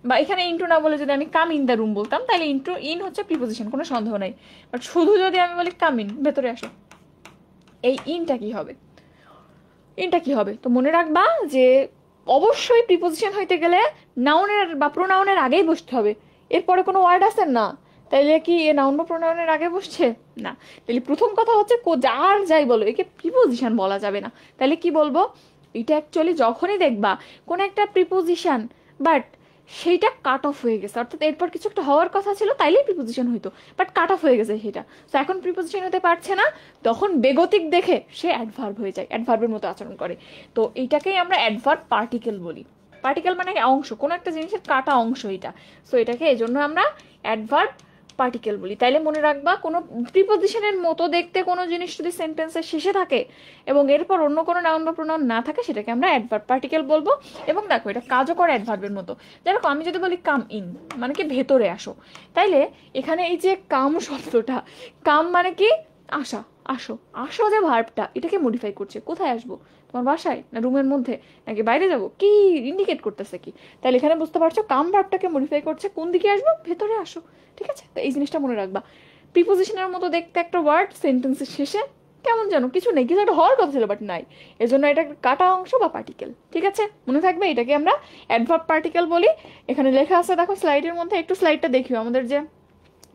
বা এখানে ইনটু না বলে যদি আমি কাম ইন দ্য রুম বলতাম, তাহলে ইনটু, ইন হচ্ছে প্রিপোজিশন, কোনো সন্দেহ নাই। বাট শুধু যদি আমি বলি কাম ইন, ভেতরে আসো, এই ইনটা কি হবে, ইনটা কি হবে। তো মনে রাখবা যে অবশ্যই প্রিপোজিশন হইতে গেলে নাউনের বা প্রোনাউনের আগেই বসতে হবে, এরপরে কোনো ওয়ার্ড আছে না। তাইলে কি এ নাউন বা প্রোনাউনের আগে বসছে না। তাহলে প্রথম কথা হচ্ছে যার যাই বলো, একে প্রিপোজিশন বলা যাবে না। তাহলে কি বলবো, এটা অ্যাকচুয়ালি যখনই দেখবা কোন একটা প্রিপোজিশন বাট সেইটা কাট অফ হয়ে গেছে, অর্থাৎ এরপর কিছু একটা হওয়ার কথা ছিল তাইলেই প্রিপোজিশন হইতো, বাট কাট অফ হয়ে গেছে সেটা, তো এখন প্রিপোজিশন হতে পারছে না, তখন বেগতিক দেখে সে অ্যাডভার্ব হয়ে যায়, অ্যাডভার্বের মতো আচরণ করে। তো এইটাকেই আমরা অ্যাডভার্ব পার্টিকেল বলি। পার্টিকেল মানে অংশ, কোনো একটা জিনিসের কাটা অংশ এটা। সো এটাকে এই জন্য আমরা অ্যাডভার্ব পার্টিকেল বলি। তাইলে মনে রাখবা, কোনো প্রিপোজিশনের মতো দেখতে কোনো জিনিস যদি সেন্টেন্সের শেষে থাকে এবং এরপর অন্য কোনো নাউন বা প্রোনাউন না থাকে, সেটাকে আমরা অ্যাডভার্ব পার্টিকেল বলবো। এবং দেখো এটা কাজও করে অ্যাডভার্বের মতো। যেরকম আমি যদি বলি কাম ইন, মানে কি ভেতরে আসো, তাইলে এখানে এই যে কাম শব্দটা, কাম মানে কি আসা, আসো, আসো যে ভার্বটা, এটাকে মডিফাই করছে। কোথায় আসবো? তোমার বাসায়, না রুমের মধ্যে, নাকি বাইরে যাবো, কি ইন্ডিকেট করতেছে কি? তাহলে এখানে বুঝতে পারছো কাম ভার্বটাকে মডিফাই করছে, কোন দিকে আসবো? ভেতরে আসো। ঠিক আছে, তো এই জিনিসটা মনে রাখবা। প্রিপোজিশনের মতো দেখতে একটা ওয়ার্ড সেন্টেন্সের শেষে কেমন যেন কিছু নেই, কিছু একটা হওয়ার কথা ছিল বাট নাই, এজন্য এটা একটা কাটা অংশ বা পার্টিকেল। ঠিক আছে, মনে থাকবে, এটাকে আমরা অ্যাডভার্ব পার্টিকেল বলি। এখানে লেখা আছে দেখো স্লাইডের মধ্যে, একটু স্লাইডটা দেখিও। আমাদের যে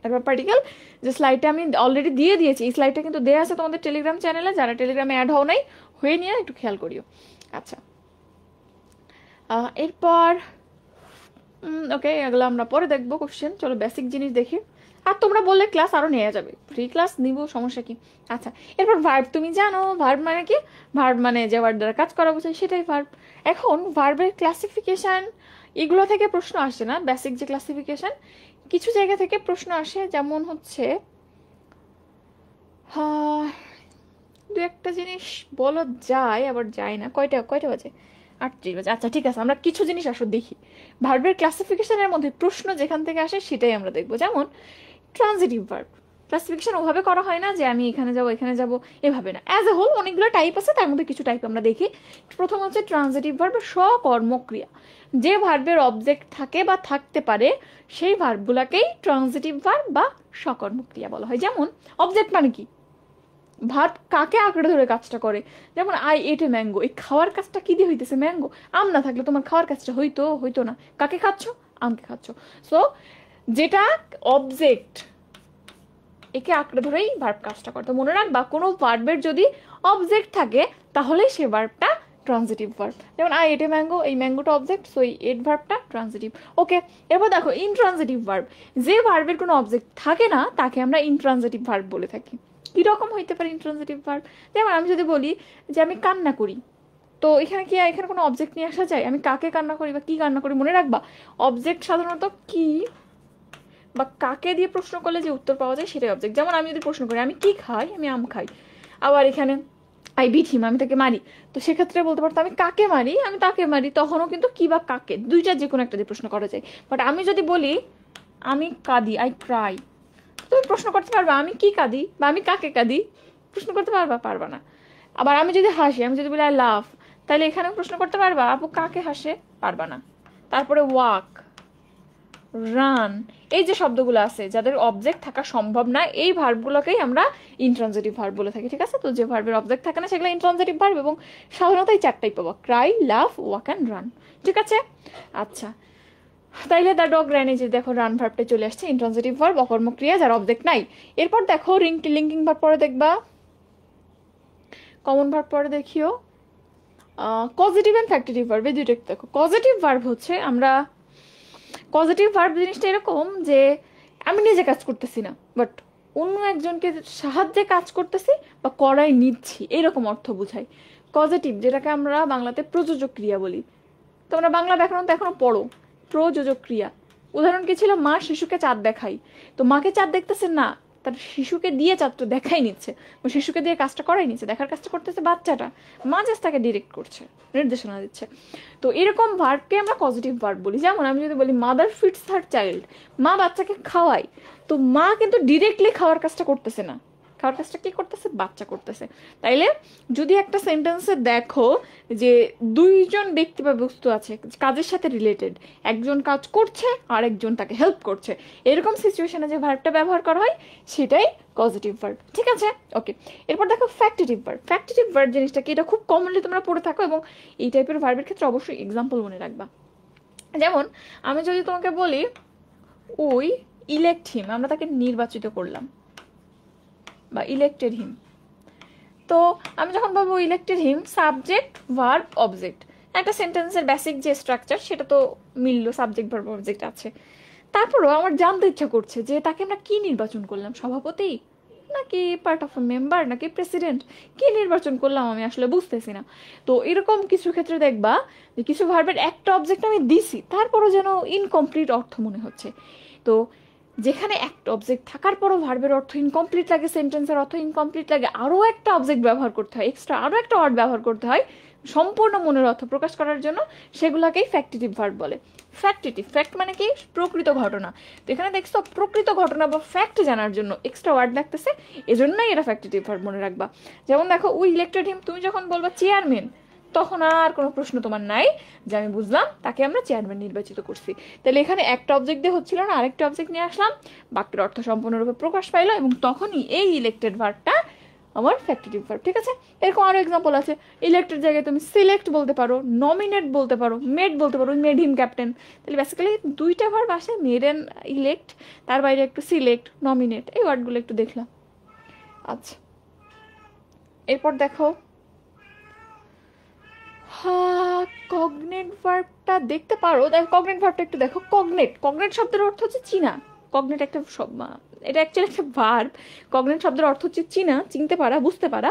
অ্যাডভার্ব পার্টিকেল যে স্লাইডটা আমি অলরেডি দিয়ে দিয়েছি, এই স্লাইডটা কিন্তু দেওয়া আছে তোমাদের টেলিগ্রাম চ্যানেলে, যারা টেলিগ্রামে অ্যাড হও নাই, হয়ে নিয়ে একটু খেয়াল করিও। আচ্ছা, এরপর ওকে, এগুলো আমরা পরে দেখবো কোশ্চেন। চলো বেসিক জিনিস দেখি, আর তোমরা বললে ক্লাস আরো নেওয়া যাবে, ফ্রি ক্লাস নিব, সমস্যা কি? আচ্ছা, এরপর ভার্ব তুমি জানো, ভার্ব মানে কি? ভার্ব মানে যে ওয়ার্ড দ্বারা কাজ করা বোঝায়, সেটাই ভার্ব। এখন ভার্বের ক্লাসিফিকেশন, এগুলো থেকে প্রশ্ন আসে না, বেসিক যে ক্লাসিফিকেশন, কিছু জায়গা থেকে প্রশ্ন আসে। যেমন হচ্ছে দু একটা জিনিস বলা যায়, আবার যায় না। কয়টা কয়টা বাজে? 38 বাজে। আচ্ছা ঠিক আছে, আমরা কিছু জিনিস আসলে দেখি ভার্বের ক্লাসিফিকেশনের মধ্যে। প্রশ্ন যেখান থেকে আসে সেটাই আমরা দেখবো। যেমন ট্রানজিটিভ ভার্ব ক্লাসিফিকেশন ওভাবে করা হয় না যে আমি এখানে যাব এখানে যাব, এভাবে না। অ্যাজ এ হোল অনেকগুলো টাইপ আছে, তার মধ্যে কিছু টাইপ আমরা দেখি। প্রথম হচ্ছে ট্রানজিটিভ ভার্ব, সকর্মক্রিয়া। যে ভার্বের অবজেক্ট থাকে বা থাকতে পারে, সেই ভার্বগুলোকেই ট্রানজিটিভ ভার্ব বা সকর্মক্রিয়া বলা হয়। যেমন অবজেক্ট মানে কি? ভার্ব কাকে আঁকড়ে ধরে কাজটা করে। যেমন আই এট এ ম্যাঙ্গো, এই খাওয়ার কাজটা কি দিয়ে হইতেছে? ম্যাঙ্গো। আম না থাকলে তোমার খাওয়ার কাজটা হইতো হইতো না। কাকে খাচ্ছ? আমকে খাচ্ছ। সো যেটা অবজেক্ট, একে আঁকড়ে ধরেই ভার্ব কাজটা করে। তো মনে রাখবা, কোনো ভার্বের যদি অবজেক্ট থাকে তাহলে সে ভার্বটা ট্রানজিটিভ ভার্ব। যেমন আই এট এ ম্যাঙ্গো, এই ম্যাঙ্গোটা অবজেক্ট, সো এই এট ভার্বটা ট্রানজিটিভ। ওকে, এরপর দেখো ইনট্রানজিটিভ ভার্ব, যে ভার্বের কোনো অবজেক্ট থাকে না তাকে আমরা ইনট্রানজিটিভ ভার্ব বলে থাকি। কিরকম হইতে পারে ইনট্রানজিটিভ ভার্ব? যেমন আমি যদি বলি যে আমি কান্না করি, তো এখানে কি এখানে কোনো অবজেক্ট নিয়ে আসা যায়? আমি কাকে কান্না করি বা কি কান্না করি? মনে রাখবা, অবজেক্ট সাধারণত কি বা কাকে দিয়ে প্রশ্ন করলে যে উত্তর পাওয়া যায় সেটাই অবজেক্ট। যেমন আমি যদি প্রশ্ন করি আমি কি খাই, আমি আম খাই। আবার এখানে আই বিট হিম, আমি তাকে মারি, তো সেক্ষেত্রে বলতে পারতো আমি কাকে মারি, আমি তাকে মারি। তখনও কিন্তু কি বা কাকে, দুইটা যে কোনো একটা দিয়ে প্রশ্ন করা যায়। বাট আমি যদি বলি আমি কাঁদি, আই ক্রাই, তুমি প্রশ্ন করতে পারবা আমি কি কাঁদি বা আমি কাকে কাঁদি? প্রশ্ন করতে পারবা? পারবা না। আবার আমি যদি হাসি, আমি যদি বলি আই লাভ, তাহলে এখানে প্রশ্ন করতে পারবা আপু কাকে হাসে? পারবা না। তারপরে ওয়াক, রান, এই যে শব্দগুলো আছে যাদের অবজেক্ট থাকা সম্ভব না, এই ভার্বগুলোকেই আমরা ইনট্রানজিটিভ ভার্ব বলে থাকি। ঠিক আছে, তো যে ভার্বের অবজেক্ট থাকে না সেগুলো ইনট্রানজিটিভ ভার্ব, এবং সাধারণত এই চারটাই পাবো, Cry, love, walk and run. ঠিক আছে, আচ্ছা, তাইলে দ্য ডগ র্যান, এই যে দেখো রান ভার্বটা চলে আসছে, ইনট্রানজিটিভ ভার্ব, অকর্মক্রিয়া যার অবজেক্ট নাই। এরপর দেখো লিঙ্কিং ভার্ব পরে দেখবা, কমন ভার্ব পরে দেখিও, পজিটিভ অ্যান্ড ফ্যাক্টিটিভ ভার্ব, এই দুইটা দেখো। পজিটিভ ভার্ব হচ্ছে, আমরা পজিটিভ ভার্ব জিনিসটা এরকম যে আমি নিজে কাজ করতেছি না, বাট অন্য একজনকে সাহায্যে কাজ করতেছি বা করাই নিচ্ছি, এরকম অর্থ বোঝায় পজিটিভ, যেটাকে আমরা বাংলাতে প্রযোজক ক্রিয়া বলি। তোমরা বাংলা ব্যাকরণ তো এখনো পড়ো, প্রযোজক ক্রিয়া। উদাহরণ কি ছিল? মা শিশুকে চাঁদ দেখাই, তো মাকে চাঁদ দেখতেছে না, তার শিশুকে দিয়ে চাঁদটা দেখাই নিচ্ছে, শিশুকে দিয়ে কাজটা করাই নিচ্ছে, দেখার কাজটা করতেছে বাচ্চাটা, মা জাস্ট তাকে ডিরেক্ট করছে, নির্দেশনা দিচ্ছে। তো এরকম ভার্বকে আমরা পজিটিভ ভার্ব বলি। যেমন আমি যদি বলি মাদার ফিডস হার চাইল্ড, মা বাচ্চাকে খাওয়ায়, তো মা কিন্তু ডিরেক্টলি খাওয়ার কাজটা করতেছে না, খাওয়ার কাজটা কি করতেছে? বাচ্চা করতেছে। তাইলে যদি একটা সেন্টেন্সে দেখো যে দুইজন ব্যক্তি বা বস্তু আছে কাজের সাথে রিলেটেড, একজন কাজ করছে আর একজন তাকে হেল্প করছে, এরকম সিচুয়েশনে যে ভার্বটা ব্যবহার করা হয় সেটাই পজিটিভ ভার্ব। ঠিক আছে, ওকে। এরপর দেখো ফ্যাক্টিটিভ ভার্ব। ফ্যাক্টিটিভ ভার্ব জিনিসটা কি, এটা খুব কমনলি তোমরা পড়ে থাকো, এবং এই টাইপের ভার্বের ক্ষেত্রে অবশ্যই এক্সাম্পল মনে রাখবা। যেমন আমি যদি তোমাকে বলি উই ইলেক্ট হিম, আমরা তাকে নির্বাচিত করলাম বা ইলেক্টেড হিম, তো আমি যখন বলবো elected him, subject verb object, একটা সেন্টেন্সের বেসিক যে স্ট্রাকচার সেটা তো মিললো, সাবজেক্ট ভার্ব অবজেক্ট আছে। তারপরও আমার জানতে ইচ্ছা করছে যে তাকে আমরা কি নির্বাচন করলাম, সভাপতি নাকি পার্ট অফ এ মেম্বার নাকি প্রেসিডেন্ট, কি নির্বাচন করলাম আমি আসলে বুঝতেছি না। তো এরকম কিছু ক্ষেত্রে দেখবা যে কিছু ভার্বের একটা অবজেক্ট আমি দিছি, তারপরও যেন ইনকমপ্লিট অর্থ মনে হচ্ছে। তো যেখানে একটা অবজেক্ট থাকার পরও ভার্বের অর্থ ইনকমপ্লিট লাগে, সেন্টেন্সের অর্থ ইনকমপ্লিট লাগে, আরও একটা অবজেক্ট ব্যবহার করতে হয়, এক্সট্রা আরও একটা ওয়ার্ড ব্যবহার করতে হয় সম্পূর্ণ মনের অর্থ প্রকাশ করার জন্য, সেগুলোকেই ফ্যাক্টিটিভ ভার্ব বলে। ফ্যাক্টিটিভ, ফ্যাক্ট মানে কি? প্রকৃত ঘটনা। তো এখানে দেখছো প্রকৃত ঘটনা বা ফ্যাক্ট জানার জন্য এক্সট্রা ওয়ার্ড লাগতেছে, এজন্যই এটা ফ্যাক্টিটিভ ভার্ব মনে রাখবা। যেমন দেখো, উই ইলেক্টেড হিম, তুমি যখন বলবা চেয়ারম্যান, তখন আর কোনো প্রশ্ন তোমার নাই যে আমি বুঝলাম তাকে আমরা চেয়ারম্যান নির্বাচিত করছি। তাহলে এখানে একটা অবজেক্ট দিয়ে হচ্ছিল না, আরেকটা অবজেক্ট নিয়ে আসলাম, বাক্যের অর্থ সম্পূর্ণরূপে প্রকাশ পাইলো, এবং তখনই এই ইলেক্টেড ভার্বটা আমার ফ্যাক্টিটিভ ভার্ব। ঠিক আছে, এরকম আরো এক্সাম্পল আছে। ইলেক্টেড জায়গায় তুমি সিলেক্ট বলতে পারো, নমিনেট বলতে পারো, মেড বলতে পারো, মেড হিম ক্যাপ্টেন। তাহলে বেসিক্যালি দুইটা ভার্ব আসে, মেড এন্ড ইলেক্ট, তার বাইরে একটু সিলেক্ট, নমিনেট, এই ওয়ার্ডগুলো একটু দেখলাম। আচ্ছা, এরপর দেখো কগনেট ভার্বটা দেখতে পারো। দেখো কগনেট ভার্বটা একটু দেখো। কগনেট, কগনেট শব্দের অর্থ হচ্ছে চিনা। কগনেট একটা এটা অ্যাকচুয়ালি একটা ভার্ব। কগনেট শব্দের অর্থ হচ্ছে চিনা, চিনতে পারা, বুঝতে পারা।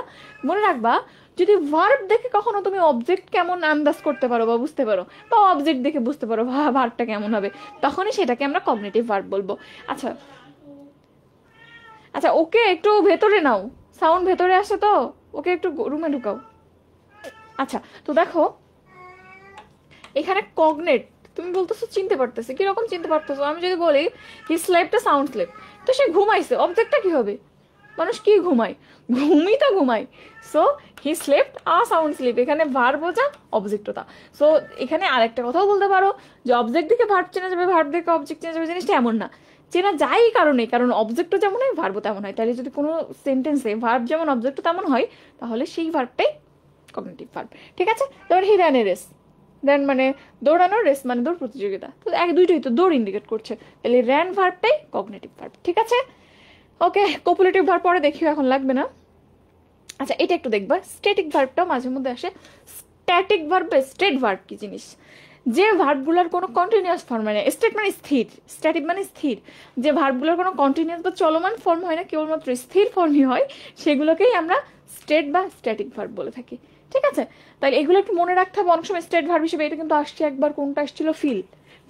মনে রাখবা, যদি ভার্ব দেখে কখনো তুমি অবজেক্ট কেমন আন্দাজ করতে পারো বা বুঝতে পারো, বা অবজেক্ট দেখে বুঝতে পারো ভার্বটা কেমন হবে, তখনই সেটাকে আমরা কগনেটিভ ভার্ব বলবো। আচ্ছা আচ্ছা, ওকে একটু ভেতরে নাও, সাউন্ড ভেতরে আসে তো, ওকে একটু রুমে ঢুকাও। আচ্ছা, তো দেখো এখানে কগনেট, তুমি বলতেছো চিনতে পারতেছে, কিরকম চিনতে পারতেছো? আমি যদি বলি হি স্লেপ্ট, সাউন্ড স্লেপ, তো সে ঘুমাইছে, অবজেক্টটা কি হবে? মানুষ কি ঘুমায়? ঘুমই তো ঘুমায়। So he slept a sound sleep, এখানে ভার্ব বোঝা, অবজেক্টটা। সো এখানে আরেকটা কথাও বলতে পারো যে অবজেক্ট দেখে ভার্ব চেনা যাবে, ভার্ব দেখে অবজেক্ট চেনা যাবে, জিনিসটা এমন না। চেনা যায় কারণে, কারণ অবজেক্টও যেমন হয়, ভার্বও তেমন হয়। তাহলে যদি কোনো সেন্টেন্সে ভার্ব যেমন অবজেক্টও তেমন হয়, তাহলে সেই ভার্বটাই কগনিটিভ ভার্ব। ঠিক আছে, তারপর হি র্যান এ রেস, র্যান মানে দৌড়ানো, রেস মানে দৌড় প্রতিযোগিতা, তো এক দুইটাই তো দৌড় ইন্ডিকেট করছে, তাহলে র্যান ভার্বটাই কগনিটিভ ভার্ব। ঠিক আছে, ওকে। কপুলেটিভ ভার্ব পরে দেখিও, এখন লাগবে না। আচ্ছা, এটা একটু দেখবা, স্ট্যাটিক ভার্বটাও মাঝে মধ্যে আসে। স্ট্যাটিক ভার্ব, স্টেট ভার্ব কি জিনিস? যে ভার্বগুলোর কোনো কন্টিনিউয়াস ফর্ম হয় না, স্টেট মানে স্থির, স্ট্যাটিক মানে স্থির, যে ভার্বগুলোর কোনো কন্টিনিউয়াস বা চলমান ফর্ম হয় না, কেবলমাত্র স্থির ফর্মই হয়, সেগুলোকেই আমরা স্টেট বা স্ট্যাটিক ভার্ব বলে থাকি। ঠিক আছে, তাহলে এগুলো একটু মনে রাখতে হবে। অনেক সময় স্টেট ভার্ব হিসেবে এটা কিন্তু আসছে একবার, কোনটা আসছিল? ফিল।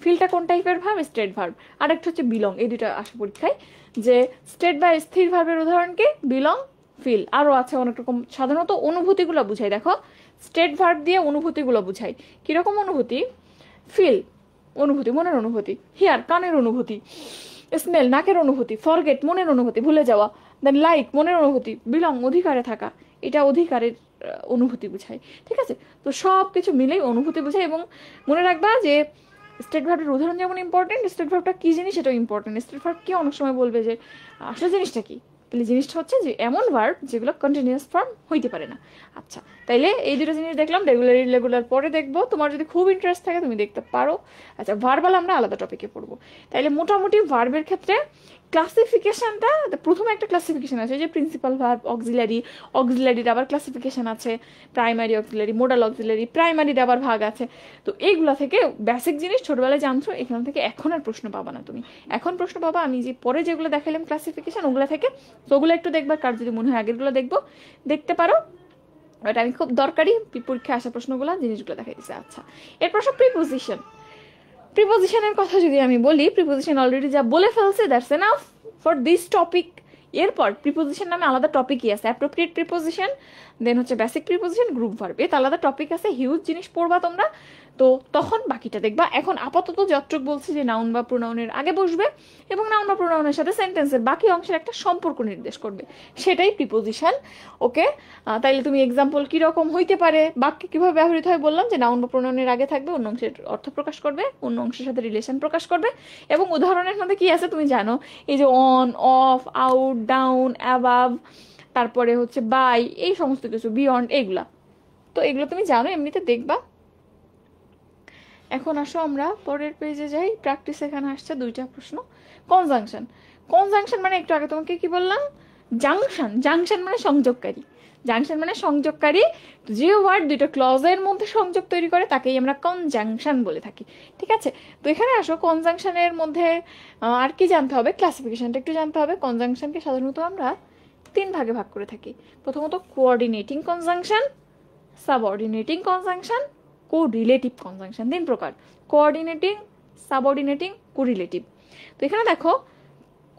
ফিলটা কোন টাইপের ভার্ব? State verb. আর একটা হচ্ছে বিলং, এই দুটো আসে পরীক্ষায়, যে স্টেট বা স্থির ভার্বের উদাহরণ কি? Belong, feel. আরও আছে অনেক রকম, সাধারণত অনুভূতিগুলো বুঝাই। দেখো, স্টেট ভার্ব দিয়ে অনুভূতিগুলো বুঝাই। কিরকম অনুভূতি? ফিল অনুভূতি, মনের অনুভূতি। হিয়ার কানের অনুভূতি। স্মেল নাকের অনুভূতি। ফরগেট মনের অনুভূতি, ভুলে যাওয়া। দেন লাইক মনের অনুভূতি। বিলং অধিকারে থাকা, এটা অধিকারের অনুভূতি বুঝায়। ঠিক আছে, তো সব কিছু মিলেই অনুভূতি বুঝায়। এবং মনে রাখবা যে স্টেট ভার্বের উদাহরণ যেমন ইম্পর্টেন্ট, স্টেট ভার্বটা কি জিনিস সেটাও ইম্পর্টেন্ট। স্টেট ভার্ব কি অনেক সময় বলবে যে আসলে জিনিসটা কি, তাহলে জিনিসটা হচ্ছে যে এমন ভার্ব যেগুলো কন্টিনিউয়াস ফর্ম হইতে পারে না। আচ্ছা, তাইলে এই দুটো জিনিস দেখলাম, রেগুলার ইরেগুলার পরে দেখবো, তোমার যদি খুব ইন্টারেস্ট থাকে তুমি দেখতে পারো। আচ্ছা, ভার্বাল আমরা আলাদা টপিকে পড়বো। তাইলে মোটামুটি ভার্বের ক্ষেত্রে ক্লাসিফিকেশনটা, প্রথমে একটা ক্লাসিফিকেশন আছে যে প্রিন্সিপাল ভার্ব, অক্সিলারি, অক্সিলারির আবার ক্লাসিফিকেশন আছে, প্রাইমারি অক্সিলারি, মোডাল অক্সিলারি, প্রাইমারির আবার ভাগ আছে। তো এইগুলা থেকে বেসিক জিনিস ছোটবেলায় জানছো, এখান থেকে এখন আর প্রশ্ন পাবা না তুমি। এখন প্রশ্ন পাবা আমি যে পরে যেগুলো দেখালাম ক্লাসিফিকেশন, ওগুলো থেকে। তো ওগুলো একটু দেখবা, কার যদি মনে হয় আগেরগুলো দেখবো, দেখতে পারো। এটা আমি খুব দরকারি পরীক্ষায় আসা প্রশ্নগুলো, জিনিসগুলো দেখাই দিচ্ছে। আচ্ছা, এরপর সব প্রিপোজিশন। প্রিপোজিশনের কথা যদি আমি বলি, প্রিপোজিশন অলরেডি যা বলে ফেলছে, that's enough for this topic. এরপর প্রিপোজিশন নামে আলাদা টপিকই আছে, অ্যাপ্রোপ্রিয়েট প্রিপোজিশন, দেন হচ্ছে বেসিক প্রিপোজিশন, গ্রুপ ভার্ব, এর আলাদা টপিক আছে, হিউজ জিনিস পড়বা তোমরা। তো তখন বাকিটা দেখবা। এখন আপাতত যতটুক বলছি যে নাউন বা প্রোনাউনের আগে বসবে এবং নাউন বা প্রোনাউনের সাথে সেন্টেন্সের বাকি অংশের একটা সম্পর্ক নির্দেশ করবে, সেটাই প্রিপোজিশন। ওকে, তাইলে তুমি এক্সাম্পল কিরকম হইতে পারে, বাক্যে কিভাবে ব্যবহৃত হয় বললাম, যে নাউন বা প্রোনাউনের আগে থাকবে, অন্য অংশের অর্থ প্রকাশ করবে, অন্য অংশের সাথে রিলেশন প্রকাশ করবে। এবং উদাহরণের মধ্যে কি আছে তুমি জানো, এই যে on, of, out, down, above, তারপরে হচ্ছে বাই, এই সমস্ত কিছু, বিয়ন্ড, এইগুলা তো এগুলো তুমি জানো, এমনিতে দেখবা। এখন আসো আমরা পরের পেজে যাই। প্র্যাকটিস এখানে আসছে দুইটা প্রশ্ন। কনজাংশন, কনজাংশন মানে একটু আগে তোমাকে কি বললাম, জাংশন। জাংশন মানে সংযোগকারী, জাংশন মানে সংযোগকারী। যে ওয়ার্ড দুইটা ক্লজের মধ্যে সংযোগ তৈরি করে তাকেই আমরা কনজাংশন বলে থাকি। ঠিক আছে, তো এখানে আসো, কনজাংশনের মধ্যে আর কি জানতে হবে, ক্লাসিফিকেশনটা একটু জানতে হবে। কনজাংশনকে সাধারণত আমরা তিন ভাগে ভাগ করে থাকি। প্রথমত coordinating conjunction, subordinating conjunction, correlative conjunction. তিন প্রকার, কোঅর্ডিনেটিং, সাবঅর্ডিনেটিং, কোরিলেটিভ। তো এখানে দেখো,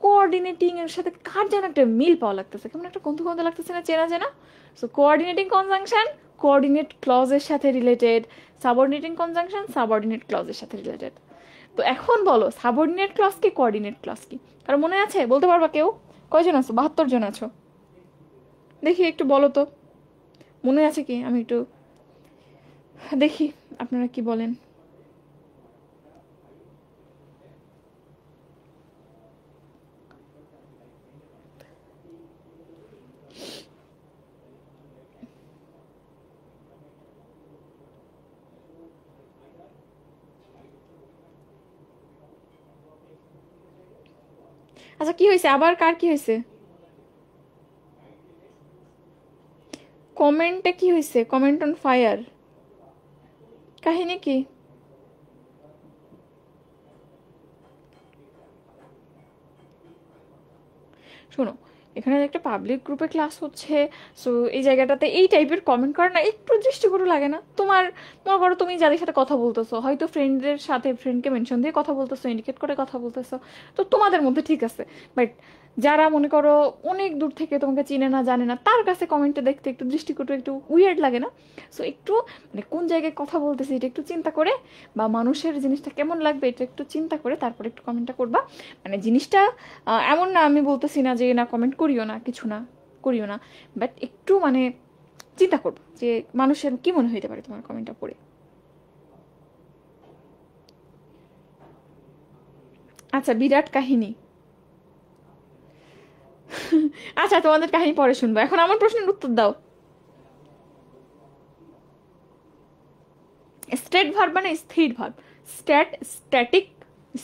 কোঅর্ডিনেটিং এর সাথে কার যেন একটা মিল পাওয়া লাগতেছে, কেমন একটা কন্ত কন্ত লাগতেছে না, চেনা চেনা। সো কোঅর্ডিনেটিং কনজাংশন কোঅর্ডিনেট ক্লজের সাথে রিলেটেড, সাবঅর্ডিনেটিং কনজাংশন সাবঅর্ডিনেট ক্লজের সাথে রিলেটেড। তো এখন বলো সাবঅর্ডিনেট ক্লজ কি, কোঅর্ডিনেট ক্লজ কি? কারণ মনে আছে, বলতে পারবা কেউ? কয়জন আছো? 72 জন আছো। দেখি একটু বলো তো, মনে আছে কি? আমি একটু দেখি আপনারা কি বলেন। আচ্ছা কি হয়েছে আবার, কার কি হয়েছে? কমেন্টে কি হয়েছে? কমেন্ট অন ফায়ার, কাহিনী কি? শোনো, এখানে একটা পাবলিক গ্রুপে ক্লাস হচ্ছে, সো এই জায়গাটাতে এই টাইপের কমেন্ট করা না একটু দৃষ্টিকটু লাগে না তোমার? মনে করো তুমি যাদের সাথে কথা বলতেছো, হয়তো ফ্রেন্ডদের সাথে ফ্রেন্ডকে মেনশন দিয়ে কথা বলতেছো, ইন্ডিকেট করে কথা বলতেছো, তো তোমাদের মধ্যে ঠিক আছে। বাট যারা মনে করো অনেক দূর থেকে তোমাকে চিনে না জানে না, তার কাছে কমেন্টে দেখতে একটু দৃষ্টিকটু, একটু উইয়ার্ড লাগে না? সো একটু মানে কোন জায়গায় কথা বলতেছি এটা একটু চিন্তা করে, বা মানুষের জিনিসটা কেমন লাগবে এটা একটু চিন্তা করে তারপরে একটু কমেন্টটা করবা। মানে জিনিসটা এমন না, আমি বলতেছি না যে না কমেন্ট করিও না, কিছু না, করিও না, বাট একটু মানে চিন্তা করবো যে মানুষের কি মনে হইতে পারে তোমার কমেন্টটা পড়ে। আচ্ছা বিরাট কাহিনী, আচ্ছা তোমাদের কাহিনী পরে শুনবো, এখন আমার প্রশ্নের উত্তর দাও। স্টেট ভার্ব মানে স্থির ভার্ব। স্ট্যাটিক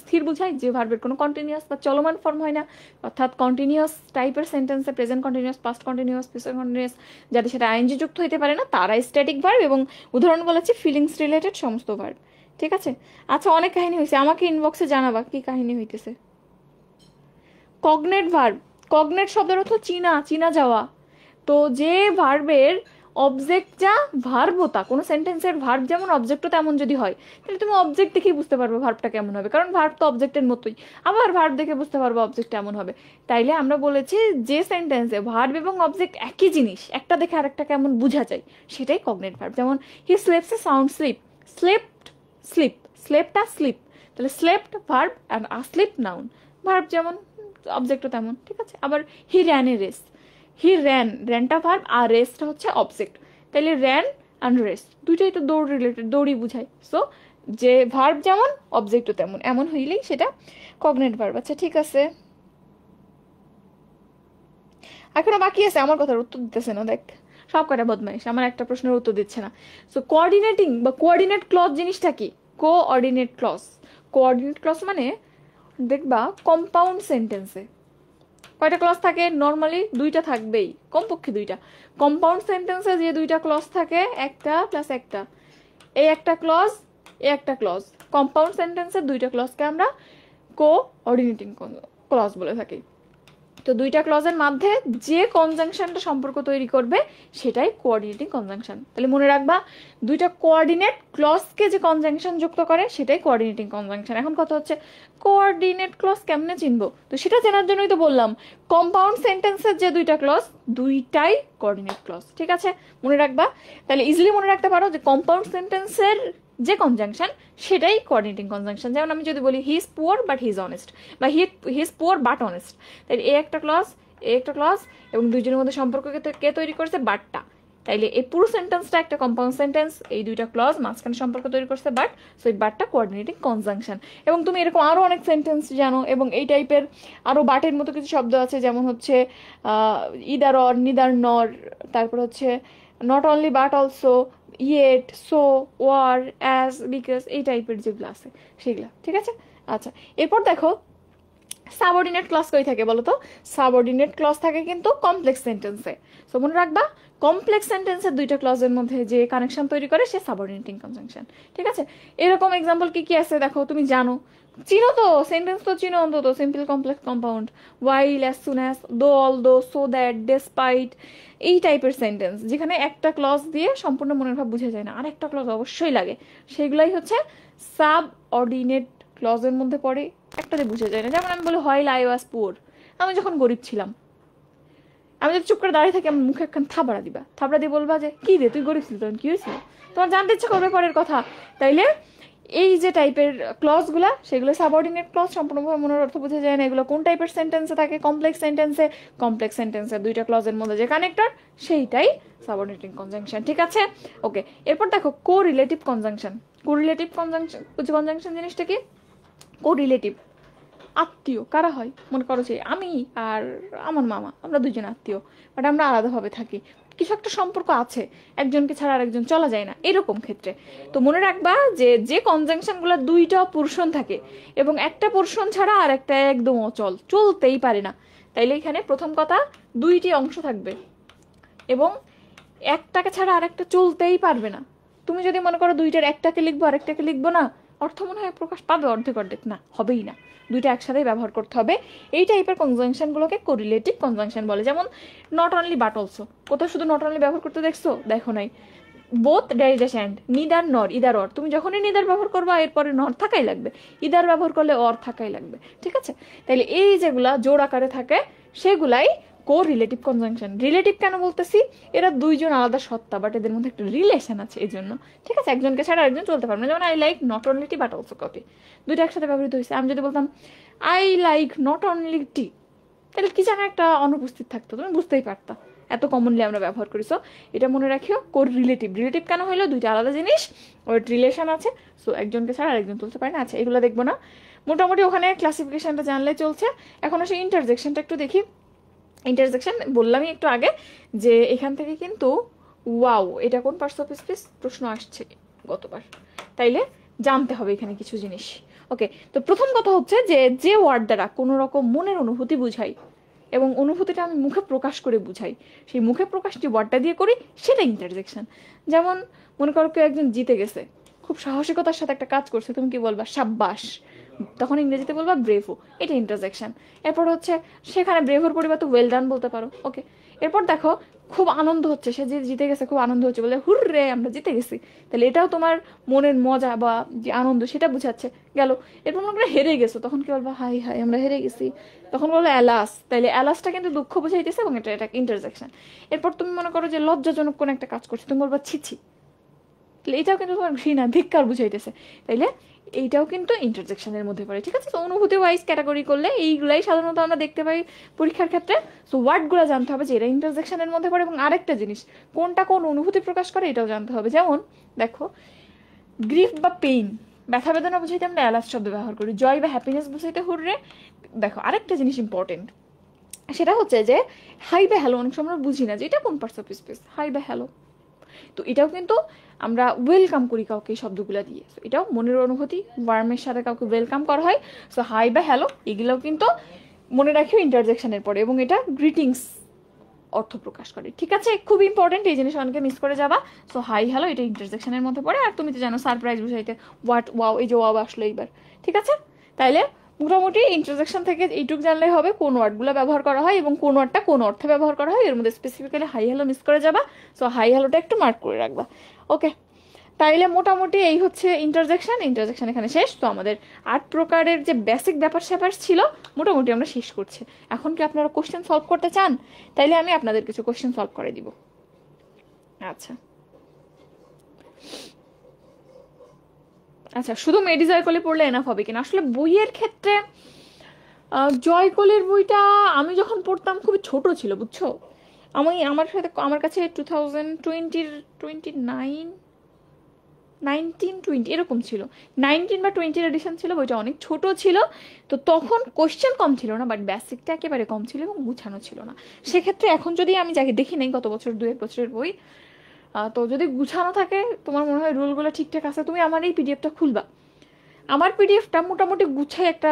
স্থির বোঝায় যে ভার্বের কোনো কন্টিনিউয়াস বা চলমান ফর্ম হয় না, অর্থাৎ কন্টিনিউয়াস টাইপের সেন্টেন্সে present continuous, past continuous, future continuous যাদের সাথে আইএনজি যুক্ত হইতে পারে না তারা স্ট্যাটিক ভার্ব, এবং উদাহরণ বলেছি ফিলিংস রিলেটেড সমস্ত ভার্ব। ঠিক আছে? আচ্ছা অনেক কাহিনী হয়েছে, আমাকে ইনবক্সে জানাবা কি কাহিনী হইতেছে। কগনেট ভার্ব, কগনেট শব্দের অর্থ চিনা, চিনা যাওয়া। তো যে ভার্বের অবজেক্ট যা ভার্বও তা, কোনো সেন্টেন্সের ভার্ব যেমন অবজেক্টও তেমন যদি হয়, তাহলে তুমি অবজেক্ট দেখেই বুঝতে পারবে ভার্বটা কেমন হবে, কারণ ভার্ব তো অবজেক্টের মতোই। আবার ভার্ব দেখে বুঝতে পারবো অবজেক্ট এমন হবে। তাইলে আমরা বলেছি যে সেন্টেন্সে ভার্ব এবং অবজেক্ট একই জিনিস, একটা দেখে আরেকটা কেমন বোঝা যায়, সেটাই কগনেট ভার্ব। যেমন he sleeps a sound sleep, slept sleep, স্লেপটা স্লিপ, তাহলে slept verb and asleep noun. Verb যেমন অবজেক্টও তেমন। ঠিক আছে? আবার he ran a race, he ran, র্যানটা ভার্ব আর রেসটা হচ্ছে অবজেক্ট, তাহলে র্যান অ্যান্ড রেস দুইটাই তো দৌড় রিলেটেড, দৌড়ই বুঝায়। সো যে ভার্ব যেমন অবজেক্টও তেমন, এমন হইলেই সেটা কগনেট ভার্ব। আচ্ছা ঠিক আছে, এখনো বাকি আছে, আমার কথার উত্তর দিতেছে না, দেখ সব কটা বদমাইশ, আমার একটা প্রশ্নের উত্তর দিচ্ছে না। সো কোঅর্ডিনেটিং বা কোঅর্ডিনেট ক্লজ জিনিসটা কি? কোঅর্ডিনেট ক্লজ, কোঅর্ডিনেট ক্লজ মানে দেখবা কম্পাউন্ড সেন্টেন্সে কয়টা ক্লজ থাকে? নর্মালি দুইটা থাকবেই, কমপক্ষে দুইটা। কম্পাউন্ড সেন্টেন্সে যে দুইটা ক্লজ থাকে, একটা প্লাস একটা, এই একটা ক্লজ, এই একটা ক্লজ, কম্পাউন্ড সেন্টেন্সের দুইটা ক্লজকে আমরা কোঅর্ডিনেটিং ক্লজ বলে থাকি। তো দুইটা ক্লজের মধ্যে যে কনজাংশনটা সম্পর্ক তৈরি করবে সেটাই কোঅর্ডিনেটিং কনজাংশন। তাহলে মনে রাখবা, দুইটা কোঅর্ডিনেট ক্লজকে যে কনজাংশন যুক্ত করে সেটাই কোঅর্ডিনেটিং কনজাংশন। এখন কথা হচ্ছে কোঅর্ডিনেট ক্লজ কেমনে চিনবো? তো সেটা জানার জন্যই তো বললাম কম্পাউন্ড সেন্টেন্সের যে দুইটা ক্লজ, দুইটাই কোঅর্ডিনেট ক্লজ। ঠিক আছে? মনে রাখবা, তাহলে ইজিলি মনে রাখতে পারো যে কম্পাউন্ড সেন্টেন্সের যে কনজাংশন সেটাই কোঅর্ডিনেটিং কনজাংশন। যেমন আমি যদি বলি he is poor but he is honest, বা he is poor but honest, তাহলে এ একটা ক্লজ, এ একটা ক্লজ, এবং দুইজনের মধ্যে সম্পর্ক কে তৈরি করেছে? বাটটা। তাইলে এই পুরো সেন্টেন্সটা একটা কম্পাউন্ড সেন্টেন্স, এই দুইটা ক্লজ মাঝখানে সম্পর্ক তৈরি করছে বাট, সো এই বাটটা কোঅর্ডিনেটিং কনজাংশন। এবং তুমি এরকম আরো অনেক সেন্টেন্স জানো, এবং এই টাইপের আরো বাটের মতো কিছু শব্দ আছে, যেমন হচ্ছে ইদার অর, নিদার নর, তারপর হচ্ছে not only but also, yet, so, or, as, because, এই টাইপের যেগুলো আছে সেগুলা। ঠিক আছে? আচ্ছা এরপর দেখো সাবঅর্ডিনেট ক্লজ কই থাকে বলো তো? সাবঅর্ডিনেট ক্লজ থাকে কিন্তু কমপ্লেক্স সেন্টেন্সে। সো মনে রাখবা, কমপ্লেক্স সেন্টেন্সের দুইটা ক্লজের মধ্যে যে কানেকশন তৈরি করে সে সাবঅর্ডিনেটিং কনজাংশন। ঠিক আছে? এরকম এক্সাম্পল কি কি আছে দেখো, তুমি জানো, চিনো তো, সেন্টেন্স তো চিনো অন্তত, সিম্পল, কমপ্লেক্স, কম্পাউন্ড, ওয়াইল, অ্যাজ সুন অ্যাজ, দো, অল দো, সো দ্যাট, ডেসপাইট, এই টাইপের সেন্টেন্স যেখানে একটা ক্লজ দিয়ে সম্পূর্ণ মনের ভাব বোঝা যায় না, আর একটা ক্লজ অবশ্যই লাগে, সেগুলাই হচ্ছে সাবঅর্ডিনেট ক্লজের মধ্যে পড়ে, একটাতে বুঝে যায় না। যেমন আমি বলি হোয়াইল আই ওয়াজ পুয়ার, আমি যখন গরিব ছিলাম, আমি যদি চুপ করে দাঁড়িয়ে থাকি আমার মুখে একখান থাবড়া দিবা, থাবড়া দিয়ে বলবা যে কি রে তুই গরিব ছিলি তখন কি হয়েছিল, তোমার জানতে ইচ্ছা করবে পরের কথা। তাইলে এই যে টাইপের ক্লজগুলা সেগুলো সাবঅর্ডিনেট ক্লজ, সম্পূর্ণভাবে মনের অর্থ বোঝা যায় না। এগুলো কোন টাইপের সেন্টেন্সে থাকে? কমপ্লেক্স সেন্টেন্সে। কমপ্লেক্স সেন্টেন্সে দুইটা ক্লজের মধ্যে যে কানেক্টর সেইটাই সাবঅর্ডিনেটিং কনজাংশন, ঠিক আছে? ওকে, এরপর দেখো কোরিলেটিভ কনজাংশন। কোরিলেটিভ কনজাংশন জিনিসটা কি? কোরিলেটিভ আত্মীয় কারা হয়? মনে করো যে আমি আর আমার মামা, আমরা দুজন আত্মীয়, বাট আমরা আলাদাভাবে থাকি, কিছু একটা সম্পর্ক আছে, একজনকে ছাড়া আরেকজন চলা যায় না, এরকম ক্ষেত্রে তো মনে রাখবা যে যে কনজাংশনগুলো দুইটা পোর্শন থাকে এবং একটা পোর্শন ছাড়া আর একটা একদম অচল, চলতেই পারে না, তাইলে এখানে প্রথম কথা দুইটি অংশ থাকবে এবং একটাকে ছাড়া আরেকটা চলতেই পারবে না। তুমি যদি মনে করো দুইটার একটাকে লিখবো আরেকটাকে লিখবো না, অর্থ মনে হয় প্রকাশ পাবে অর্ধেক অর্ধেক, না, হবেই না, দুইটা একসাথেই ব্যবহার করতে হবে। এই টাইপের কনজাংশনগুলোকে কোরিলেটিভ কনজাংশন বলে। যেমন নট অনলি বাট অলসো, কোথাও শুধু নট অনলি ব্যবহার করতে দেখছো? দেখো নাই। বোথ ড্যাশ অ্যান্ড, নিদার নর, ইদার অর, তুমি যখনই নিদার ব্যবহার করবা এরপরে নর থাকাই লাগবে, ইদার ব্যবহার করলে অর থাকাই লাগবে, ঠিক আছে? তাহলে এই যেগুলা জোড় আকারে থাকে সেগুলাই কোরিলেটিভ কনজাংশন। রিলেটিভ কেন বলতেছি? এরা দুইজন আলাদা সত্তা, বাট এদের মধ্যে একটা রিলেশন আছে এই জন্য, ঠিক আছে? একজনকে ছাড়া আরেকজন চলতে পারবে না। যেমন I like not only T but also coffee, দুইটা একসাথে ব্যবহৃত হয়েছে। আমি যদি বলতাম আই লাইক নট অনলি টি, তাহলে কি যেন একটা অনুপস্থিত থাকতো, তুমি বুঝতেই পারতা, এত কমনলি আমরা ব্যবহার করি। সো এটা মনে রাখিও, কোর রিলেটিভ। রিলেটিভ কেন হইলো? দুইটা আলাদা জিনিস, ওর রিলেশন আছে, সো একজনকে ছাড়া আরেকজন চলতে পারে না। আচ্ছা, এগুলো দেখবো না, মোটামুটি ওখানে ক্লাসিফিকেশনটা জানলে চলছে। এখন আসে ইন্টারজেকশনটা একটু দেখি। ইন্টারজেকশন বললামই একটু আগে যে এখান থেকে কিন্তু ওয়াও, এটা কোন পার্টস অফ স্পিচ প্রশ্ন আসছে গতবার, তাইলে জানতে হবে এখানে কিছু জিনিস। ওকে, তো প্রথম কথা হচ্ছে যে যে ওয়ার্ড দ্বারা কোনো রকম মনের অনুভূতি বুঝাই এবং অনুভূতিটা আমি মুখে প্রকাশ করে বুঝাই, সেই মুখে প্রকাশ যে ওয়ার্ডটা দিয়ে করি সেটা ইন্টারজেকশন। যেমন মনে করো কেউ একজন জিতে গেছে, খুব সাহসিকতার সাথে একটা কাজ করছে, তুমি কি বলবা? সাব্বাস, তখন ইংরেজিতে বলবা ব্রেভো, এটা ইন্টারজেকশন। এরপর হচ্ছে সেখানে ব্রেভোর পরিবর্তে ওয়েল ডান বলতে পারো। ওকে, এরপর দেখো খুব আনন্দ হচ্ছে, সে যে জিতে গেছে খুব আনন্দ হচ্ছে, বলে হুররে আমরা জিতে গেছি, তাহলে এটাও তোমার মনের মজা বা যে আনন্দ সেটা বুঝাচ্ছে গেল। এরপর মনে করো হেরে গেছো, তখন কি বলবা? হাই হাই আমরা হেরে গেছি, তখন বলবো অ্যালাস, তাইলে অ্যালাসটা কিন্তু দুঃখ বুঝাইতেছে এবং এটা ইন্টারজেকশন। এরপর তুমি মনে করো যে লজ্জাজনক কোনো একটা কাজ করছো, তুমি বলবা ছিছি, তাহলে এটাও কিন্তু তোমার ঘৃণা ধিক্কার বুঝাইতেছে, তাইলে এইটাও কিন্তু ইন্টারজেকশনের মধ্যে পড়ে, ঠিক আছে? তো অনুভূতি ওয়াইজ ক্যাটাগরি করলে এইগুলাই সাধারণত আমরা দেখতে পাই পরীক্ষার ক্ষেত্রে। সো ওয়ার্ডগুলো জানতে হবে যে এরা ইন্টারজেকশনের মধ্যে পড়ে, এবং আরেকটা জিনিস কোনটা কোন অনুভূতি প্রকাশ করে এটাও জানতে হবে। যেমন দেখো গ্রিফ বা পেইন, ব্যথা বেদনা বুঝাইতে আমরা অ্যালাস শব্দ ব্যবহার করি, জয় বা হ্যাপিনেস বুঝাইতে হুররে। দেখো আরেকটা জিনিস ইম্পর্টেন্ট, সেটা হচ্ছে যে হাই বা হ্যালো, অনেক সময় আমরা বুঝি না যে এটা কোন পার্টস অফ স্পিচ, হাই বা হ্যালো, তো এটাও কিন্তু আমরা ওয়েলকাম করি কাউকে এই শব্দগুলো দিয়ে, এটাও মনের অনুভূতি, ওয়ার্মের সাথে কাউকে ওয়েলকাম করা হয়। সো হাই বা হ্যালো এগুলোও কিন্তু মনে রাখিও ইন্টারজেকশনের পরে, এবং এটা গ্রিটিংস অর্থ প্রকাশ করে, ঠিক আছে? খুব ইম্পর্টেন্ট, এই জিনিস অনেকে মিস করে যাবা। সো হাই হ্যালো এটা ইন্টারজেকশনের মধ্যে পড়ে। আর তুমি তো জানো সারপ্রাইজ বুঝাইতে হোয়াট, ওয়াও, এই যে ওয়াও আসলো এইবার, ঠিক আছে? তাইলে মোটামুটি ইন্টারজেকশন থেকে এইটুকু জানলেই হবে কোন ওয়ার্ডগুলো ব্যবহার করা হয় এবং কোন ওয়ার্ডটা কোন অর্থে ব্যবহার করা হয়, এর মধ্যে স্পেসিফিক্যালি হাই হ্যালো মিস করে যাবা। সো হাই হ্যালোটা একটু মার্ক করে রাখবা। ওকে, তাইলে মোটামুটি এই হচ্ছে ইন্টারজেকশন। ইন্টারজেকশন এখানে শেষ। তো আমাদের 8 প্রকারের যে বেসিক ব্যাপার স্যাপার ছিল মোটামুটি আমরা শেষ করছি। এখন কি আপনারা কোশ্চেন সলভ করতে চান? তাইলে আমি আপনাদের কিছু কোশ্চেন সলভ করে দিব। আচ্ছা আচ্ছা, শুধু মেডি জয়কলি পড়লে এনাফ হবে কিনা? আসলে বইয়ের ক্ষেত্রে জয়কলির বইটা আমি যখন পড়তাম খুবই ছোট ছিল, বুঝছো? আমার কাছে 1920 এরকম ছিল, 19 বা 20 এডিশন ছিল, বইটা অনেক ছোট ছিল। তো তখন কোশ্চেন কম ছিল না, বাট বেসিকটা একেবারে কম ছিল এবং গুছানো ছিল না। সেক্ষেত্রে এখন যদি আমি যাকে দেখি নাই গত বছর 2-1 বছরের বই, তো যদি গুছানো থাকে, তোমার মনে হয় রুলগুলো ঠিকঠাক আছে, তুমি আমার এই পিডিএফটা খুলবা। আমার পিডিএফটা মোটামুটি গুছাই একটা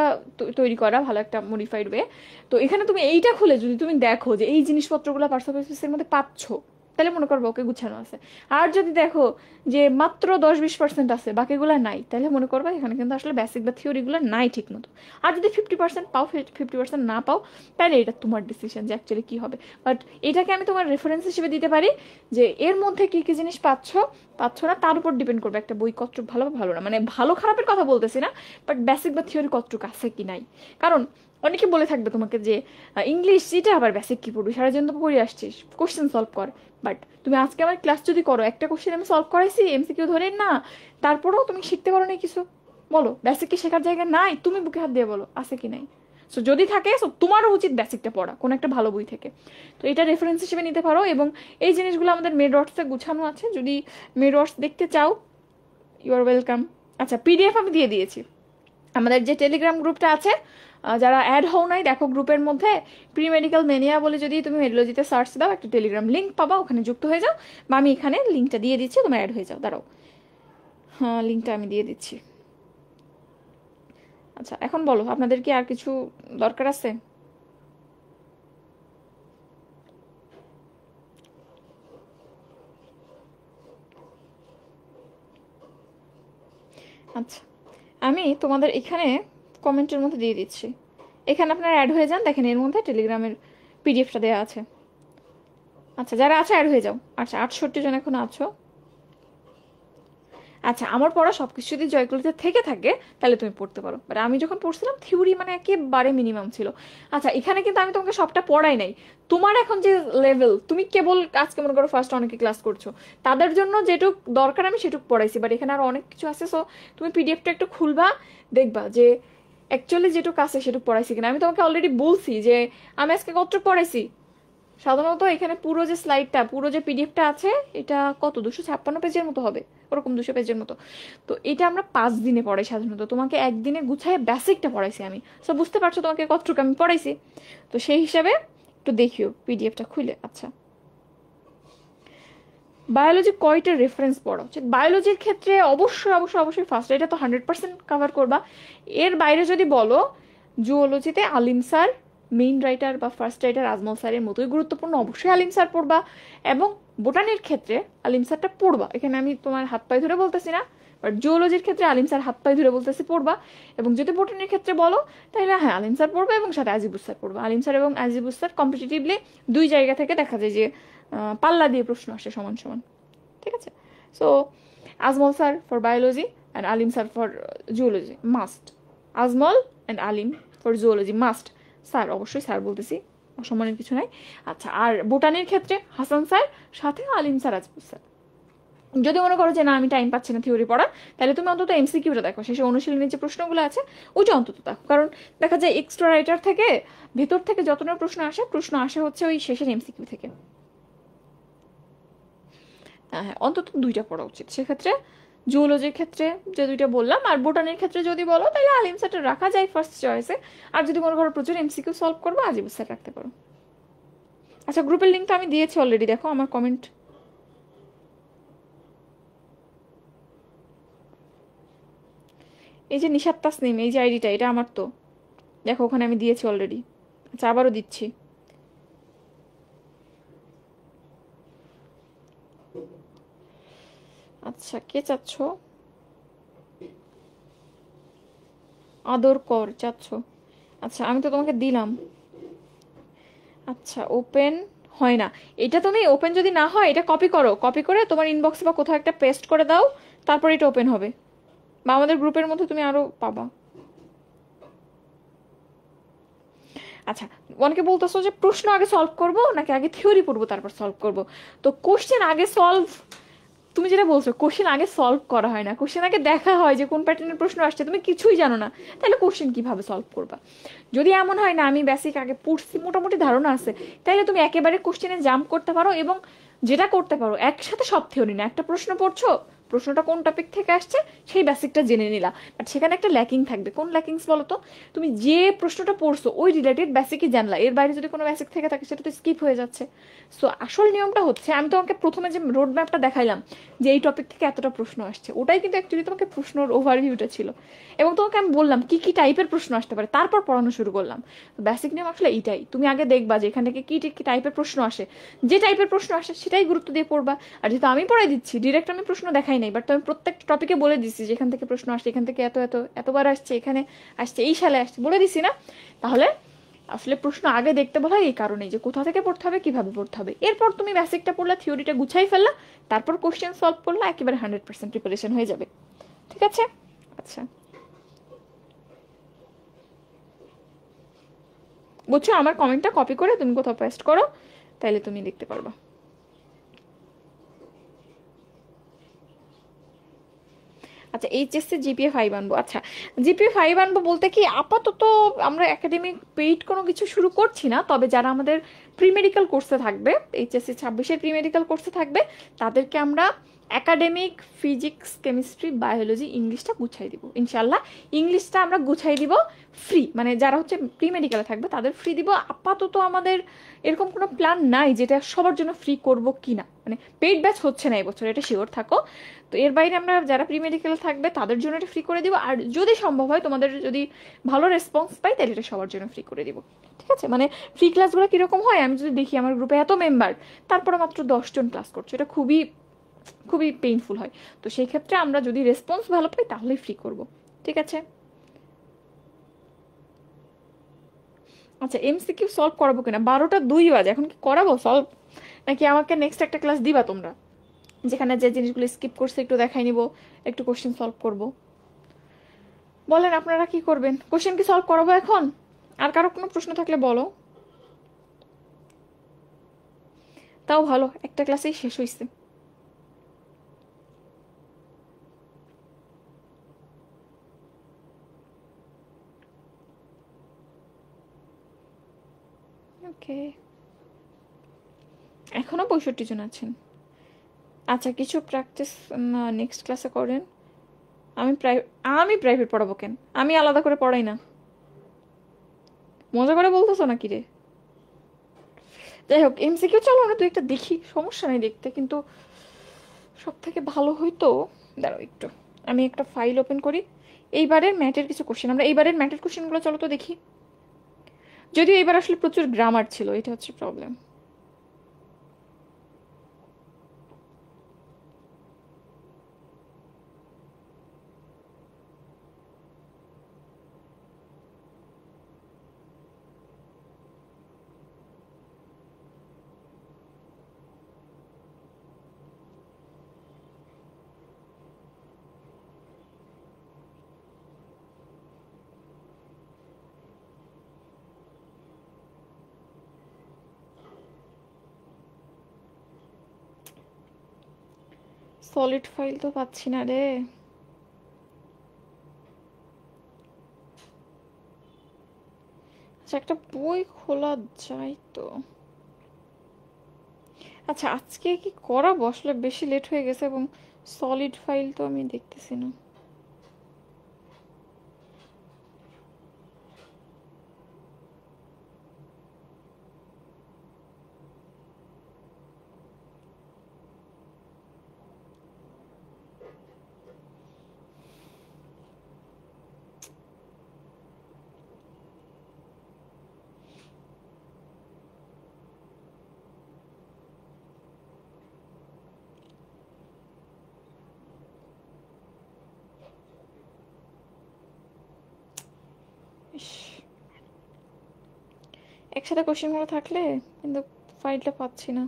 তৈরি করা, ভালো একটা মডিফাইড ওয়ে। তো এখানে তুমি এইটা খুলে যদি তুমি দেখো যে এই জিনিসপত্রগুলো পার্টস অফ স্পিচের মধ্যে পাচ্ছ, তাহলে মনে করবো ওকে গুছানো আছে। আর যদি দেখো যে মাত্র 10-20% আছে, বাকিগুলো নাই, তাহলে মনে করবা এখানে কিন্তু আসলে বেসিক বা থিওরিগুলো নাই ঠিক মতো। আর যদি 50% পাও, 50% না পাও, তাহলে এটা তোমার ডিসিশন যে অ্যাকচুয়ালি কি হবে। বাট এটাকে আমি তোমার রেফারেন্স হিসেবে দিতে পারি যে এর মধ্যে কি কি জিনিস পাচ্ছ না তার উপর ডিপেন্ড করবে একটা বই কতটুকু ভালো বা ভালো না, মানে ভালো খারাপের কথা বলতেছি না, বাট বেসিক বা থিওরি কতটুকু আছে কি নাই। কারণ অনেকে বলে থাকবে তোমাকে যে ইংলিশ এটা আবার বেসিক কি পড়বি, সারাদিন তো পড়ে আসছিস, কোশ্চেন সলভ কর। বাট তুমি আজকে আমার ক্লাস যদি করো, একটা কোশ্চেন আমি সলভ করাইছি এমসিকিউ ধরে না, তারপরেও তুমি শিখতে পারো না কিছু, বলো বেসিক কি শেখার জায়গা নাই? তুমি বুকে হাত দিয়ে বলো আছে কি নাই। সো যদি থাকে, সো তোমারও উচিত বেসিকটা পড়া কোনো একটা ভালো বই থেকে। তো এটা রেফারেন্স হিসেবে নিতে পারো। এবং এই জিনিসগুলো আমাদের মেডওয়ার্ডসে গুছানো আছে, যদি মেডওয়ার্ডস দেখতে চাও ইউ আর ওয়েলকাম। আচ্ছা, পিডিএফ আমি দিয়ে দিয়েছি। আমাদের যে টেলিগ্রাম গ্রুপটা আছে, যারা অ্যাড হও নাই দেখো গ্রুপের মধ্যে প্রি মেডিকেল মেনিয়া বলে যদি তুমি মেডিলজিতে সার্চ দাও, একটা টেলিগ্রাম লিঙ্ক পাবা, ওখানে যুক্ত হয়ে যাও। বা আমি এখানে লিঙ্কটা দিয়ে দিচ্ছি, তোমরা অ্যাড হয়ে যাও। দাঁড়াও, হ্যাঁ লিঙ্কটা আমি দিয়ে দিচ্ছি। আচ্ছা, এখন বলো আপনাদের কি আর কিছু দরকার আছে? আচ্ছা, আমি তোমাদের এখানে কমেন্টের মধ্যে দিয়ে দিচ্ছি, এখানে আপনারা অ্যাড হয়ে যান। দেখেন এর মধ্যে টেলিগ্রামের পিডিএফটা দেওয়া আছে। আচ্ছা, যারা আছে অ্যাড হয়ে যাও। আচ্ছা, 68 জন এখন আছো। আচ্ছা, আমার পড়া সবকিছু যদি জয়গুলিতে থেকে থাকে তাহলে তুমি পড়তে পারো। বাট আমি যখন পড়ছিলাম থিওরি মানে একেবারে মিনিমাম ছিল। আচ্ছা, এখানে কিন্তু আমি তোমাকে সবটা পড়াই নাই। তোমার এখন যে লেভেল, তুমি কেবল আজকে মনে করো ফার্স্ট অনেকে ক্লাস করছো, তাদের জন্য যেটুক দরকার আমি সেটুক পড়াইছি। বাট এখানে আরো অনেক কিছু আছে। সো তুমি পিডিএফটা একটু খুলবা, দেখবা যে অ্যাকচুয়ালি যেটুক আছে সেটুক পড়াইছি কিনা। আমি তোমাকে অলরেডি বলছি যে আমি আজকে কতটুকু পড়াইছি। সাধারণত এখানে পুরো যে স্লাইডটা, পুরো যে পিডিএফটা আছে, এটা কত 256 পেজের মতো হবে, ওরকম 200 পেজের মতো। তো এটা আমরা 5 দিনে পড়াই সাধারণত, তোমাকে একদিনে গুছায় বেসিকটা পড়াইছি আমি। সো বুঝতে পারছো তোমাকে কতটুকু আমি পড়াইছি। তো সেই হিসাবে একটু দেখিও পিডিএফটা খুলে। আচ্ছা, বায়োলজি কয়টা রেফারেন্স পড়া উচিত? বায়োলজির ক্ষেত্রে অবশ্যই অবশ্যই অবশ্যই ফার্স্ট, এটা তো 100% কভার করবা। এর বাইরে যদি বলো, জুওলজিতে আলিম স্যার মেইন রাইটার বা ফার্স্ট রাইটার আজমল স্যারের মতোই গুরুত্বপূর্ণ, অবশ্যই আলিম স্যার পড়বা। এবং বোটানির ক্ষেত্রে আলিম স্যারটা পড়বা, এখানে আমি তোমার হাত পায়ে ধরে বলতেছি না, বাট জুওলজির ক্ষেত্রে আলিম স্যার হাত পায়ে ধরে বলতেছি পড়বা। এবং যদি বোটানির ক্ষেত্রে বলো, তাহলে হ্যাঁ আলিম স্যার পড়বা এবং সাথে আজিবুস স্যার পড়বা। আলিম স্যার এবং আজিবুস স্যার কম্পিটিটিভলি দুই জায়গা থেকে দেখা যায় যে পাল্লা দিয়ে প্রশ্ন আসে সমান সমান। ঠিক আছে? So Ajmal sir for biology and Alim sir for zoology must. Ajmal and Alim for zoology must. Sir অবশ্যই স্যার বলতেছি, অসম্মানের কিছু নাই। আচ্ছা, আর বোটানির ক্ষেত্রে হাসান স্যার, সাথে আলিম স্যার, আজমল স্যার। যদি মনে করো যে না আমি টাইম পাচ্ছি না থিওরি পড়ার, তাহলে তুমি অন্তত এমসিকিউটা দেখো, শেষে অনুশীলনের যে প্রশ্নগুলো আছে ওইটা অন্তত দেখো। কারণ দেখা যায় এক্সট্রা রাইটার থেকে ভেতর থেকে যতটা প্রশ্ন আসে হচ্ছে ওই শেষের এমসিকিউ থেকে। হ্যাঁ, অন্তত 2টা পড়া উচিত সেক্ষেত্রে। জুওলজির ক্ষেত্রে যে 2টা বললাম, আর বোটানির ক্ষেত্রে যদি বলো তাহলে আলিম স্যারটা রাখা যায় ফার্স্ট চয়েসে। আর যদি মনে করো প্রচুর এমসিকিউ সলভ করবো, আজিবুস স্যার রাখতে পারো। আচ্ছা, গ্রুপের লিঙ্কটা আমি দিয়েছি অলরেডি, দেখো আমার কমেন্ট। এই যে নিশাত তাসনিম, এই যে আইডিটা, এটা আমার তো, দেখো ওখানে আমি দিয়েছি অলরেডি। আচ্ছা, আবারও দিচ্ছি। আচ্ছা, কে চাচ্ছ? আদর কর চাচ্ছ? আচ্ছা, আমি তো তোমাকে দিলাম। আচ্ছা, ওপেন হয় না। এটা তুমি ওপেন যদি না হয়, এটা কপি করো, কপি করে তোমার ইনবক্সে বা কোথাও একটা পেস্ট করে দাও, তারপর এটা ওপেন হবে। বা আমাদের গ্রুপের মধ্যে তুমি আরো পাবা। আচ্ছা, অনেকে বলতেছো যে প্রশ্ন আগে সলভ করবো নাকি আগে থিওরি পড়বো তারপর সলভ করবো। তো কোশ্চেন আগে সলভ, তুমি যেটা বলছো কোশ্চেন আগে সলভ করা হয় না, কোশ্চেন আগে দেখা হয় যে কোন প্যাটার্নের প্রশ্ন আসছে, তুমি কিছুই জানো না, তাহলে কোশ্চেন কিভাবে সলভ করবা? যদি এমন হয় না আমি বেসিক আগে পড়ছি, মোটামুটি ধারণা আছে, তাহলে তুমি একেবারে কোশ্চেনে জাম্প করতে পারো। এবং যেটা করতে পারো, একসাথে সব থিওরি না, একটা প্রশ্ন পড়ছো প্রশ্নটা কোন টপিক থেকে আসছে সেই বেসিকটা জেনে নিলা, বাট সেখানে একটা ল্যাকিং থাকবে। কোন ল্যাকিংস বলো তো? তুমি যে প্রশ্নটা পড়ছো ওই রিলেটেড বেসিকই জানলা, এর বাইরে যদি কোনো বেসিক থেকে থাকে সেটা তো স্কিপ হয়ে যাচ্ছে। সো আসল নিয়মটা হচ্ছে, আমি তোমাকে প্রথমে যে রোড ম্যাপটা দেখাইলাম যে এই টপিক থেকে এতটা প্রশ্ন আসছে, ওটাই কিন্তু অ্যাকচুয়ালি তোমাকে প্রশ্নের ওভারভিউটা ছিল, এবং তোমাকে আমি বললাম কি কি টাইপের প্রশ্ন আসতে পারে, তারপর পড়ানো শুরু করলাম। বেসিক নিয়ম আসলে এইটাই, তুমি আগে দেখবা যে এখান থেকে কি কি টাইপের প্রশ্ন আসে, যে টাইপের প্রশ্ন আসে সেটাই গুরুত্ব দিয়ে পড়বা। আর যেহেতু আমি পড়াই দিচ্ছি, ডিরেক্ট আমি প্রশ্ন দেখাই নাই, বাট আমি প্রত্যেকটা টপিকে বলে দিচ্ছি যে এখান থেকে প্রশ্ন আসছে, এখান থেকে এত এত এতবার আসছে, এখানে আসছে, এই সালে আসছে, বলে দিছি না? তাহলে আসলে প্রশ্ন আগে দেখতে বলা হয় এই কারণেই যে কোথা থেকে পড়তে হবে, কিভাবে পড়তে হবে। এরপর তুমি বেসিকটা পড়লা, থিওরিটা গুছাই ফেললা, তারপর কোশ্চেন সলভ করলা, একেবারে 100% প্রিপারেশন হয়ে যাবে। ঠিক আছে? আচ্ছা, বুঝছো? আমার কমেন্টটা কপি করে তুমি কোথাও পেস্ট করো, তাইলে তুমি দেখতে পারবা। আচ্ছা, এইচএসসি জিপিএ 5 আনবো। আচ্ছা, জিপিএ 5 আনবো বলতে কি, আপাতত আমরা একাডেমিক পেইড কোনো কিছু শুরু করছি না, তবে যারা আমাদের প্রি মেডিকেল কোর্সে থাকবে, এইচএসসি 26-এর প্রি মেডিকেল কোর্সে থাকবে, তাদেরকে আমরা একাডেমিক ফিজিক্স, কেমিস্ট্রি, বায়োলজি, ইংলিশটা গুছাই দিব ইনশাল্লাহ। ইংলিশটা আমরা গুছাই দিব ফ্রি, মানে যারা হচ্ছে প্রি মেডিকেলে থাকবে তাদের ফ্রি দিব। আপাতত আমাদের এরকম কোনো প্ল্যান নাই যেটা সবার জন্য ফ্রি করব কি না, মানে পেইড ব্যাচ হচ্ছে না এবছর, এটা শিওর থাকো। তো এর বাইরে আমরা যারা প্রি মেডিকেল থাকবে তাদের জন্য এটা ফ্রি করে দিব, আর যদি সম্ভব হয় তোমাদের যদি ভালো রেসপন্স পাই তাহলে এটা সবার জন্য ফ্রি করে দিব। ঠিক আছে? মানে ফ্রি ক্লাসগুলো কিরকম হয়, আমি যদি দেখি আমার গ্রুপে এত মেম্বার, তারপরে মাত্র 10 জন ক্লাস করছে, এটা খুবই খুবই পেইনফুল হয়। তো সেই ক্ষেত্রে আমরা যদি রেসপন্স ভালো পাই তাহলেই ফ্রি করব। ঠিক আছে? আচ্ছা, এমসিকিউ সলভ করাবো কিনা? 12টা 2 বাজে, এখন কি করাবো সলভ, নাকি আমাকে নেক্সট একটা ক্লাস দিবা তোমরা, যেখানে যে জিনিসগুলো স্কিপ করছে একটু দেখাই নিব, একটু কোশ্চেন সলভ করব? বলেন আপনারা কি করবেন? কোশ্চেন কি সলভ করাবো এখন? আর কারো কোনো প্রশ্ন থাকলে বলো। তাও ভালো, একটা ক্লাসেই শেষ হয়েছে। ওকে, এখনো 65 জন আছেন। আচ্ছা, কিছু প্র্যাকটিস নেক্সট ক্লাসে করেন। আমি প্রাইভেট পড়াবো কেন? আমি আলাদা করে পড়াই না। মজা করে বলতেছো নাকি রে? যাই হোক, এমসিকিউ চলো আমরা 2-একটা দেখি, সমস্যা নেই দেখতে, কিন্তু সব থেকে ভালো হইতো, দাঁড়াও একটু আমি একটা ফাইল ওপেন করি। এইবারের ম্যাটের কিছু কোশ্চেন, আমরা এইবারের ম্যাটের কোশ্চেনগুলো চলো তো দেখি। যদিও এবার আসলে প্রচুর গ্রামার ছিল, এটা হচ্ছে প্রবলেম। সলিড ফাইল তো পাচ্ছি না রে। আচ্ছা, একটা বই খোলা যায় তো। আচ্ছা, আজকে কি করাবো? আসলে বেশি লেট হয়ে গেছে, এবং সলিড ফাইল তো আমি দেখতেছি না। ইস, একসাথে কোশ্চেনগুলো থাকলে কিন্তু ফাইলটা পাচ্ছি না।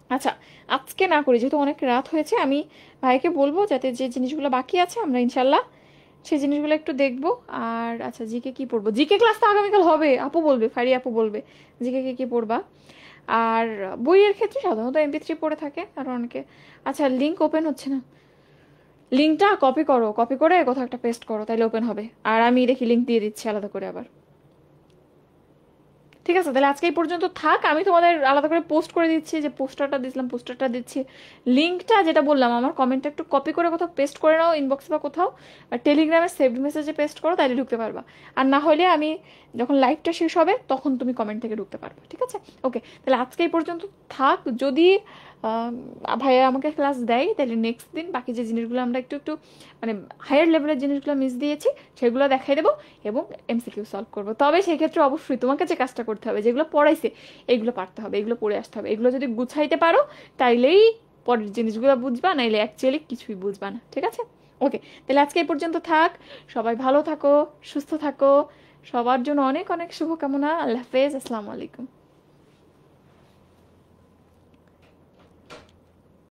আচ্ছা, আজকে না করি, যেহেতু অনেক রাত হয়েছে, আমি ভাইকে বলবো যাতে যে জিনিসগুলো বাকি আছে আমরা ইনশাল্লাহ সেই জিনিসগুলো একটু দেখবো। আর আচ্ছা, জিকে কি পড়বো? জিকে ক্লাস তো আগামীকাল হবে, আপু বলবে, ফারি আপু বলবে জিকে কে কি পড়বা। আর বইয়ের ক্ষেত্রে সাধারণত MP3 পড়ে থাকে আর অনেকে। আচ্ছা, লিঙ্ক ওপেন হচ্ছে না, লিঙ্কটা কপি করো, কপি করে কোথাও একটা পেস্ট করো, তাহলে ওপেন হবে। আর আমি দেখি লিঙ্ক দিয়ে দিচ্ছি আলাদা করে আবার। ঠিক আছে, তাহলে আজকে এই পর্যন্ত থাক। আমি তোমাদের আলাদা করে পোস্ট করে দিচ্ছি, যে পোস্টারটা দিয়েছিলাম পোস্টারটা দিচ্ছি, লিঙ্কটা যেটা বললাম আমার কমেন্টটা একটু কপি করে কোথাও পেস্ট করে নাও, ইনবক্সে বা কোথাও, আর টেলিগ্রামে সেভড মেসেজে পেস্ট করো, তাহলে ঢুকতে পারবা। আর না হলে আমি যখন লাইভটা শেষ হবে তখন তুমি কমেন্ট থেকে ঢুকতে পারবে, ঠিক আছে? ওকে, তাহলে আজকে এই পর্যন্ত থাক। যদি ভাইয়া আমাকে ক্লাস দেয় তাহলে নেক্সট দিন বাকি যে জিনিসগুলো আমরা একটু একটু মানে হায়ার লেভেলের জিনিসগুলো মিস দিয়েছি সেগুলো দেখাই দেবো এবং এমসিকিউ সলভ করবো। তবে সেক্ষেত্রে অবশ্যই তোমাকে যে কাজটা করতে হবে, যেগুলো পড়াইছে এগুলো পারতে হবে, এগুলো পড়ে আসতে হবে। এগুলো যদি গুছাইতে পারো তাইলেই পরের জিনিসগুলো বুঝবা, নাইলে অ্যাকচুয়ালি কিছুই বুঝবা না, ঠিক আছে? ওকে, তাহলে আজকে এই পর্যন্ত থাক। সবাই ভালো থাকো, সুস্থ থাকো, সবার জন্য অনেক অনেক শুভকামনা। আল্লাহ হাফেজ, আসসালামু আলাইকুম।